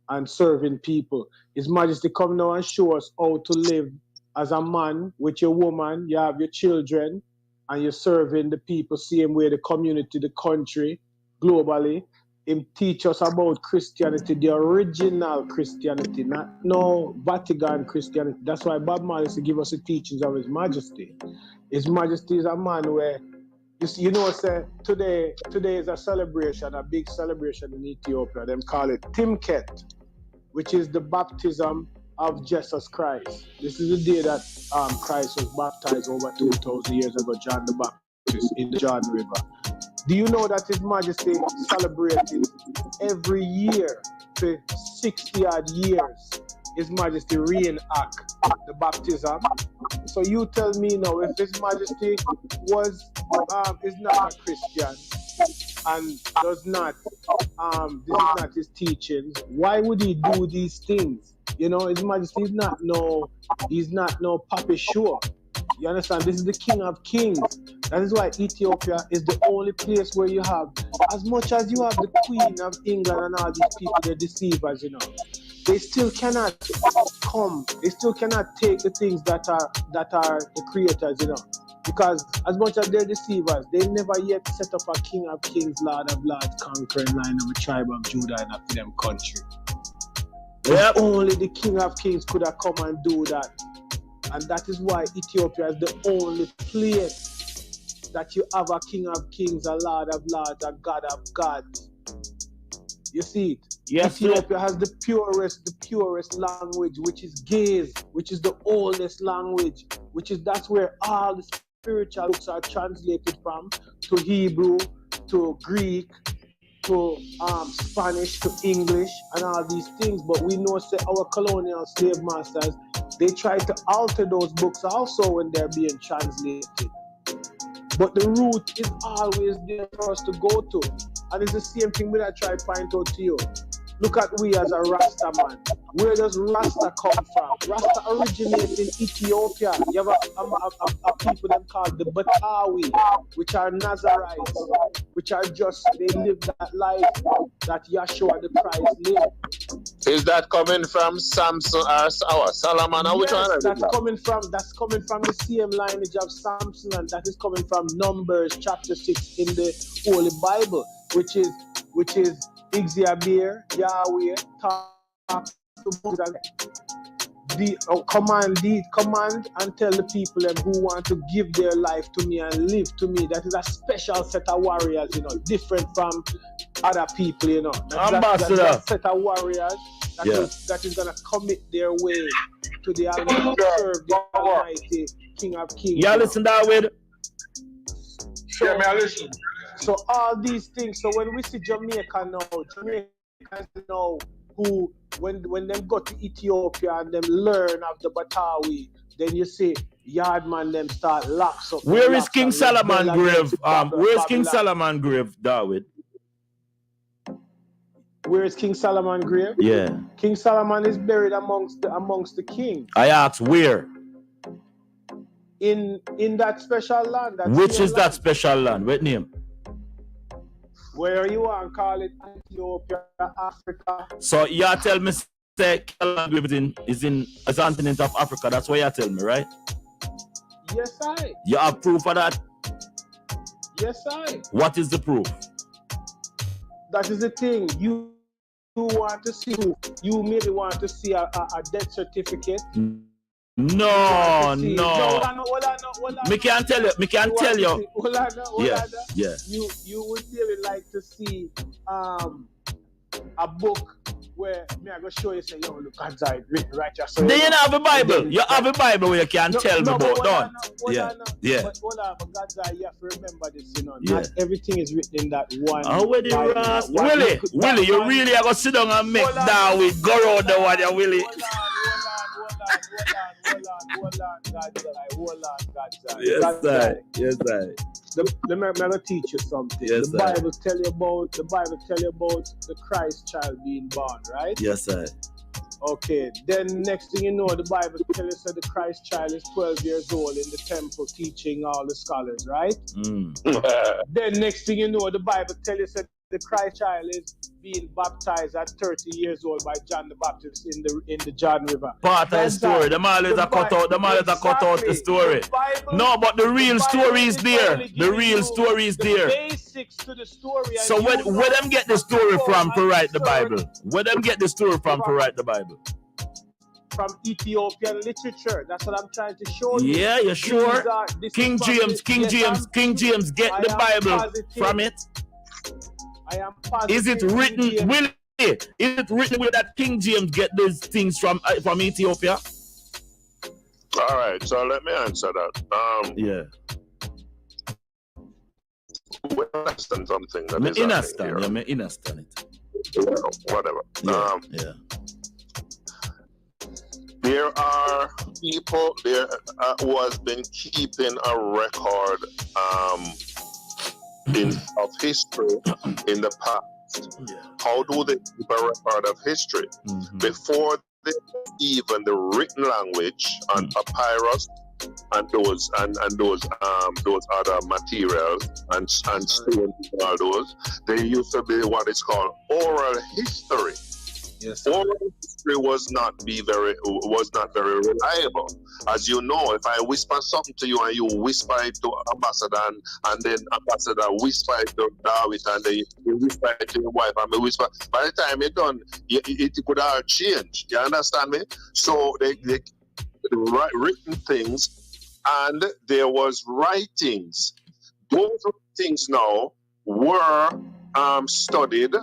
and serving people. His Majesty come now and show us how to live as a man with your woman. You have your children and you're serving the people same way, the community, the country, globally. Him teach us about Christianity, the original Christianity, not no Vatican Christianity. That's why Bob Marley give us the teachings of His Majesty. His Majesty is a man where, say today is a celebration, a big celebration in Ethiopia. Them call it Timket, which is the baptism of Jesus Christ. This is the day that Christ was baptized over 2,000 years ago, John the Baptist, in the Jordan River. Do you know that His Majesty celebrated every year for 60-odd years? His Majesty reenact the baptism. So you tell me now, if His Majesty is not a Christian and does not, this is not his teachings, why would he do these things? His Majesty is not no Papi Sure. You understand? This is the King of Kings. That is why Ethiopia is the only place where you have, as much as you have the Queen of England and all these people, they're deceivers, you know. They still cannot come. They still cannot take the things that are the creators, you know. Because as much as they're deceivers, they never yet set up a King of Kings, Lord of Lords, conquering line of a tribe of Judah in a them country. Yep. Only the King of Kings could have come and do that. And that is why Ethiopia is the only place that you have a King of Kings, a Lord of Lords, a God of gods. You see it? Yes, Ethiopia has the purest language, which is Ge'ez, which is the oldest language, that's where all the spiritual books are translated from, to Hebrew, to Greek, to Spanish, to English, and all these things. But we know, say, our colonial slave masters, they try to alter those books also when they're being translated. But the root is always there for us to go to. And it's the same thing that I try to point out to you. Look at we as a Rasta man. Where does Rasta come from? Rasta originates in Ethiopia. You have a people that called the Batawi, which are Nazarites, which are just, they live that life that Yeshua the Christ lived. Is that coming from Samson or Solomon? Or which one? That's coming from the same lineage of Samson, and that is coming from Numbers chapter 6 in the Holy Bible, which is Ixabir, Yahweh, talk to Moses, command and tell the people who want to give their life to me and live to me. That is a special set of warriors, you know, different from other people, you know. That's a set of warriors that is gonna commit their way to the Almighty, serve the Almighty King of Kings. Yeah, listen that way. Yeah, I listen. So all these things, so when we see Jamaicans know who, when them go to Ethiopia and them learn of the Batawi, then you see Yardman them start locks up. Where is King Solomon grave? Where is King Solomon grave, David? Where is King Solomon grave? Yeah. King Solomon is buried amongst the kings. I asked where? In that special land. Which is that special land? What name? Where you want to call it Ethiopia, Africa. So you tell me say is in a continent of Africa. That's what you tell me, right? Yes, I. You have proof of that? Yes, I. What is the proof? That is the thing. You want to see, you maybe want to see a death certificate. No. Me can't tell you. Yeah. You would really like to see a book where me I go show you, say, yo, look, God's eye written right here. So then you have a Bible. You have a Bible where you can tell me about done. Yeah. But hold on, but God's eye, you have to remember this, you know. Not everything is written in that one. Where the Ras? Willie, you really are going to sit down and make down with go around the one, you Willie. Hold on, God's eye. God's eye. Yes, sir. Let me teach you something. Yes, the Bible tell you about the Christ child being born, right? Yes, sir. Okay. Then next thing you know, the Bible tells us that the Christ child is 12 years old in the temple teaching all the scholars, right? Then next thing you know, the Bible tells us that the Christ child is being baptized at 30 years old by John the Baptist in the Jordan River. Part of the story. The man is cut out the story. No, but the real story is there. The real story is there. Basics to the story. So where them get the story from to write the Bible? Where them get the story from to write the Bible? From Ethiopian literature. That's what I'm trying to show you. Yeah, you're sure? King James get the Bible from it. I am positive. Is it written, Willie? Is it written where that King James get these things from Ethiopia? All right, so let me answer that. Yeah. We understand something that is happening here. Understand it. Yeah, whatever. Yeah. There are people there who has been keeping a record of history in the past. Yeah. How do they keep a record of history? Before even the written language on papyrus and those other materials and stones and all those, there used to be what is called oral history. Yes. Oral history was not very reliable. As you know, if I whisper something to you and you whisper it to Ambassador and then Ambassador whisper it to David and then you whisper it to your wife and me whisper, by the time you're done, it could all change. You understand me? So they written things and there was writings. Those things now were studied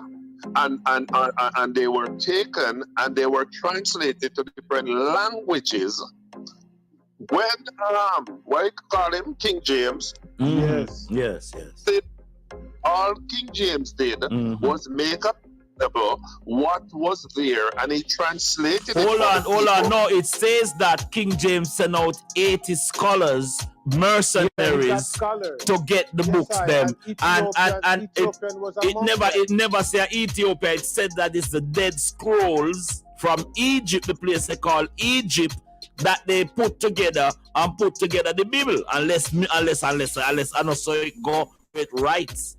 and they were taken and they were translated to different languages. When what you call him, King James? Yes. All King James did was make up what was there, and he translated. Hold on. No, it says that King James sent out 80 scholars, mercenaries, to get the books. And it never said Ethiopia. It said that it's the Dead Scrolls from Egypt, the place they call Egypt, that they put together the Bible. Unless I know so it go with rights.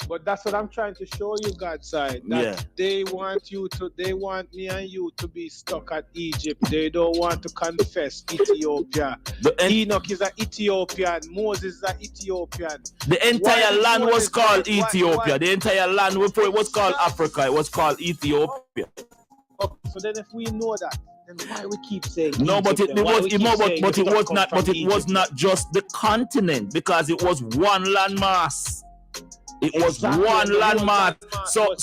But that's what I'm trying to show you, God's side. That they want me and you to be stuck at Egypt. They don't want to confess Ethiopia. Enoch is an Ethiopian. Moses is an Ethiopian. The entire land was called Ethiopia. The entire land before it was called Africa. It was called Ethiopia. Okay, so then if we know that, then why we keep saying no? Egypt, But it was not just the continent, because it was one landmass. It was one landmark. So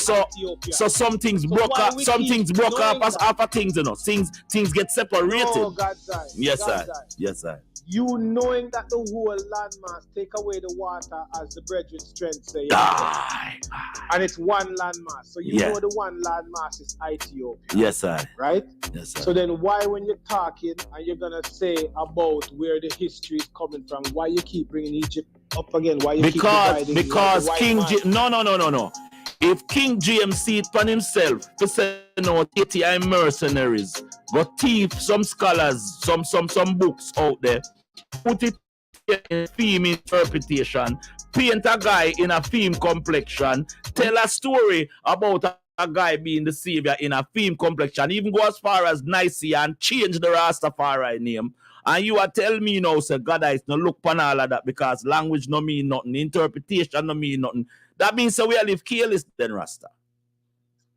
some things broke up. Some things broke up as other things, you know. Things get separated. No, God's eye. Yes, sir. You knowing that the whole landmass take away the water, as the brethren strength say, and it's one landmass. So you know the one landmass is Ethiopia. Yes, sir. Right? Yes, sir. So then why, when you're talking and you're gonna say about where the history is coming from, why you keep bringing Egypt up again? Why you keep dividing? Because King James. No. If King James see it upon himself to say no 80 mercenaries, go thief some scholars, some books out there, put it in theme interpretation, paint a guy in a theme complexion, tell a story about a guy being the savior in a theme complexion, even go as far as Nicaea and change the Rastafari name. And you are telling me now, sir, God, I no look upon all of that because language no mean nothing, interpretation no mean nothing. That means we live careless then, Rasta.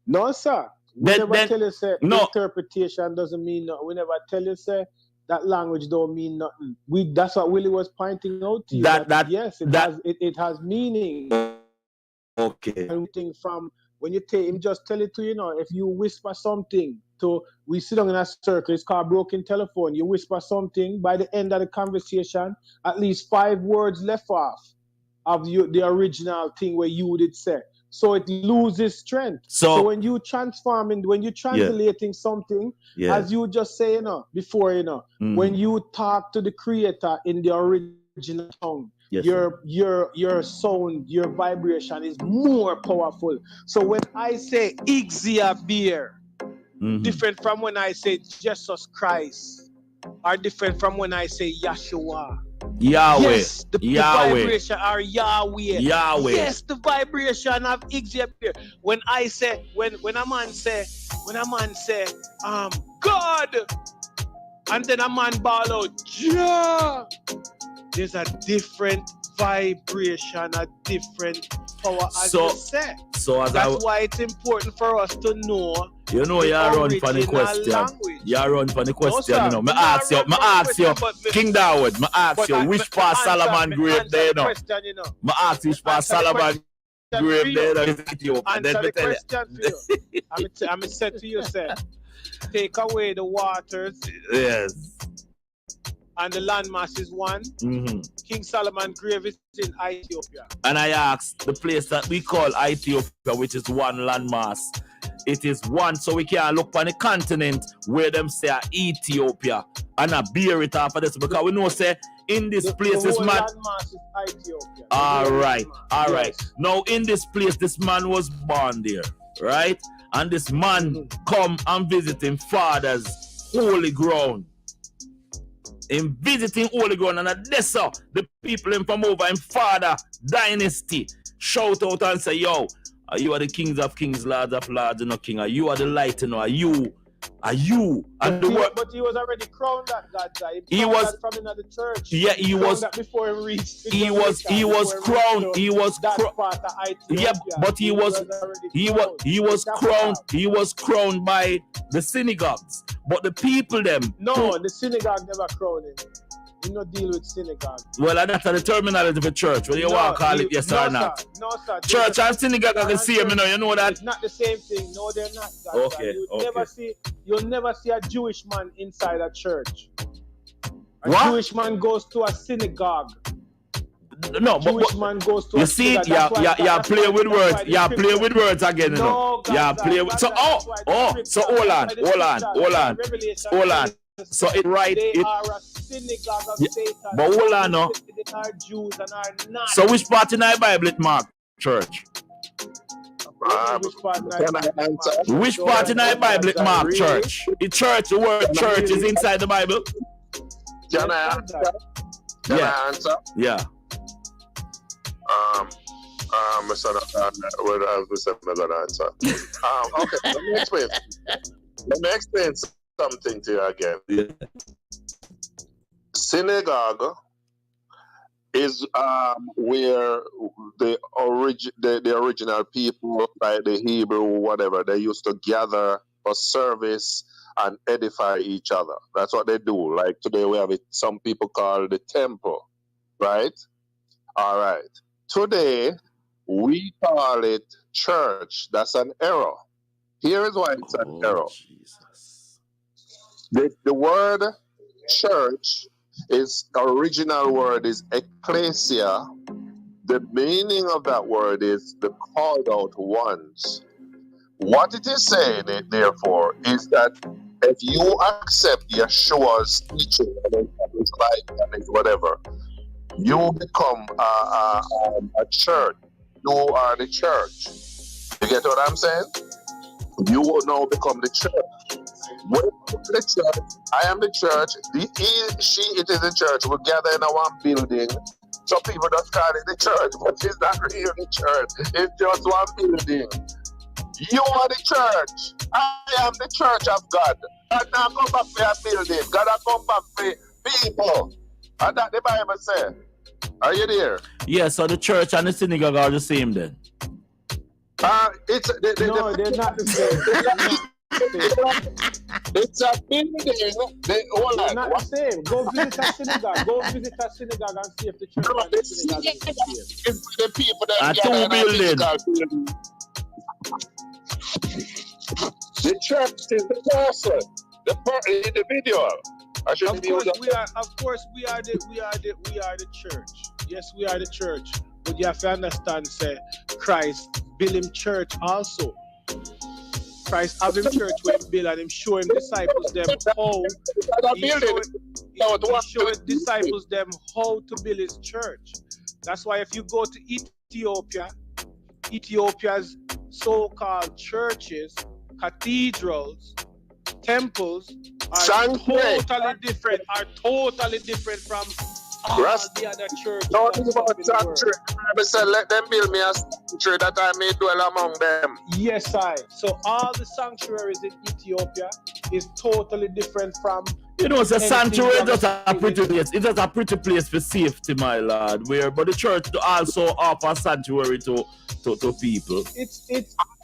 No, sir. We never tell you, say, interpretation doesn't mean nothing. We never tell you, say, that language don't mean nothing. That's what Willie was pointing out to you. Yes, it has meaning. Okay. Everything from when you take him, just tell it to you know, if you whisper something to, we sit down in a circle, it's called broken telephone. You whisper something, by the end of the conversation, at least 5 words left off of the original thing where you did say. So it loses strength. So when you when you're translating something, as you just say, you know, before, you know, when you talk to the creator in the original tongue, your sound, your vibration is more powerful. So when I say Ixia beer, different from when I say Jesus Christ, are different from when I say Yahshua. Yahweh. Yes, the vibration are Yahweh. Yes, the vibration of Ixia. When I say, when a man say, God, and then a man bawl out, Jah, there's a different vibration, a different power, as you say. That's why it's important for us to know. You know, you run for the question. Language. You run for the question, you know. I ask you, King Dawood, I ask you, which part Solomon grave there, you know. I ask you, which part Solomon grave there, you know. Answer the question for you. I'm said to you, sir, take away the waters. Yes. And the landmass is one. King Solomon grave is in Ethiopia. And I asked the place that we call Ethiopia, which is one landmass. It is one, so we can look on the continent where them say Ethiopia and I bear it off of this because we know say in this place this man. Landmass is Ethiopia. All right. Now in this place this man was born there, right? And this man come and visit him father's holy ground. in visiting Holy Ground, and that's how the people in from over in Father Dynasty shout out and say, yo, you are the kings of kings, lords of lords, and no king. You are the light, you know. Are you? And the word. But he was already crowned that God. He was that from another church. Yeah, he was. That before he reached. He was crowned. He was crowned. Yeah, but he was crowned. He was crowned by the synagogues. But the people them. No, the synagogue never crowned him. You no deal with synagogue. Well, that's the terminology of a church. Whether you want to call it yes or not. No, sir. Church and synagogue are the same, you know that? It's not the same thing. No, they're not. Okay. You'll never see a Jewish man inside a church. A What? Jewish man goes to a synagogue. No, Jewish man goes to you a see, synagogue. yeah, play with words. Yeah, play with words again, you know. Yeah, play with. So, so hold on. So it right. They are a synagogue of Satan. But hold on, no. They are Jews and are not. So which part in the Bible it mark church? Which part in the Bible it mark church? The church, the word church is inside the Bible. Can I answer? Can I answer? Yeah. Mr. Answer. Okay, let me explain. Let me explain something to you again. Yeah. Synagogue is where the original people, like the Hebrew, whatever, they used to gather for service and edify each other. That's what they do. Like today we have it, some people call the temple, right? All right. Today we call it church. That's an error. Here is why it's an error. Jesus. The word church, its original word is ecclesia. The meaning of that word is the called out ones. What it is saying, therefore, is that if you accept Yeshua's teaching and his life and his whatever, you become a church. You are the church. You get what I'm saying? You will now become the church. When the church, I am the church. It is the church. We gather in one building. Some people just call it the church, but it's not really the church. It's just one building. You are the church. I am the church of God. God now come back for a building. God now come back for people. And that the Bible says. Are you there? Yeah, so the church and the synagogue are the same then? No, they're not the same. It's a building. They're not the same. Go visit a synagogue. Go visit a synagogue and see if the church and the synagogue is the same. It's the people that are two buildings. The church is the person. The individual. Of course we are the church. Yes, we are the church. But you have to understand, say, Christ build him church also. Christ have him church where he build and him show him disciples them how he show his disciples them how to build his church. That's why if you go to Ethiopia, Ethiopia's so-called churches, cathedrals, temples are totally different from all the other churches. Don't think about sanctuary. I said, let them build me a sanctuary that I may dwell among them. Yes, so all the sanctuaries in Ethiopia is totally different from. You know, it's a sanctuary, it's just a pretty place. It's just a pretty place for safety, my lord. But the church also offer sanctuary to people.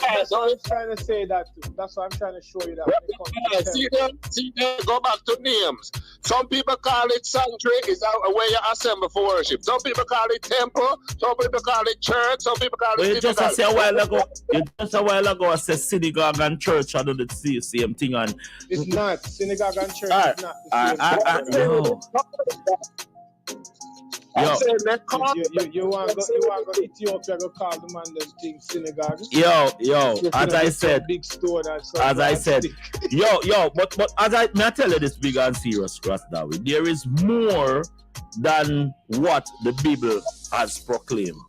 That's what I'm trying to say that too. That's what I'm trying to show you that. See them, go back to names. Some people call it sanctuary, it's where you assemble for worship. Some people call it temple, some people call it church, some people call it just a while ago I said synagogue and church are the same thing, and it's not. Synagogue and church is not the same. You want to go Ethiopia, go call the man them thing synagogue. Yo, as I said, big store but as I tell you this big and serious, Rastawi, there is more than what the Bible has proclaimed.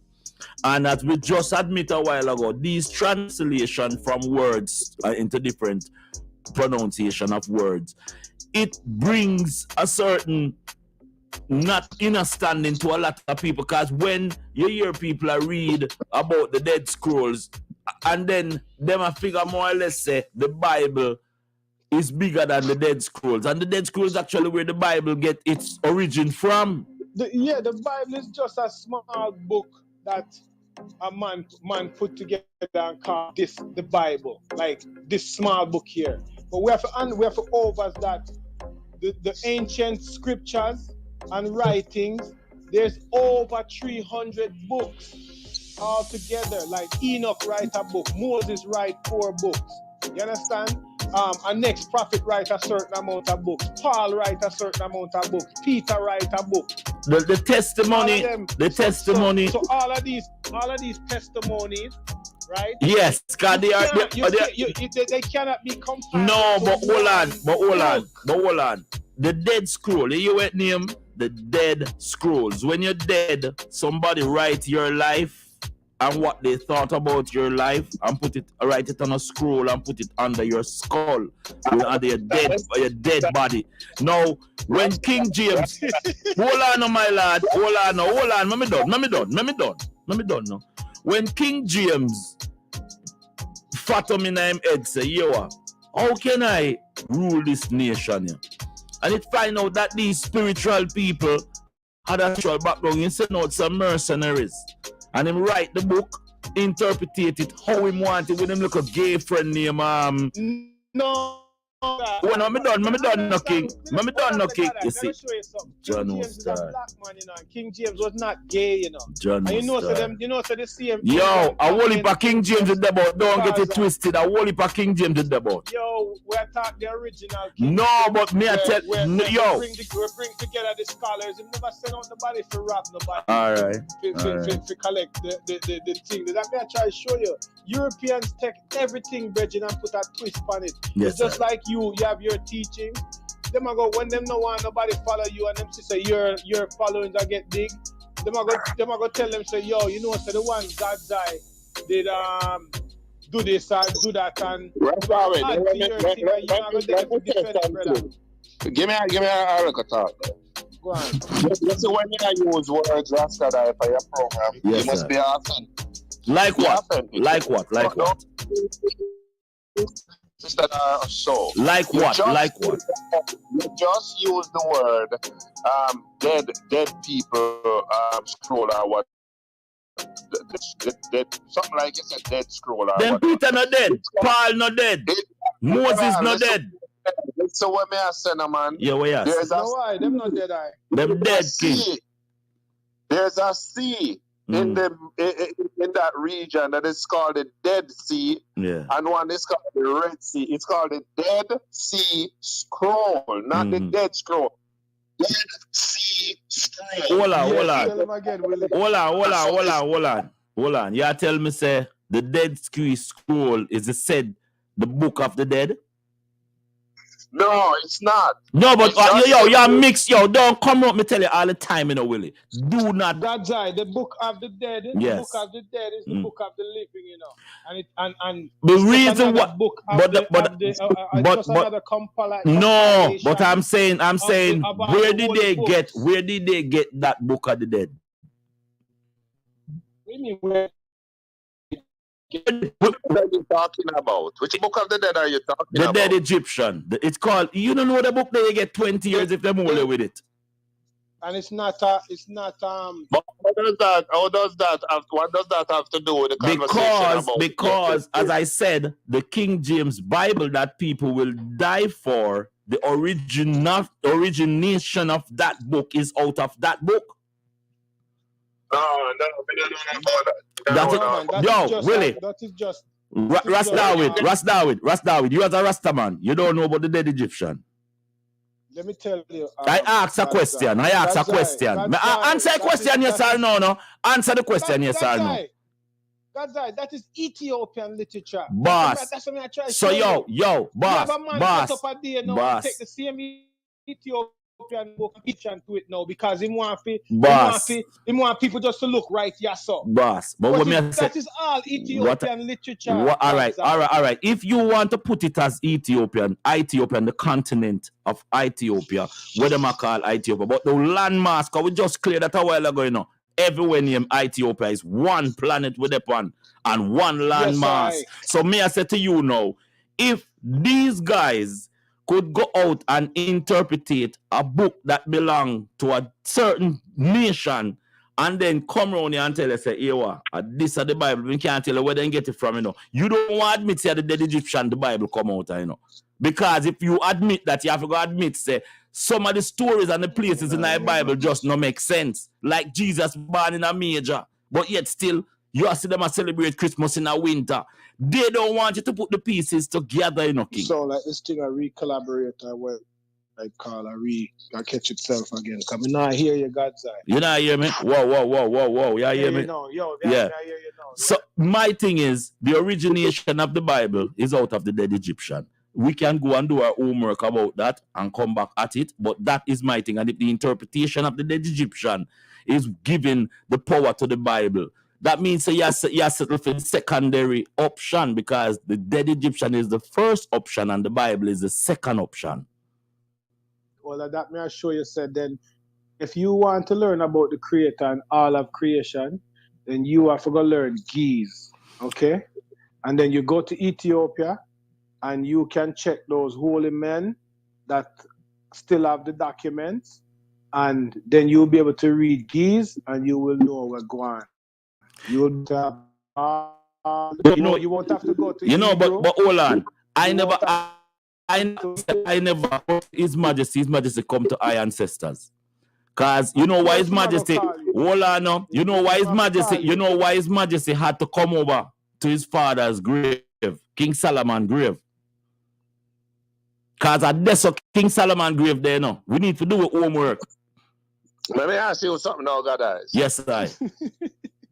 And as we just admit a while ago, these translation from words into different pronunciation of words it brings a certain not understanding to a lot of people, because when you hear people read about the Dead Scrolls and then them a figure more or less say the Bible is bigger than the Dead Scrolls, and the Dead Scrolls actually where the Bible get its origin from. The Bible is just a small book that a man put together and called this the Bible, like this small book here. But we have to over that the ancient scriptures and writings. There's over 300 books all together. Like Enoch write a book, Moses write 4 books. You understand? A next prophet write a certain amount of books. Paul write a certain amount of books. Peter write a book. The testimony, testimony. So all of these testimonies, right? Yes, because they cannot be compared. No, but hold on. The Dead Scroll, you went name the Dead Scrolls. When you're dead, somebody write your life and what they thought about your life and write it on a scroll and put it under your skull, under your dead body. Now, when King James, hold on, my lad, hold on, let me done now. When King James fathom in him head say, yo, how can I rule this nation here? And it find out that these spiritual people had a spiritual background. He sent out some mercenaries. And him write the book, interpret it how him want it with him look a gay friend named No. When I'm done, no king. You see, John was black man, you know. King James was not gay, you know. John and so the same. Yo, a whole heap of King James is about. Don't get it twisted. A whole heap of King James is about. Yo, we're talking the original. King no, James, but me I tell yo. We bring together the scholars. You never send out nobody for rap nobody. All right. To collect the thing. That me I try to show you. Europeans take everything, Bridget, and put a twist on it. Yes, it's just like you have your teaching. Them go when them no want nobody follow you, and them say your followings are get big. Them go tell them say, yo, you know, so the one God's eye did do this and do that and give me a look at talk. Go on. So when you use words Rasta for your program, yes, you must be authentic. Like what? Like what? So like what? You just use the word dead people scroll or what? Something like you said, dead scroll. Then Peter not dead. Paul not dead. Moses not dead. So what may I say, man? Yeah, what you say? Why? Them not dead. Them dead king. There's a sea in that region that is called the Dead Sea. Yeah. And one is called the Red Sea. It's called the Dead Sea Scroll, not the Dead Scroll. Dead Sea Scroll. Hold on. You tell me, say, the Dead Sea Scroll is the book of the dead? No, it's not. No, but you're mixed. Yo, don't come up me tell you all the time, you know, Willie. Do not. That's right. The book of the dead. Yes. The book of the dead is the book of the living, you know. And the reason what, book but another compilation. No, but I'm saying, where did they get that book of the dead? What do you mean, where? What are you talking about? Which book of the dead are you talking about? The Dead Egyptian. It's called. You don't know the book that you get 20 years if they're more with it. And it's not. But what does that have to do with the conversation about? Because as I said, the King James Bible that people will die for, the origination of that book is out of that book. No, Willie. That is just. Ras David, you as a Rasta man, you don't know about the dead Egyptian. Let me tell you. I ask a question. Answer a question, yes or no. Answer the question, yes or no. That's right. That is Ethiopian literature. Boss. That's what I try to so show yo, boss. Take the same Ethiopian book Egyptian to it now because he want people just to look right, yes, sir. Boss, but what me I say, that is all Ethiopian literature. All right. If you want to put it as Ethiopian, the continent of Ethiopia, what them I call Ethiopia, but the landmass, cause we just cleared that a while ago, you know. Everywhere named Ethiopia is one planet with upon and one landmass. Yes, so me I say to you now, if these guys could go out and interpret a book that belongs to a certain nation and then come around here and tell us, say, hey, this is the Bible, we can't tell you where they get it from, you know. You don't want to admit, say, the dead Egyptian, the Bible come out, you know. Because if you admit that, you have to go admit, say, some of the stories and the places in the Bible just don't make sense. Like Jesus born in a major, but yet still, you see them celebrate Christmas in a winter. They don't want you to put the pieces together, you know, King. So like this thing, I re-collaborate, I catch itself again. Come in, I hear you, God's eye. You not hear me? Whoa. You hear me? Yeah. So my thing is, the origination of the Bible is out of the dead Egyptian. We can go and do our homework about that and come back at it, but that is my thing. And if the interpretation of the dead Egyptian is giving the power to the Bible, that means you settle for the secondary option because the dead Egyptian is the first option and the Bible is the second option. Well, that may I show you said then, if you want to learn about the Creator and all of creation, then you have to go learn Ge'ez, okay? And then you go to Ethiopia and you can check those holy men that still have the documents, and then you'll be able to read Ge'ez and you will know what's going on. You won't have you won't have to go to but hold on. I never His Majesty come to our ancestors. Cause you know why His Majesty hold on now. You know why His Majesty had to come over to his father's grave, King Solomon grave. Cause at this King Solomon grave there now. We need to do homework. Let me ask you something now, guys. Yes, I.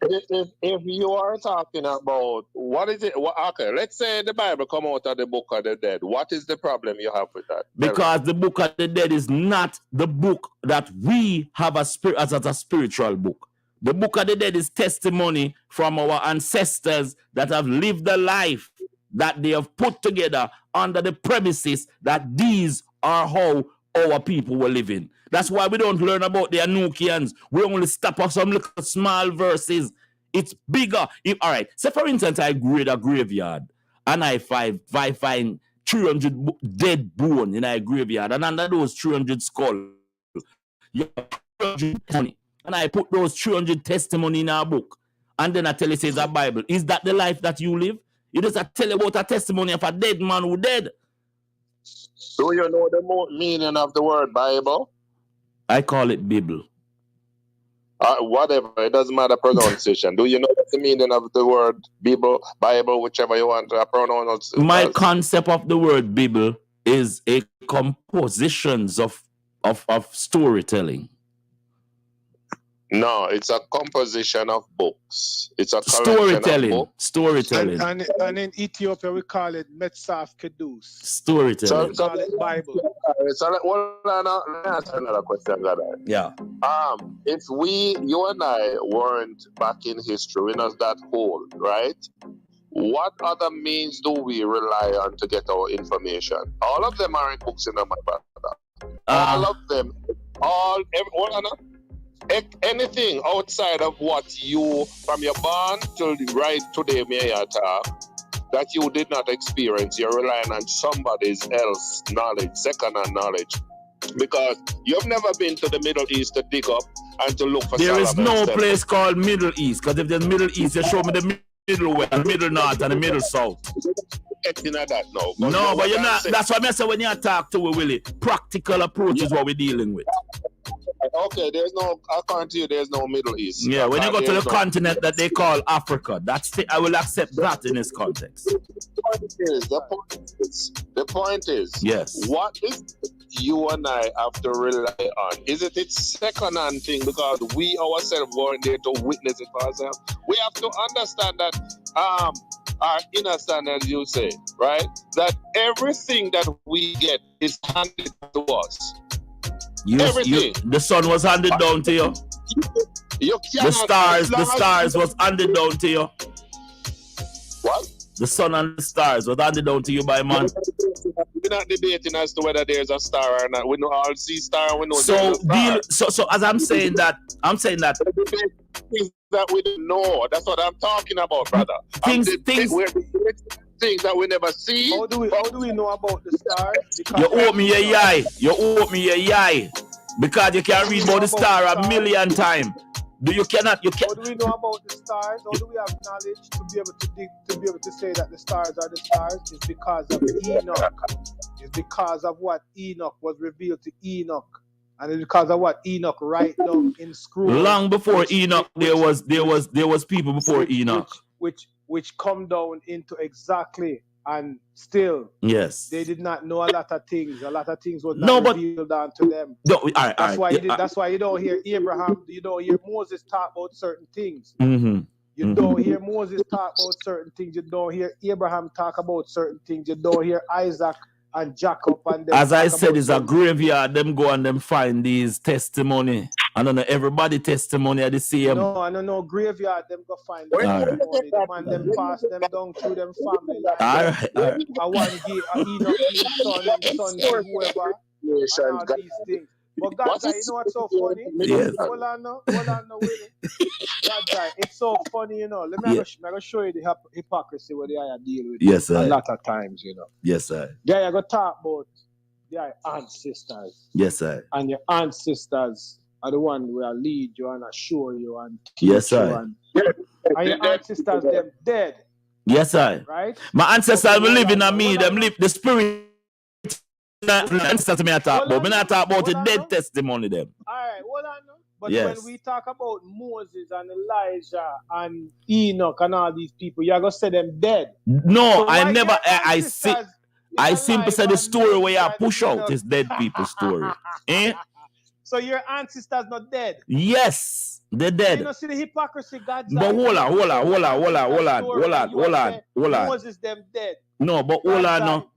If you are talking about what is it? Okay, let's say the Bible come out of the Book of the Dead. What is the problem you have with that? Because the Book of the Dead is not the book that we have as a spiritual book. The Book of the Dead is testimony from our ancestors that have lived a life that they have put together under the premises that these are how our people were living. That's why we don't learn about the Anukians. We only stop at some little small verses. It's bigger. All right. So for instance, I grade a graveyard and I find 300 dead bones in a graveyard. And under those 300 skulls, you have 300 money. And I put those 300 testimony in our book. And then I tell you, says a Bible. Is that the life that you live? You just tell you about a testimony of a dead man who dead. Do you know the meaning of the word Bible? I call it Bible. Whatever, it doesn't matter pronunciation. Do you know the meaning of the word Bible, whichever you want to pronounce? My concept of the word Bible is a compositions of storytelling. No, it's a composition of books. It's a storytelling. And in Ethiopia, we call it Metzaf Kedus. Storytelling. So we call it Bible. So let me ask another question, guys. Yeah. If you and I weren't back in history, we're not that old, right? What other means do we rely on to get our information? All of them are in books in my brother. All of them. Anything outside of what you, from your born till right today, that you did not experience, you're relying on somebody else's knowledge, second-hand knowledge. Because you've never been to the Middle East to dig up and to look for There is no place called Middle East, because if there's Middle East, you show me the Middle West, the Middle North, and the Middle South. That no, but you're not. That's what I say when you talk to Willie. Practical approach is what we're dealing with. Okay, according to you, there's no Middle East. Yeah, when you go to the continent that they call Africa, I will accept that in this context. The point is, yes. What is you and I have to rely on? Is it its second-hand thing because we ourselves weren't there to witness it for ourselves? We have to understand that our inner standard, as you say, right? That everything that we get is handed to us. Everything. The sun was handed down to you. The stars was handed down to you. What? The sun and the stars was handed down to you by man. We're not debating as to whether there's a star or not. We know all see star and we know So there's a star. so as I'm saying that things that we don't know. That's what I'm talking about, brother. Things that we never see. How do we know about the stars? Because you owe me a yai. You owe me a yai. Because you can read about the star a million times. How do we know about the stars? How do we have knowledge to be able to say that the stars are the stars? It's because of Enoch. It's because of what Enoch was revealed to Enoch. And it's because of what Enoch write down in scroll. Long before Enoch, there was people before Enoch. Which come down into exactly, and still they did not know a lot of things. A lot of things was not revealed unto them. That's why you don't hear Abraham, you don't hear Moses talk about certain things. Mm-hmm. You don't hear Moses talk about certain things. You don't hear Abraham talk about certain things. You don't hear Isaac and Jacob and them. As I said, it's a graveyard. Them go and them find these testimony. I don't know, everybody testimony at the same. No, I don't know. Graveyard, them go find them testimony. Them and them pass them down through them family. All right. I want to give Enoch his son, whoever, and all these things. But God, you know what's so funny? Yes. Hold on now, Willie. God, it's so funny, you know. Let me go show you the hypocrisy where they are dealing with. Yes, sir. A lot of times, you know. Yes, sir. Yeah, I go talk about their ancestors. Yes, sir. And your ancestors are the one who will lead you and assure you and teach yes, sir. you. And your ancestors, them dead. Yes, sir. Right? My ancestors will live in me. Them live the spirit. Ancestors me talk about. Me not talk about the dead testimony them. All right, hold on. But yes. when we talk about Moses and Elijah and Enoch and all these people, you're gonna say them dead. No, so I never. I simply said the story where you push out is dead people's story. Eh? So your ancestors not dead? Yes, they're dead. You know, see the hypocrisy, God's. But hold on. Moses them dead. No, but hold on now.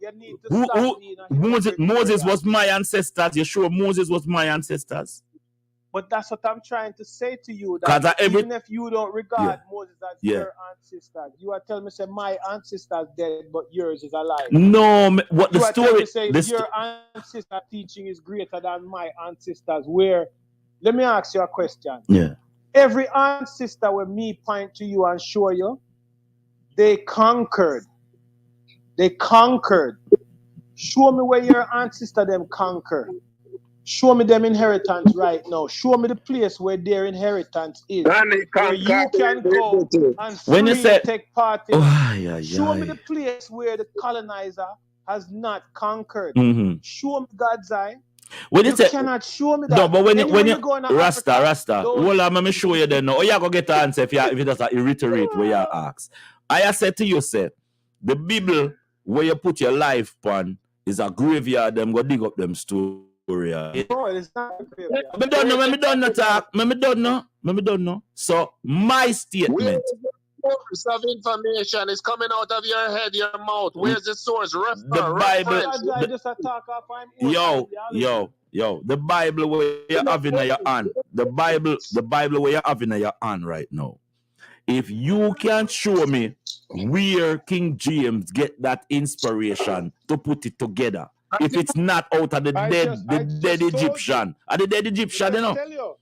Moses was my ancestors. You sure Moses was my ancestors? But that's what I'm trying to say to you. That even if you don't regard Moses as your ancestors, you are telling me say my ancestors dead, but yours is alive. No, what the story? Say your ancestor teaching is greater than my ancestors. Where? Let me ask you a question. Yeah. Every ancestor when me point to you and show you, they conquered. They conquered. Show me where your ancestor them conquered. Show me them inheritance right now. Show me the place where their inheritance is. Where you can go and freely take part in. Show me the place where the colonizer has not conquered. Mm-hmm. Show me God's eye. When you cannot show me that. No, but when you go Rasta. Well, I'm gonna show you then. No, you go get the answer if you just reiterate where you ask. I said to you, say the Bible where you put your life on is a graveyard. Them go dig up them story. No, it's not a graveyard. Me don't know. So my statement. Source of information is coming out of your head, your mouth. Where's the source? The Bible. Yo. The Bible where you have in your hand. The Bible where you have in your hand right now. If you can show me where King James get that inspiration to put it together, if it's not out of the dead Egyptian, are the dead Egyptian, you know?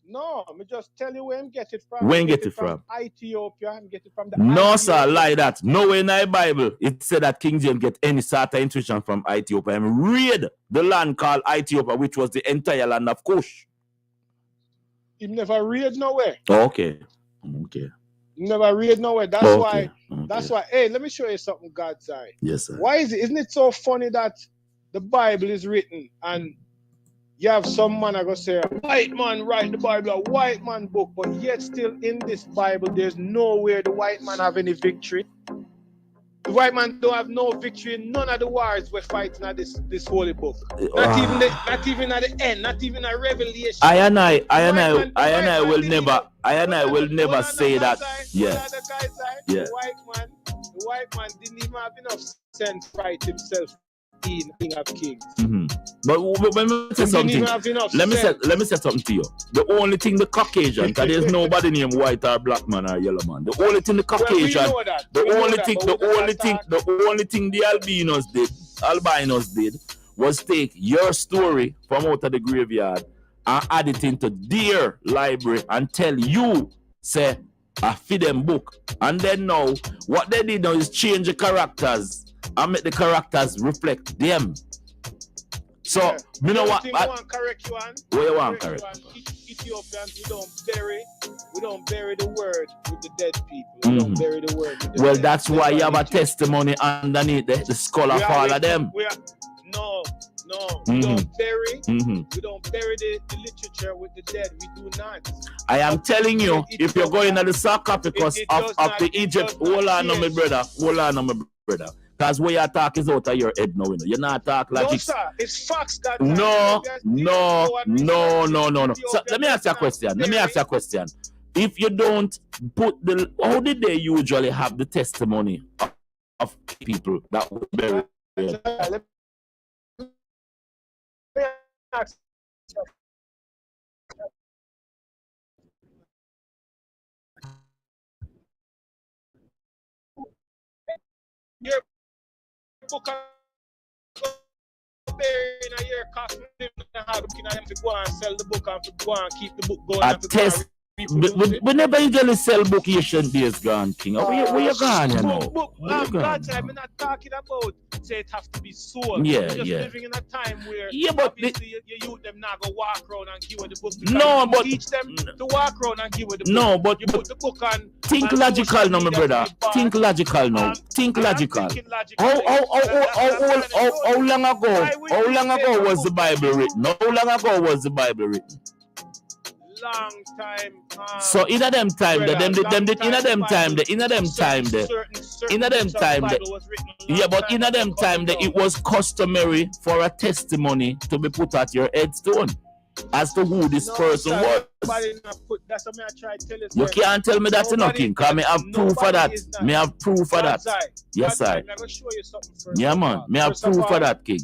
No, me just tell you where I'm get it from. Where get it from? Ethiopia. I'm get it from the. No, Ethiopia. sir, lie that. Nowhere in the Bible it said that King James get any sort of intuition from Ethiopia. And read the land called Ethiopia, which was the entire land of Cush. He never read nowhere. Okay. He never read nowhere. That's why. That's why. Hey, let me show you something. God's eye. Yes, sir. Why is it? Isn't it so funny that the Bible is written and you have some man I go say a white man write the Bible, a white man book, but yet still in this Bible there's nowhere the white man have any victory. The white man don't have no victory in none of the wars we're fighting at this holy book. Not even at the end, not even at Revelation. I and I will never say that. Yes. The white man didn't even have enough sense to fight himself King of Kings. But when we say something, let me say something to you. The only thing the Caucasian, because there's nobody named white or black man or yellow man. The only thing the Caucasian, the only thing the albinos did was take your story from out of the graveyard and add it into their library and tell you, say, a feed them book. And then now, what they did now is change the characters and make the characters reflect them. So, you know what? I want correct you on. What you want correct? Ethiopians, we don't bury the word with the dead people. We don't bury the word with the dead. That's why you have a testimony underneath the skull of all of them. No. We don't bury. We don't bury the literature with the dead. We do not. I am telling you, if you're going to the sarcophagus of the Egypt, hold on, my brother. Because what you talk is out of your head now, you know. You're not talking like no, sir. It's facts, God. No. So let me ask you a question. If you don't put how did they usually have the testimony of people that were buried? Your book buried in a year cost me how to go and sell the book and to go and keep the book going. Whenever you usually sell book, you shouldn't be as gone, King. Where you gone, you know? I'm not talking about say it have to be sold. Yeah, We're just living in a time where obviously you youth them not go walk around and give away the book. No, but teach them to walk around and give away the book. No, but you put the book on. Think logical now, my brother. Think logical now. Think logical. How long ago was the Bible written? How long ago was the Bible written? Long time. So in a them time, it was customary for a testimony to be put at your headstone as to who this person was. That's what I try to tell you. You can't tell me that, King, because I have proof of that. Me have proof of that. Yes, sir. I'm going to show you something first. Yeah, man. Me have proof of that, King.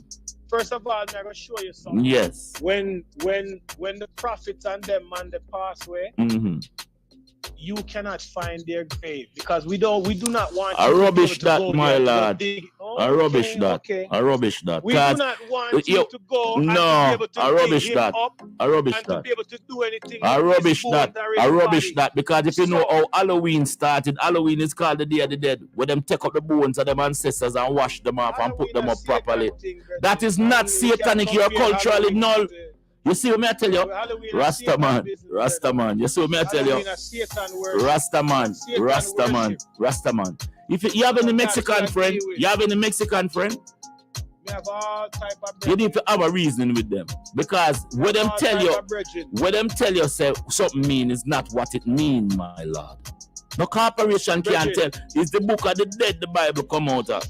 First of all, I'm going to show you something. Yes. When the prophets and them man they pass away, you cannot find their grave because we do not want I rubbish that, my lad. I rubbish that. Okay. I rubbish that. We do not want you to go and to be able to I rubbish dig that. him up I rubbish and that. to be able to do anything. I rubbish that. I rubbish body. that because if you know how Halloween started, Halloween is called the Day of the Dead, where them take up the bones of them ancestors and wash them off and put them up properly. That is not satanic. You're culturally null. You see what I tell you? Rastaman. You see what I tell you? Rastaman. If you have any Mexican friend, We have all type of you need to have a reason with them because when them tell you say something mean is not what it mean, my lord. No corporation can't tell. It's the book of the dead the Bible come out of.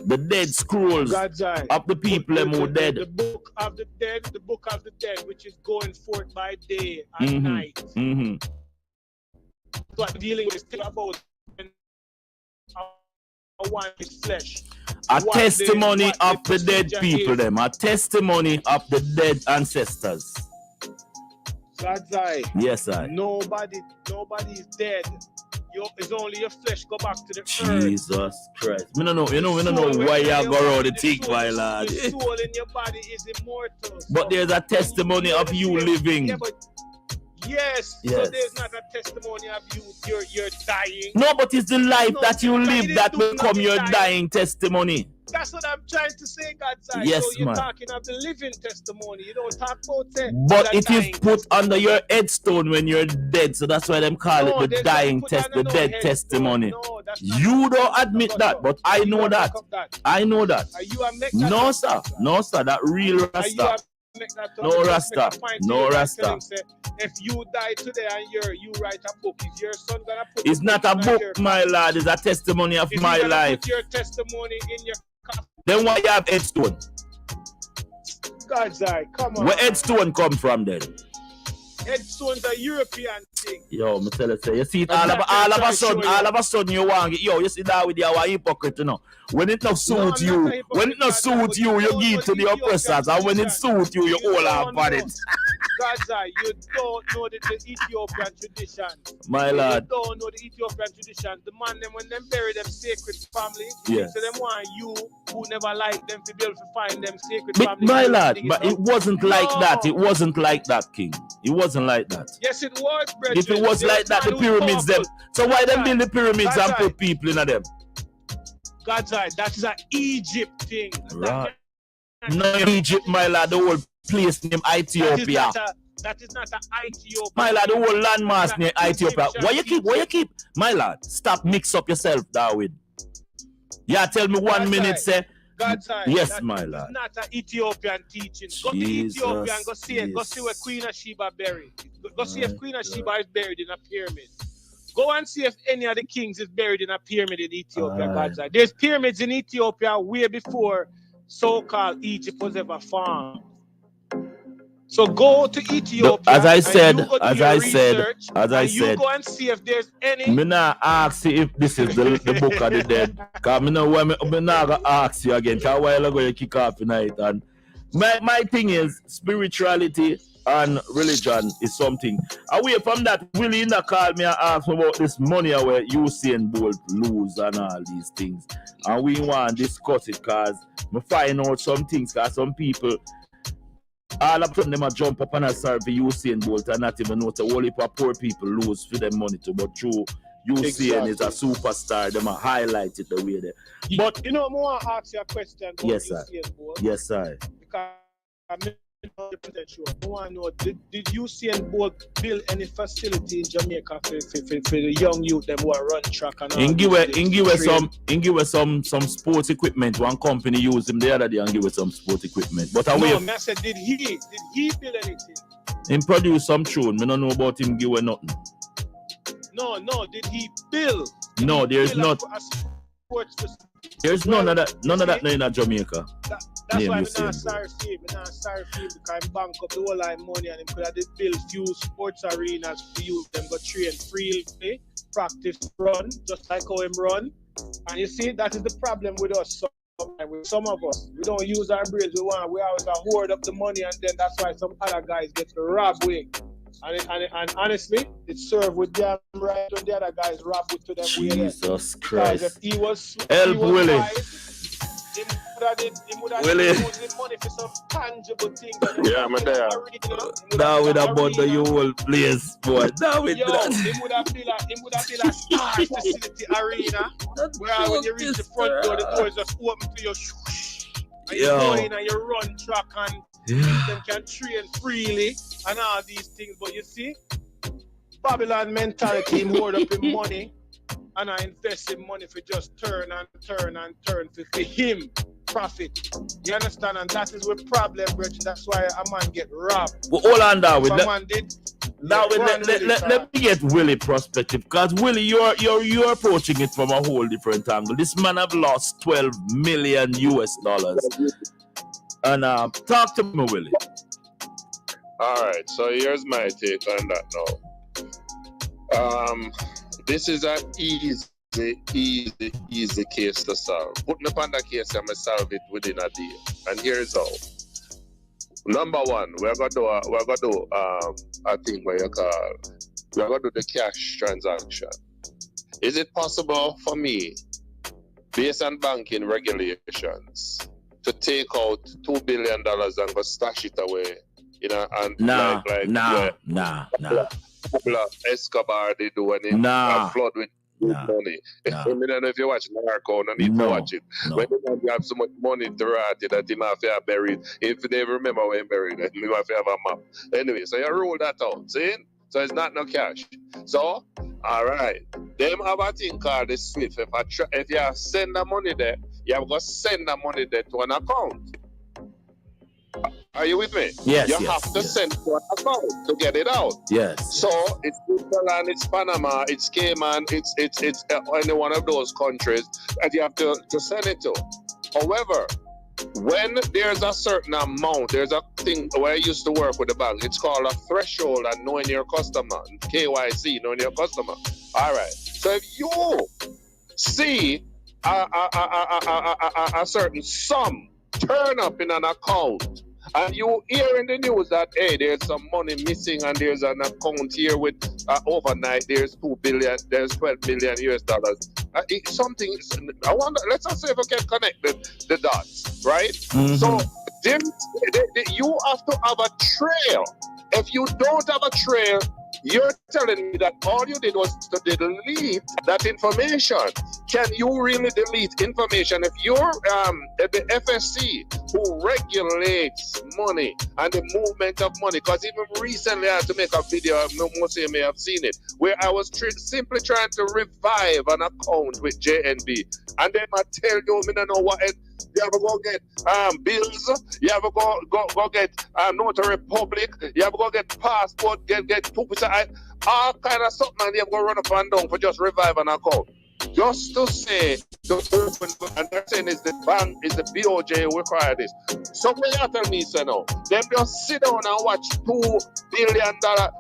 The dead scrolls of the people who dead. The book of the dead, which is going forth by day and night. So I'm dealing with still about one is flesh. A testimony of the dead people, them. A testimony of the dead ancestors. God's eye. Yes, I. Nobody is dead. It's only your flesh go back to the Jesus earth. Christ. We don't know why you go around the thing, my lad. The soul in your body is immortal. But there's a testimony of you living. Yeah, but yes. So there's not a testimony of you're dying. No, but it's the life that you live that will become your dying testimony. That's what I'm trying to say, God's eye. Yes, so you're man. talking of the living testimony. You don't talk about it. But it is put under your headstone when you're dead. So that's why them call it the dying the dead testimony. No, you don't admit that, but I know that. I know that. No, sir. No, sir. That real Rasta. No Rasta. No Rasta. If you die today and you write a book, is your son gonna put it's not a book, my lad. It's a testimony of my life. Put your testimony in your coffin. Then why you have headstone? God's eye, come on. Where headstone come from then? headstones are European thing. Yo, me tell you, say, you see it all of a sudden you want it. Yo, you see that with you are hypocrite, you know. When it not suit you, when it not suit you, you give to the oppressors, and when it suit you, you all up on it. Gaza, you don't know the Ethiopian tradition. My lord. You don't know the Ethiopian tradition. The man, them when them bury them sacred family, yes. So them want you who never like them to be able to find them sacred family. My lord, but it wasn't like that. It wasn't like that, King. It wasn't like that. Yes, it was, brethren. If it was like that, the pyramids them. So why them build the pyramids and put people in them? God's eye, that is an Egypt thing. Right. No, Egypt, my lord, the whole place named Ethiopia. That is not an Ethiopia. My lord, the whole landmass named Ethiopia. Why you keep? My lord, stop mix up yourself, Darwin. Yeah, tell me 1 minute, say. God's eye. Yes, that my lord. It's not an Ethiopian teaching. Go to Ethiopia and go see it. Go see where Queen of Sheba buried. Go see if Queen of Sheba is buried in a pyramid. Go and see if any of the kings is buried in a pyramid in Ethiopia, God's eye. There's pyramids in Ethiopia way before so-called Egypt was ever formed. So go to Ethiopia. As I said, you go and see if there's any. Me not ask you if this is the book of the dead. Cause me not gonna ask you again. Cause a while ago you kick off tonight. And my thing is spirituality and religion is something. Away from that, Willie not call me and ask me about this money where Usain Bolt lose and all these things. And we want to discuss it because me find out some things because some people all of a sudden them a jump up and a serve for Usain Bolt and not even know the whole heap of poor people lose for them money too. But true, Usain is a superstar. Them a highlight it the way they. But you know, I want to ask you a question about Usain Bolt. Yes, sir. Because I'm not 100% sure. I want to know, did Usain Bolt build any facility in Jamaica for the young youth them who are run track and all? Give us some sports equipment. One company used him the other day and give us some sports equipment. But I said, did he build anything? Him produce some tune. Me don't know about him give away nothing. No, did he build? No, there's not. There's none of that in Jamaica. That's why I'm not sorry for him. I'm not sorry for him because I'm bank up the whole line money and him could have built few sports arenas for youth. Them go train freely, practice, run, just like how him run. And you see, that is the problem with us. With some of us, we don't use our brains. We always hoard up the money, and then that's why some other guys get robbed with. And honestly, it served with them right when the other guys robbed with to them. Jesus Christ! If he was help Willie. He would have used money for some tangible things. Yeah, I'm there. Now with about the whole place, boy. Now with that. He would have built a star facility arena where when you reach the front door, the door is just open to you. And you go in and you run track and them can train freely and all these things. But you see, Babylon mentality, hoard up in money. And I invest in money for just turn for him profit. You understand? And that is the problem, Rich. That's why a man get robbed. Well, hold on, Darwin. Let me get Willie perspective, because Willie, you're approaching it from a whole different angle. This man have lost $12 million. And talk to me, Willie. All right. So here's my take on that now. This is an easy case to solve. Putting up on that case, I'm going to solve it within a day. And here's how. Number one, we're going to do a thing where we're going to do the cash transaction. Is it possible for me, based on banking regulations, to take out $2 billion and go stash it away? Nah. Escobar they do when it flood with money. I don't know if you watch Narco, no need to watch it. When they have so much money to write it that he might have buried. If they remember when he buried it, he might have a map. Anyway, so you rule that out. See? So it's not no cash. So, all right. Them have a thing called the SWIFT. If you send the money there, you have to send the money there to an account. Are you with me? Yes. You have to send to an account to get it out. Yes. So it's Switzerland, it's Panama, it's Cayman, it's any one of those countries that you have to send it to. However, when there's a certain amount, there's a thing where I used to work with the bank. It's called a threshold and knowing your customer. KYC, knowing your customer. All right. So if you see a certain sum turn up in an account, and you hear in the news that, hey, there's some money missing and there's an account here with overnight, there's 2 billion, there's 12 million US dollars. Something, I wonder, let's just say if we can connect the dots, right? Mm-hmm. So you have to have a trail. If you don't have a trail, you're telling me that all you did was to delete that information. Can you really delete information if you're the FSC who regulates money and the movement of money? Because even recently I had to make a video, most of you may have seen it, where I was simply trying to revive an account with JNB. And then I tell you, I don't know what it. You have to go get bills. You have to go get Notary Public. You have to go get passport. Get 2%. All kind of something, and you have to go run up and down for just revive an account. Just to say to open, and they're saying is the bank, is the BOJ require this. So when you tell me, so no, them just sit down and watch $2 billion.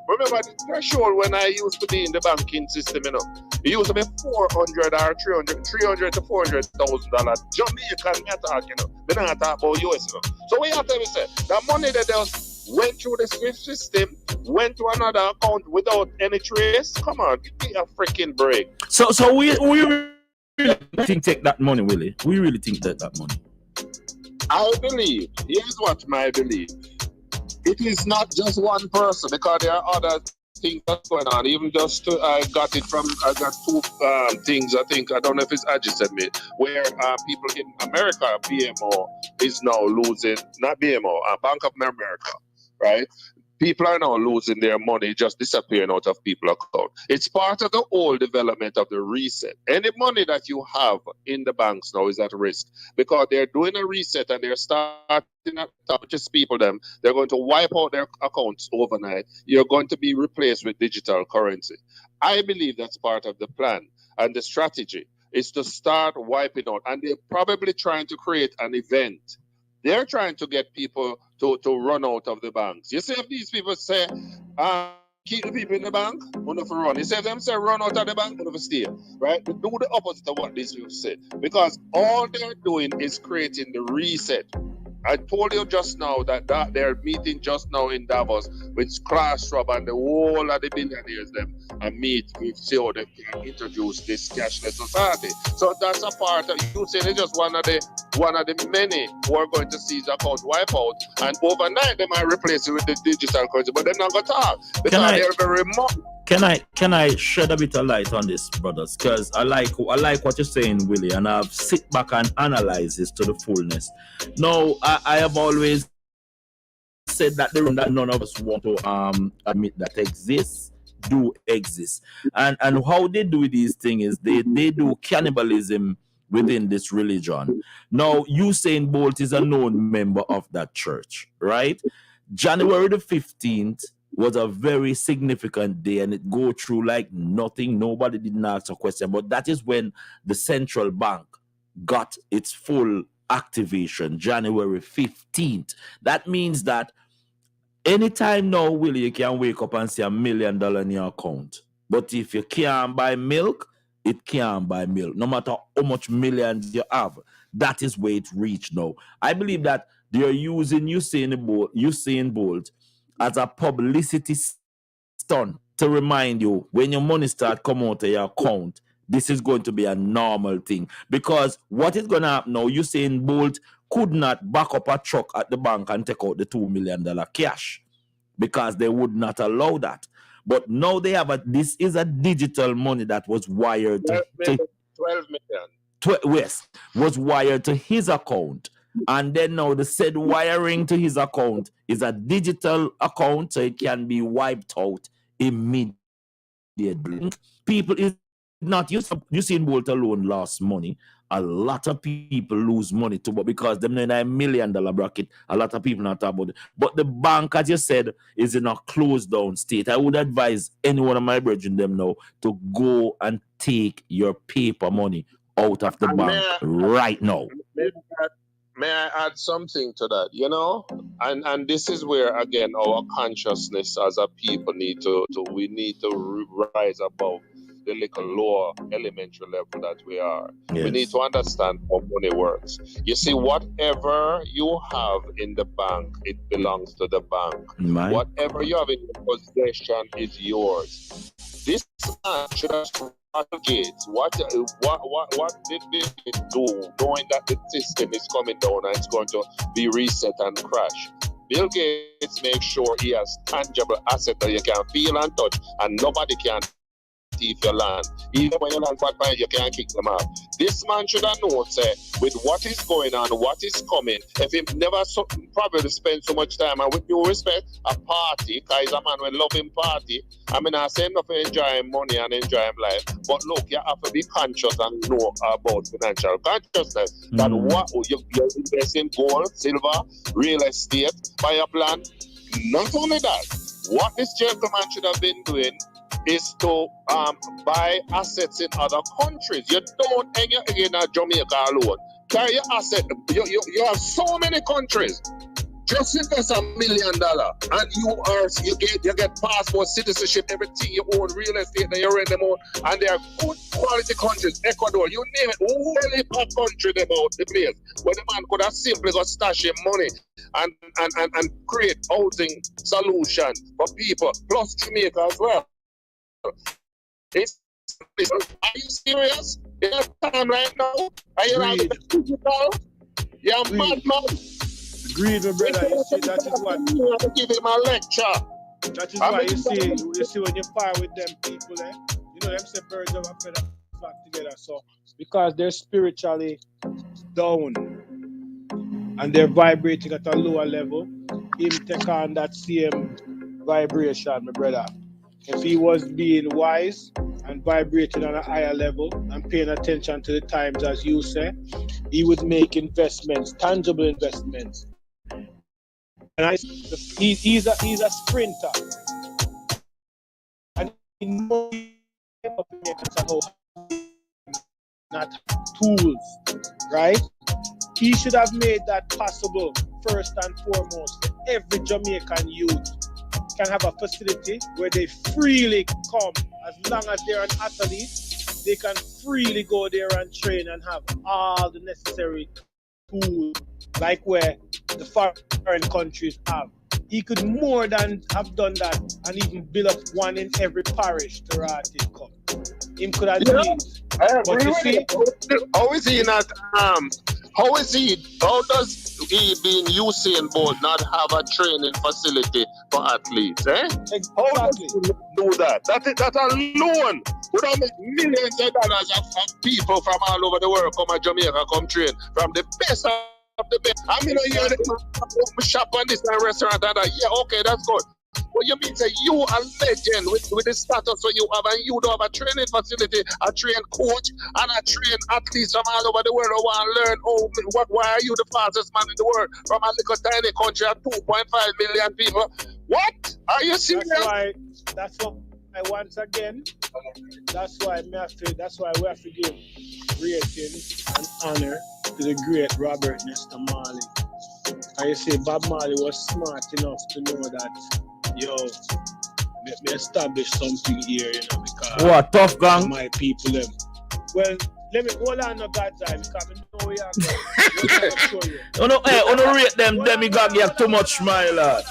Remember the threshold when I used to be in the banking system, you know. It used to be 400 or 300 to $400,000. Jamaican, me talk, you know. We don't talk about US, you know. So when you tell me, say, the money that just went through the SWIFT system, went to another account without any trace. Come on, give me a freaking break. So we really think take that money, Willie. We really think that money. I believe. Here's what my belief. It is not just one person, because there are other things that's going on. Even just I got 2 things. I think, I don't know if it's Ajit said me, where people in America, BMO is now losing, not BMO, Bank of America, right? People are now losing their money, just disappearing out of people's account. It's part of the whole development of the reset. Any money that you have in the banks now is at risk, because they're doing a reset and they're starting to just people them. They're going to wipe out their accounts overnight. You're going to be replaced with digital currency. I believe that's part of the plan, and the strategy is to start wiping out. And they're probably trying to create an event. They're trying to get people to run out of the banks. You see, if these people say, keep the people in the bank, we don't run. You see, if them say run out of the bank, we don't stay. Right? They do the opposite of what these people say. Because all they're doing is creating the reset. I told you just now that they're meeting just now in Davos with Klaus Schwab and the whole of the billionaires them and meet with see how they can introduce this cashless society. So that's a part of you saying it's just one of the many who are going to see the account wipe out, and overnight they might replace it with the digital currency, but they're not going to talk because they're very remote. Can I shed a bit of light on this, brothers? Because I like what you're saying, Willie, and I've sit back and analyze this to the fullness. Now, I have always said that the room that none of us want to admit that exists do exist, and how they do these things is they do cannibalism within this religion. Now, Usain Bolt is a known member of that church, right? January the 15th was a very significant day, and it go through like nothing. Nobody didn't ask a question, but that is when the central bank got its full activation, January 15th. That means that anytime now, Willie, you can wake up and see $1 million in your account. But if you can't buy milk, it can't buy milk. No matter how much millions you have, that is where it reached now. I believe that they are using Usain Bolt as a publicity stunt to remind you when your money start coming out of your account, this is going to be a normal thing. Because what is going to happen now, Usain Bolt could not back up a truck at the bank and take out the $2 million cash because they would not allow that. But now they have this is a digital money that was wired to 12 million. Yes, was wired to his account. And then now the said wiring to his account is a digital account, so it can be wiped out immediately. People is not Usain Bolt alone lost money. A lot of people lose money too, but because they're in a $1 million bracket, a lot of people not talk about it. But the bank, as you said, is in a closed down state. I would advise any one of my brethren them now to go and take your paper money out of the bank right now. May I add something to that? You know, and this is where again our consciousness as a people need to we need to rise above the little lower elementary level that we are. Yes. We need to understand how money works. You see, whatever you have in the bank, it belongs to the bank. Whatever you have in your possession is yours. This man should have gates. What did they do, knowing that the system is coming down and it's going to be reset and crash? Bill Gates makes sure he has tangible assets that you can feel and touch, and nobody can thief your land. Even when your land quite fine, you can't kick them out. This man should have known, say, with what is going on, what is coming, if he never probably spend so much time, and with due respect, a party, because he's a man with loving party. I mean, I say nothing enjoying money and enjoying life, but look, you have to be conscious and know about financial consciousness. That what you invest in gold, silver, real estate, buy a plan. Not only that, what this gentleman should have been doing is to buy assets in other countries. You don't hang your egg in Jamaica alone. Carry your asset. You have so many countries. Just invest $1 million, and you get passport, citizenship, everything you own, real estate, and you rent them out, and they are good quality countries. Ecuador, you name it, really bad country about the place where the man could have simply got stash him money and create housing solution for people, plus Jamaica as well. Are you serious? In that time right now? Are you not digital? Yeah, mad. Agreed, my brother. You see, that is what. Give him a lecture. That is why you see when you par with them people, you know, them say birds of a feather flock together. So, because they're spiritually down and they're vibrating at a lower level, him take on that same vibration, my brother. If he was being wise and vibrating on a higher level and paying attention to the times, as you say, he would make investments, tangible investments. And he's a sprinter. And he knows not tools, right? He should have made that possible first and foremost. Every Jamaican youth can have a facility where they freely come. As long as they're an athlete, they can freely go there and train and have all the necessary tools, like where the foreign countries have. He could more than have done that and even build up one in every parish to Rati Cup. Him could have done it. But you see, how is he not how does he being Usain Bolt not have a training facility for athletes? Exactly. How does he do that? That alone would have made millions of dollars of people from all over the world come to Jamaica, come train from the best of the best. I mean, you hear the shop on this restaurant and that. Yeah, okay, that's good. What you mean say you a legend with the status so you have, and you don't have a training facility, a trained coach, and a trained athletes from all over the world who want to learn why are you the fastest man in the world from a little tiny country of 2.5 million people? What? Are you serious? That's why once again, that's why we have to give rating and honor to the great Robert Nesta Marley. And you see, Bob Marley was smart enough to know that, yo, let me establish something here, you know, because what, tough gang? My people, them. Well, let me hold on to that time because I know we are going. Oh no, hey, oh no, rate them demigod, you have too much, my lad.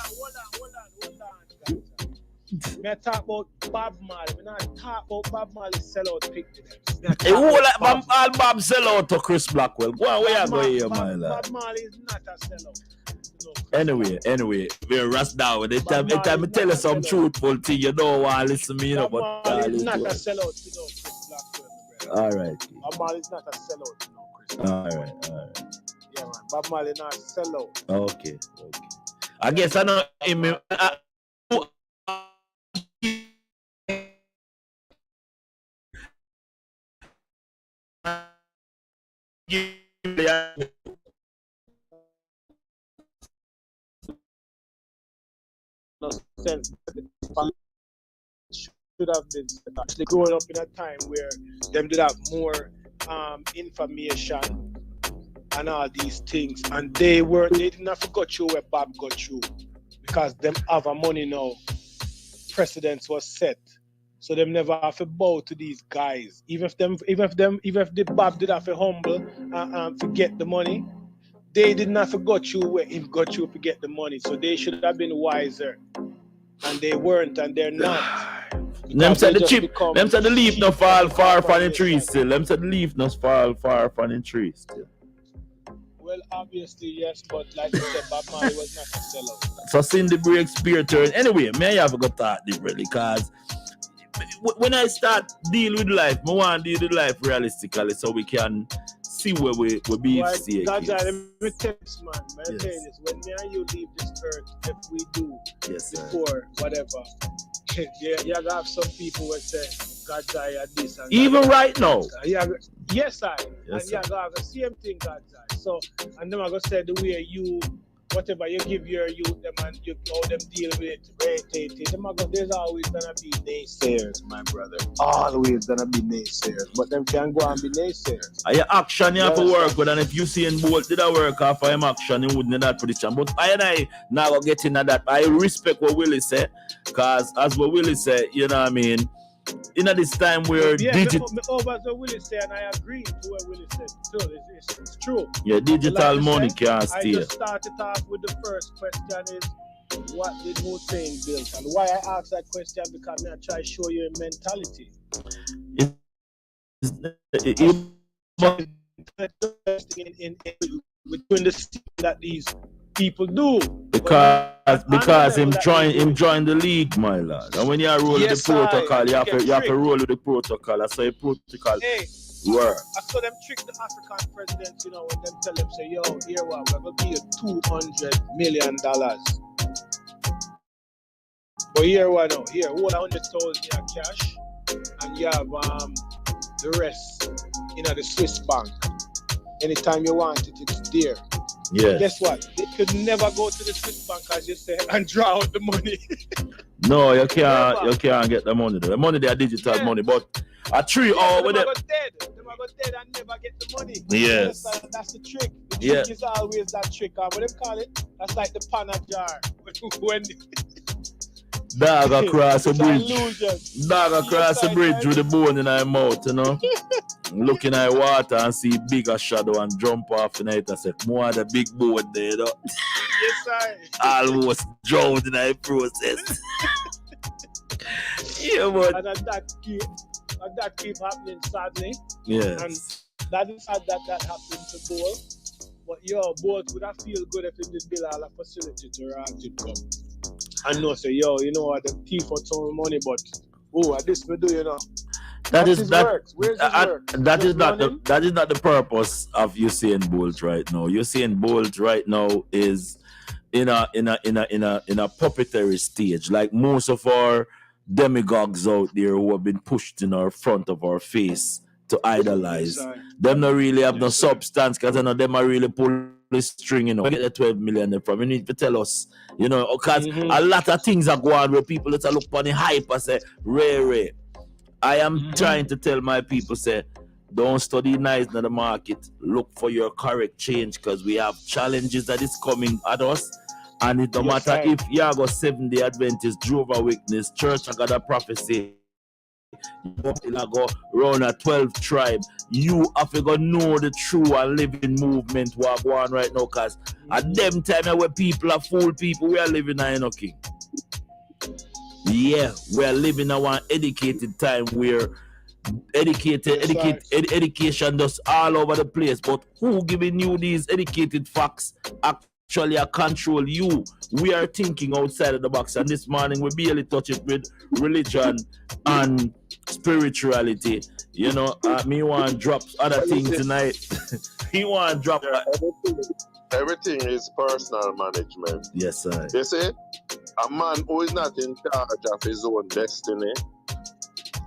Me talk about Bob Marley. Me not talk about Bob Marley sellout pick to them. Hey, who like Bob sellout to Chris Blackwell? Go on, where you go here, my lad? Bob Marley is not a sellout. Anyway, we're rust down. Every time I tell you some truthful thing, you don't want to listen to me, you know, but Marley is not a sellout, you know, Chris Blackwell. All right. Bob Marley is not a sellout, you know, Chris. All right. Yeah, man. Bob Marley not a sellout. Okay. I guess I know him. Sense should have been actually growing up in a time where them did have more information and all these things, and they didn't have to go through where Bob got through, because them have a money now. Precedence was set, so them never have to bow to these guys. Even if the Bob did have to humble to get the money, they didn't have to go through where him got through to get the money. So they should have been wiser, and they weren't, and they're not. Them said the leaf no fall far from the tree still. Them said the leaf no fall far from the tree still. Well, obviously, yes, but like you said, Bob Marley was not a sellout. So seeing the break spear turn. Anyway, me have to go talk differently, because when I start deal with life, I want to deal with life realistically so we can see where we be. Let me tell this, man. Let me tell you this. When me and you leave this earth, if we do before whatever, you gotta have some people who say God die at this. And even God right now. Yes, I. And you gotta have the same thing God die. So, and then I'm gonna say the way you, whatever you give your youth them and you how them deal with it, there's always gonna be naysayers, my brother. Always gonna be naysayers. But them can go and be naysayers. Your action you have to work with, and if you see in Bolt did I work off of him action, you wouldn't have that prediction. But I now go get into that. I respect what Willie said, because as what Willie said, you know what I mean, in this time where digital. Over to Willie said, and I agree to what Willie said too. It's true. Yeah, digital like money can't I steal. just started off with the first question is, what did Hussein build? And why I asked that question, because I try to show you a mentality. Between the things that these people do. Because him join the league, my lad. And when you roll with the protocol, you have to roll with the protocol. That's how the protocol work. I saw them trick the African presidents, you know, when them tell them, say, yo, here what, we're gonna give you $200 million. But here what now? Here, hold 100,000 in cash, and you have the rest in the Swiss bank. Anytime you want it, it's there. Yes. Guess what? They could never go to the Swiss bank, as you said, and draw out the money. No, you can't get the money. The money they are digital money, but a 3 hour with them. They go dead and never get the money. Yes. That's the trick. The trick is always that trick. What them call it? That's like the panna jar. When dog across the bridge. Dog across the bridge with the bone in her mouth, you know. Looking at water and see bigger shadow and jump off in it. I said, more the big boat there, you know. Yes, I. Almost drowned in that process. Yeah, but and that keep happening, sadly. Yes. And that is sad that happened to Bolt. But Bolt would have feel good if they did build all a facility to Ranted come. And no say, you know what, the thief for some money, but at this we do, you know. That is not the purpose of Usain Bolt right now. Usain Bolt right now is in a puppetry stage, like most of our demagogues out there who have been pushed in our front of our face to idolize. Them not really have no substance, because I know them are really pulling the string, you know. Where get the 12 million from? You need to tell us, you know, because a lot of things are going on where people that look on the hype and say, Ray. I am trying to tell my people, say, don't study nice in the market. Look for your correct change, because we have challenges that is coming at us. And it don't matter if you have got 7-day Adventist, Jehovah's Witness, Church of God of Prophecy, you go around a 12 tribe, you have to go know the true and living movement what go on right now, because at them time where people are fool people, we are living in a king. Yeah, we are living in one educated time where education does all over the place. But who giving you these educated facts actually control you? We are thinking outside of the box, and this morning we barely touch it with religion and spirituality. You know, me want to drop other things tonight. He want to drop everything is personal management. Yes, sir. You see, a man who is not in charge of his own destiny,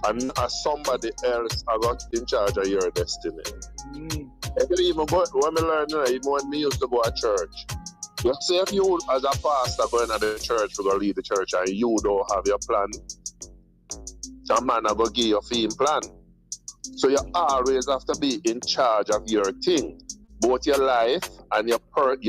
and somebody else got in charge of your destiny. Even when we learn, even when we used to go to church, you see, if you as a pastor going to the church, we're going to lead the church, and you don't have your plan, some man are going to give you a theme plan. So you always have to be in charge of your thing. both your life and your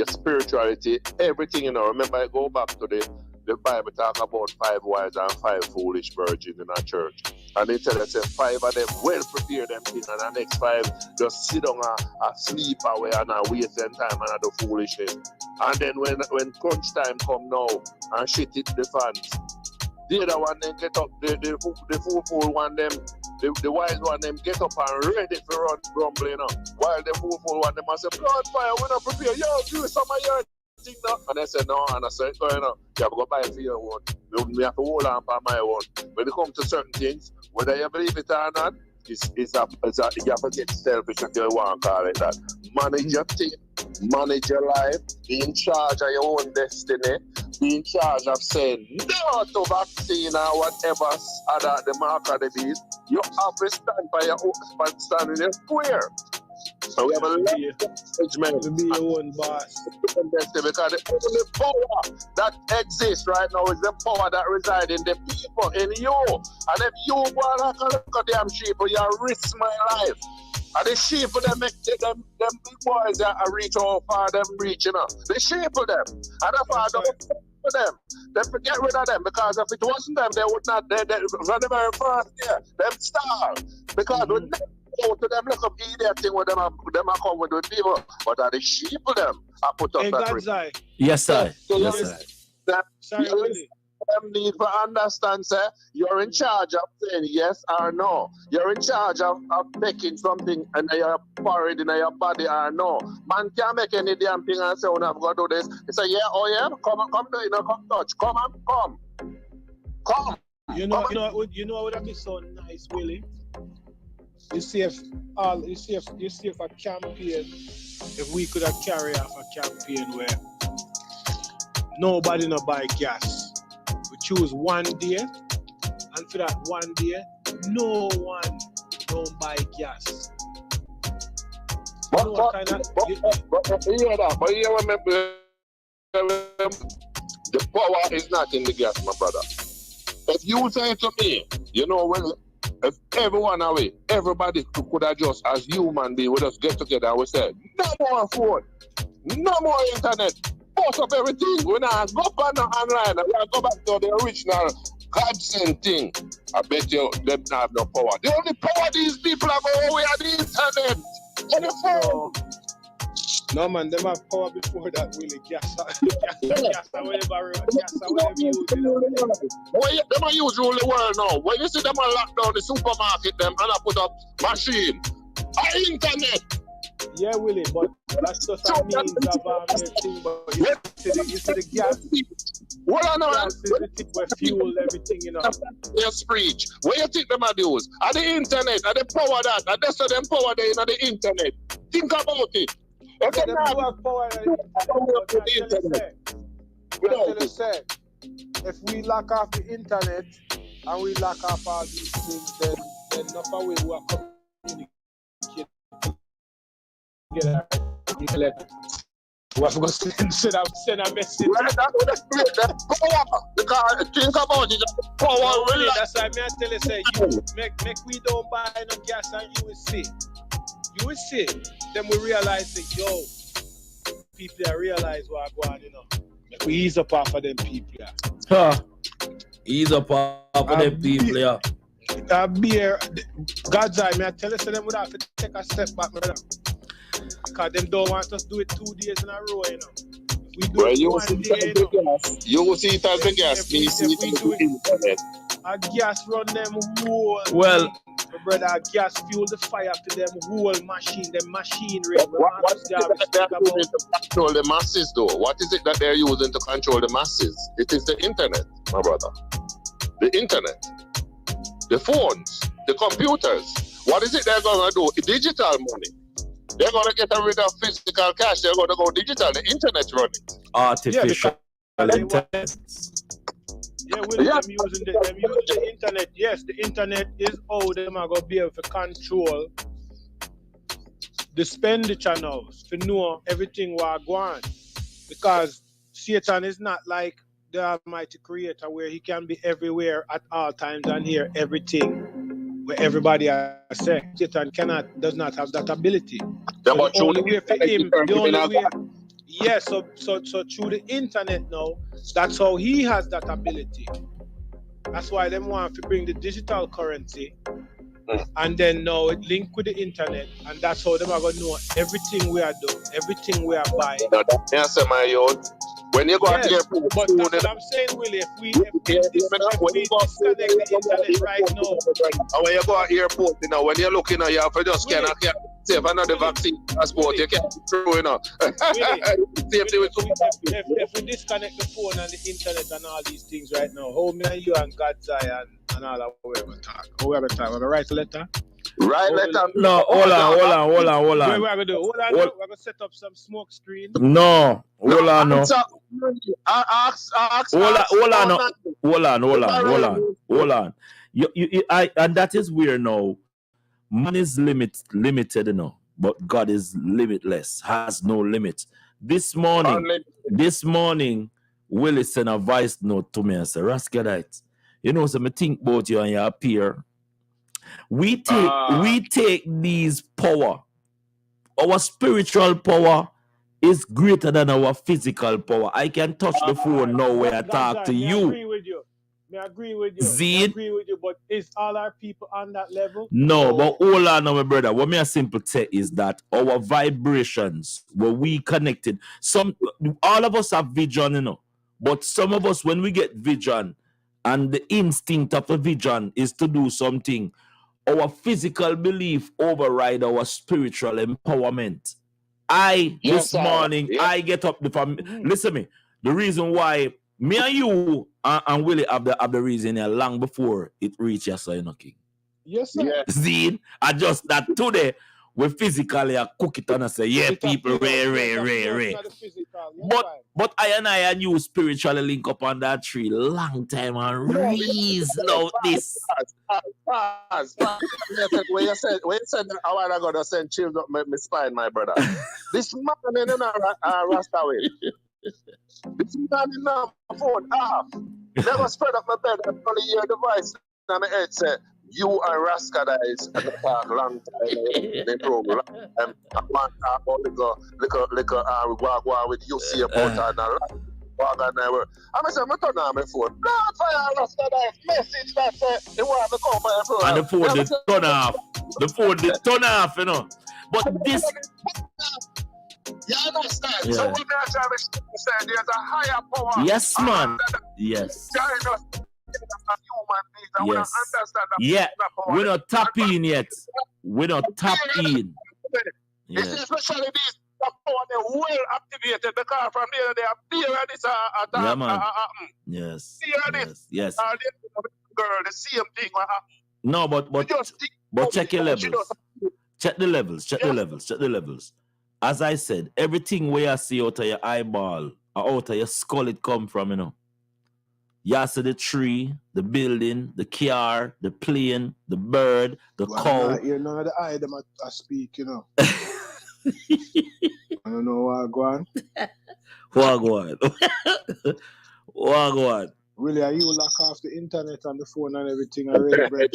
spirituality, everything, you know. Remember, I go back to the Bible talk about 5 wise and 5 foolish virgins in a church. And they tell us 5 of them well prepare them things, and the next 5 just sit down and sleep away and waste them time and do foolishness. And then when crunch time come now and shit hit the fans, the other one then get up, the fool one them, the wise one them get up and ready for run grumble, you know. While the fool one them say, blood fire, we not prepare, yo, do some of your thing now. And I say, no, and I say, you know, you have to go buy it for your own. We have to hold on for my own. When it comes to certain things, whether you believe it or not, you have to get selfish if you want to call it that. Manage your thing, manage your life, be in charge of your own destiny, be in charge of saying no to vaccine or whatever other the mark of the beast. You have to stand by your own, stand in your square. So we have a lot of judgment. To be your own boss. Because the only power that exists right now is the power that resides in the people, in you. And if you want to look at them sheep, you risk my life. And the sheep of them make them big boys that reach how far them reach, you know. The sheep of them. And that's why I don't for them. They forget rid of them, because if it wasn't them, they would not, they from the very first year, them starve. Because we never go to them, look up idiot thing with them are come with people. But are the sheep of them I put up that risk. Yes, sir. So Yes, sir. Sorry, them need to understand, sir, you're in charge of saying yes or no. You're in charge of taking something and you're pouring in your body or no. Man can't make any damn thing and say, oh, I've got to do this. He say, yeah, oh yeah, come do it, come touch, come. You know what would be so nice, Willie? You see if a campaign, if we could have carried off a campaign where nobody no buy gas. We choose one day, and for that one day, no one don't buy gas. But you remember, the power is not in the gas, my brother. If you say to me, you know, when if everyone away, everybody could have just, as human beings, we just get together and we say, no more phone, no more internet. Post up everything. We're not go back online and we'll go back to the original godsend thing. I bet you they don't have no power. The only power these people have over are the internet and the phone. No man, them have power before that, Willie. Gas or whatever you use. Them are use rule the world now. When you see them lock down the supermarket them and I put up machine. Internet. Yeah, Willie, but that's just a means of everything. But you see the gas. What I know, gas is the thing where fuel everything, you know. Yes, preach. Where you think them are use? Are the internet? Are the power that? Are that's so them power there in the internet? Think about it. Okay, them do have power in the internet. If we lock off the internet and we lock off all these things, then enough away we are communicating. What we send a message. Because think about it, power really. That's why I tell you, say, you make we don't buy no gas and you will see. You will see. Then we realize that people that realize what I go on, you know. Make we ease up off of them people. Yeah. Ease up off of them people, yeah. Beer, God's eye, I tell you, so them would have to take a step back, brother. Because them don't want us to do it 2 days in a row, you know. We do it one day, you will see it as the gas. We see it as the internet. A gas run them whole. Well, brother, a gas fuel the fire to them whole machine, them machinery. What is it that they're using to control the masses, though? What is it that they're using to control the masses? It is the internet, my brother. The internet. The phones. The computers. What is it they're going to do? Digital money. They're going to get rid of physical cash. They're going to go digital. The internet running. Artificial intelligence. Yeah, them using the internet. Yes, the internet is how them are going to be able to control the expenditure now, to know everything what go on. Because Satan is not like the Almighty Creator where he can be everywhere at all times and hear everything where everybody has said. Satan does not have that ability. Yeah, but the only way for him, the only way. Yeah, so through the internet now, that's how he has that ability. That's why them want to bring the digital currency, and then now it link with the internet, and that's how them are gonna know everything we are doing, everything we are buying. Yes, my youth. When you go out here, but that's what I'm saying, Willie. If we disconnect the internet right now, and when you go out airport, you know, when you're looking at you have to just scan save another vaccine passport, you can't through, you know. if we disconnect the phone and the internet and all these things right now, hold me and you and God's eye and all that, we're going to talk. We're going to talk. We're going to write a letter. Right, letter. No, hold on. What we're going to do? Hold on. We're going to set up some smoke screen. No, hold on. No. Hold on. And that is where now man is limited, you know, but God is limitless, has no limit. This morning, Willie sent a voice note to me and said, Rascalite, you know, so me think about you and your peer. We take these power. Our spiritual power is greater than our physical power. I can touch the phone now when I talk to you. I agree with you. But is all our people on that level? No, but hold on now, my brother. What me a simple say is that our vibrations, where we connected, all of us have vision, you know. But some of us, when we get vision, and the instinct of the vision is to do something, our physical belief override our spiritual empowerment. This morning, I get up listen me. The reason why me and you and Willie have the reason here long before it reaches us, you know, King. Yes, sir. Yes. See, I just that today we physically cook it and I say, yeah, people, ray. But I and you spiritually link up on that tree long time and reason out this. When you said that a while ago, I sent chills up my spine, my brother. This man in a Rasta way. This man in a phone off. Never spread up my bed and only hear the voice on the head say, you and Rascalites at the park long time. They broke. I want to talk about little wagwa with UC about and a I'm saying, I turn on my phone. Blood fire Rascalites message that say, you want to come by your phone. And the phone did turn off. The phone did turn off, you know. But this. You understand? Yeah. So what I'm trying to say, there's a higher power. Yes, man. Yes. Yes. Yeah. We're not tapping yet. We're not tapping. Yeah. Especially these power, they're well activated because from there they appear at this attack. Yeah, man. Yes. Yes. Girl, the same thing. No, but check your levels. Check the levels. As I said, everything where you see out of your eyeball or out of your skull, it come from, you know. You see the tree, the building, the car, the plane, the bird, the cow. You know the eye them I speak, you know. I don't know what go on. What go on? Really, are you lock off the internet and the phone and everything already, bro? You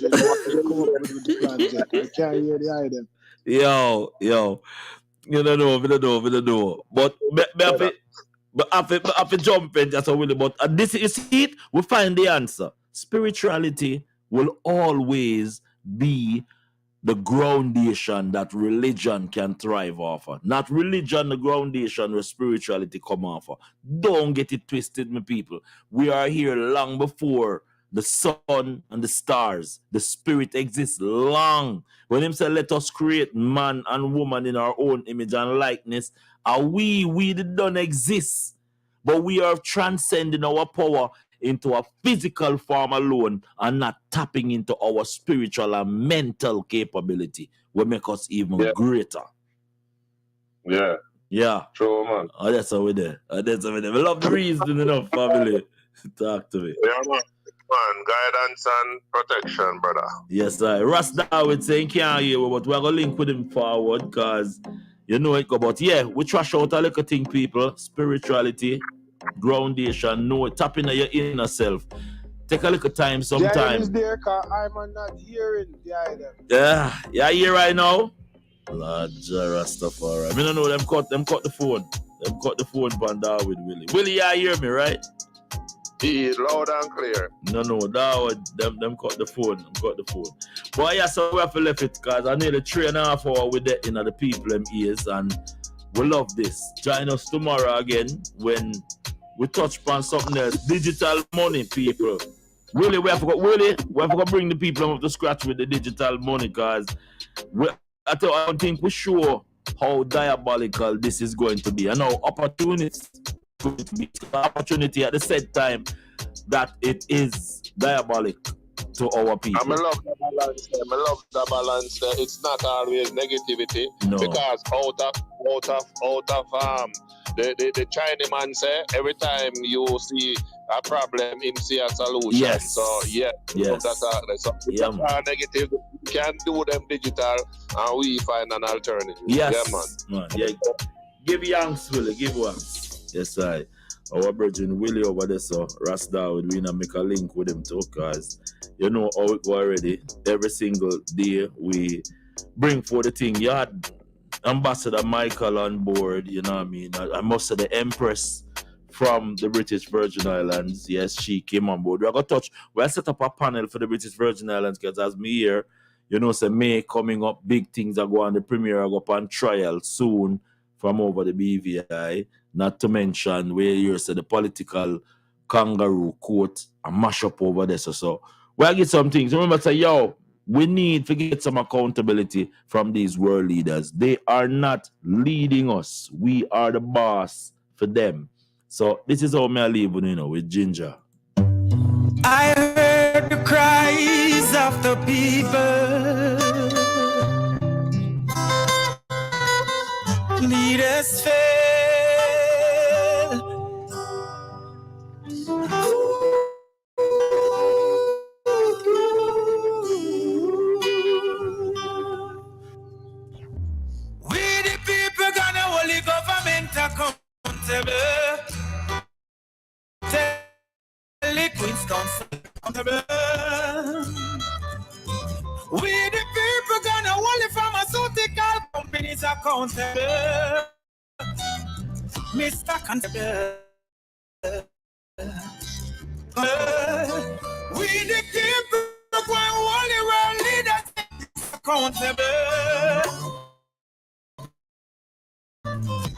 come up with the plans yet. I can't hear the eye them. Yo. You don't know. But I have to jump in just a little bit. And this is it. We find the answer. Spirituality will always be the groundation that religion can thrive off of. Not religion, the groundation where spirituality come off of. Don't get it twisted, my people. We are here long before the sun and the stars. The spirit exists long. When him say, let us create man and woman in our own image and likeness, and we don't exist. But we are transcending our power into a physical form alone and not tapping into our spiritual and mental capability will make us even greater. Yeah. True, man. That's how we there. We love the reason enough, family. Talk to me. Yeah, man. Guidance and protection, brother. Yes, sir. Rasta would say can't hear, but we're gonna link with him forward because you know it go. But yeah, we trash out a little thing, people. Spirituality, groundation, know tap into your inner self. Take a little time sometime. Is there, cause I'm not hearing the item. Yeah, here right now. Lord Rastafari. I mean, I know them cut the phone. Them cut the phone band with Willie. Willie, you hear me, right? He is loud and clear. No, them cut the phone. Them cut the phone. But yeah, so we have to left it because I nearly 3.5 hours with the the people them ears, and we love this. Join us tomorrow again when we touch upon something else. Digital money, people. Willie, we have to bring the people up to scratch with the digital money because I don't think we sure how diabolical this is going to be. I know opportunity at the same time that it is diabolic to our people. I love the balance. It's not always negativity because out of the Chinese man say every time you see a problem, him see a solution. Yes. So so negative. We can do them digital and we find an alternative. Yes. Yeah, man. Yeah. Give yanks, Willie. Give once. Yes, I. Our brethren Willie over there, so Rasta would we make a link with him too, because you know how it go already. Every single day we bring for the thing. You had Ambassador Michael on board, you know what I mean? I must say the Empress from the British Virgin Islands. Yes, she came on board. We'll set up a panel for the British Virgin Islands because as me here, you know, say May coming up, big things are going. The premiere are go up on trial soon from over the BVI. Not to mention where you say the political kangaroo court and mash up over there. So we'll get some things. Remember, say, we need to get some accountability from these world leaders. They are not leading us. We are the boss for them. So this is how I leave with Ginger. I heard the cries of the people. Leaders fail. We the people gonna hold the government accountable. Tell the Queen's Council accountable. We the people gonna hold the pharmaceutical companies accountable. Mr. Constable. We the people gonna hold the world leaders accountable.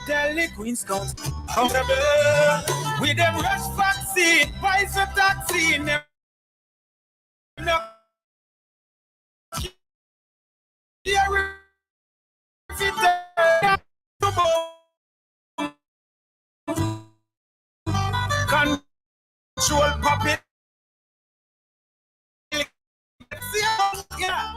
Tell the Queen's Council accountable. With them rush vaccine, Pfizer vaccine, them no control puppet. Yeah.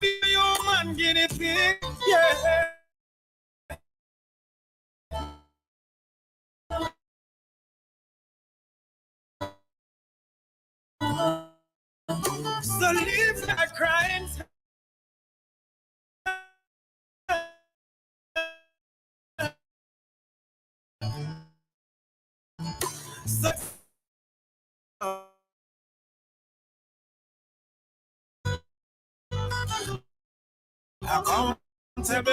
Human guinea pig, yeah. So leave that crying. So accountable.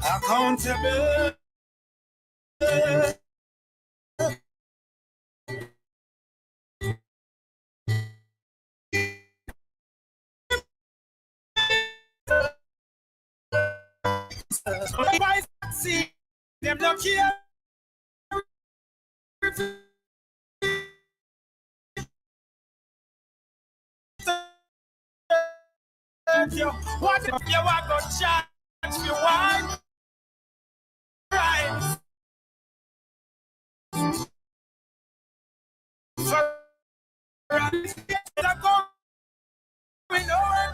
Accountable. See them not here. What if you want to charge me wine? Right. For going over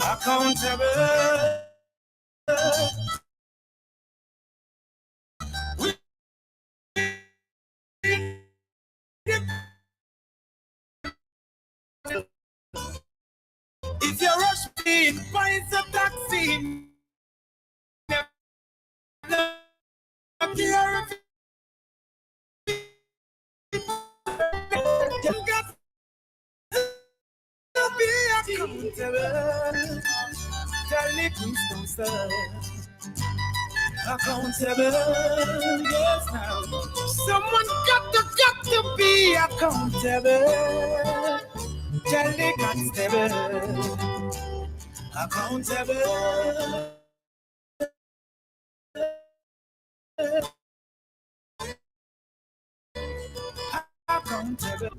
Accountable. If you rush me, find a taxi. You got to be accountable. Tell it don't stop. Accountable, yes now. Someone got to be accountable. Tell the constable. Accountable. Accountable.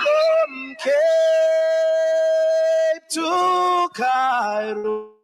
From Cape to Cairo.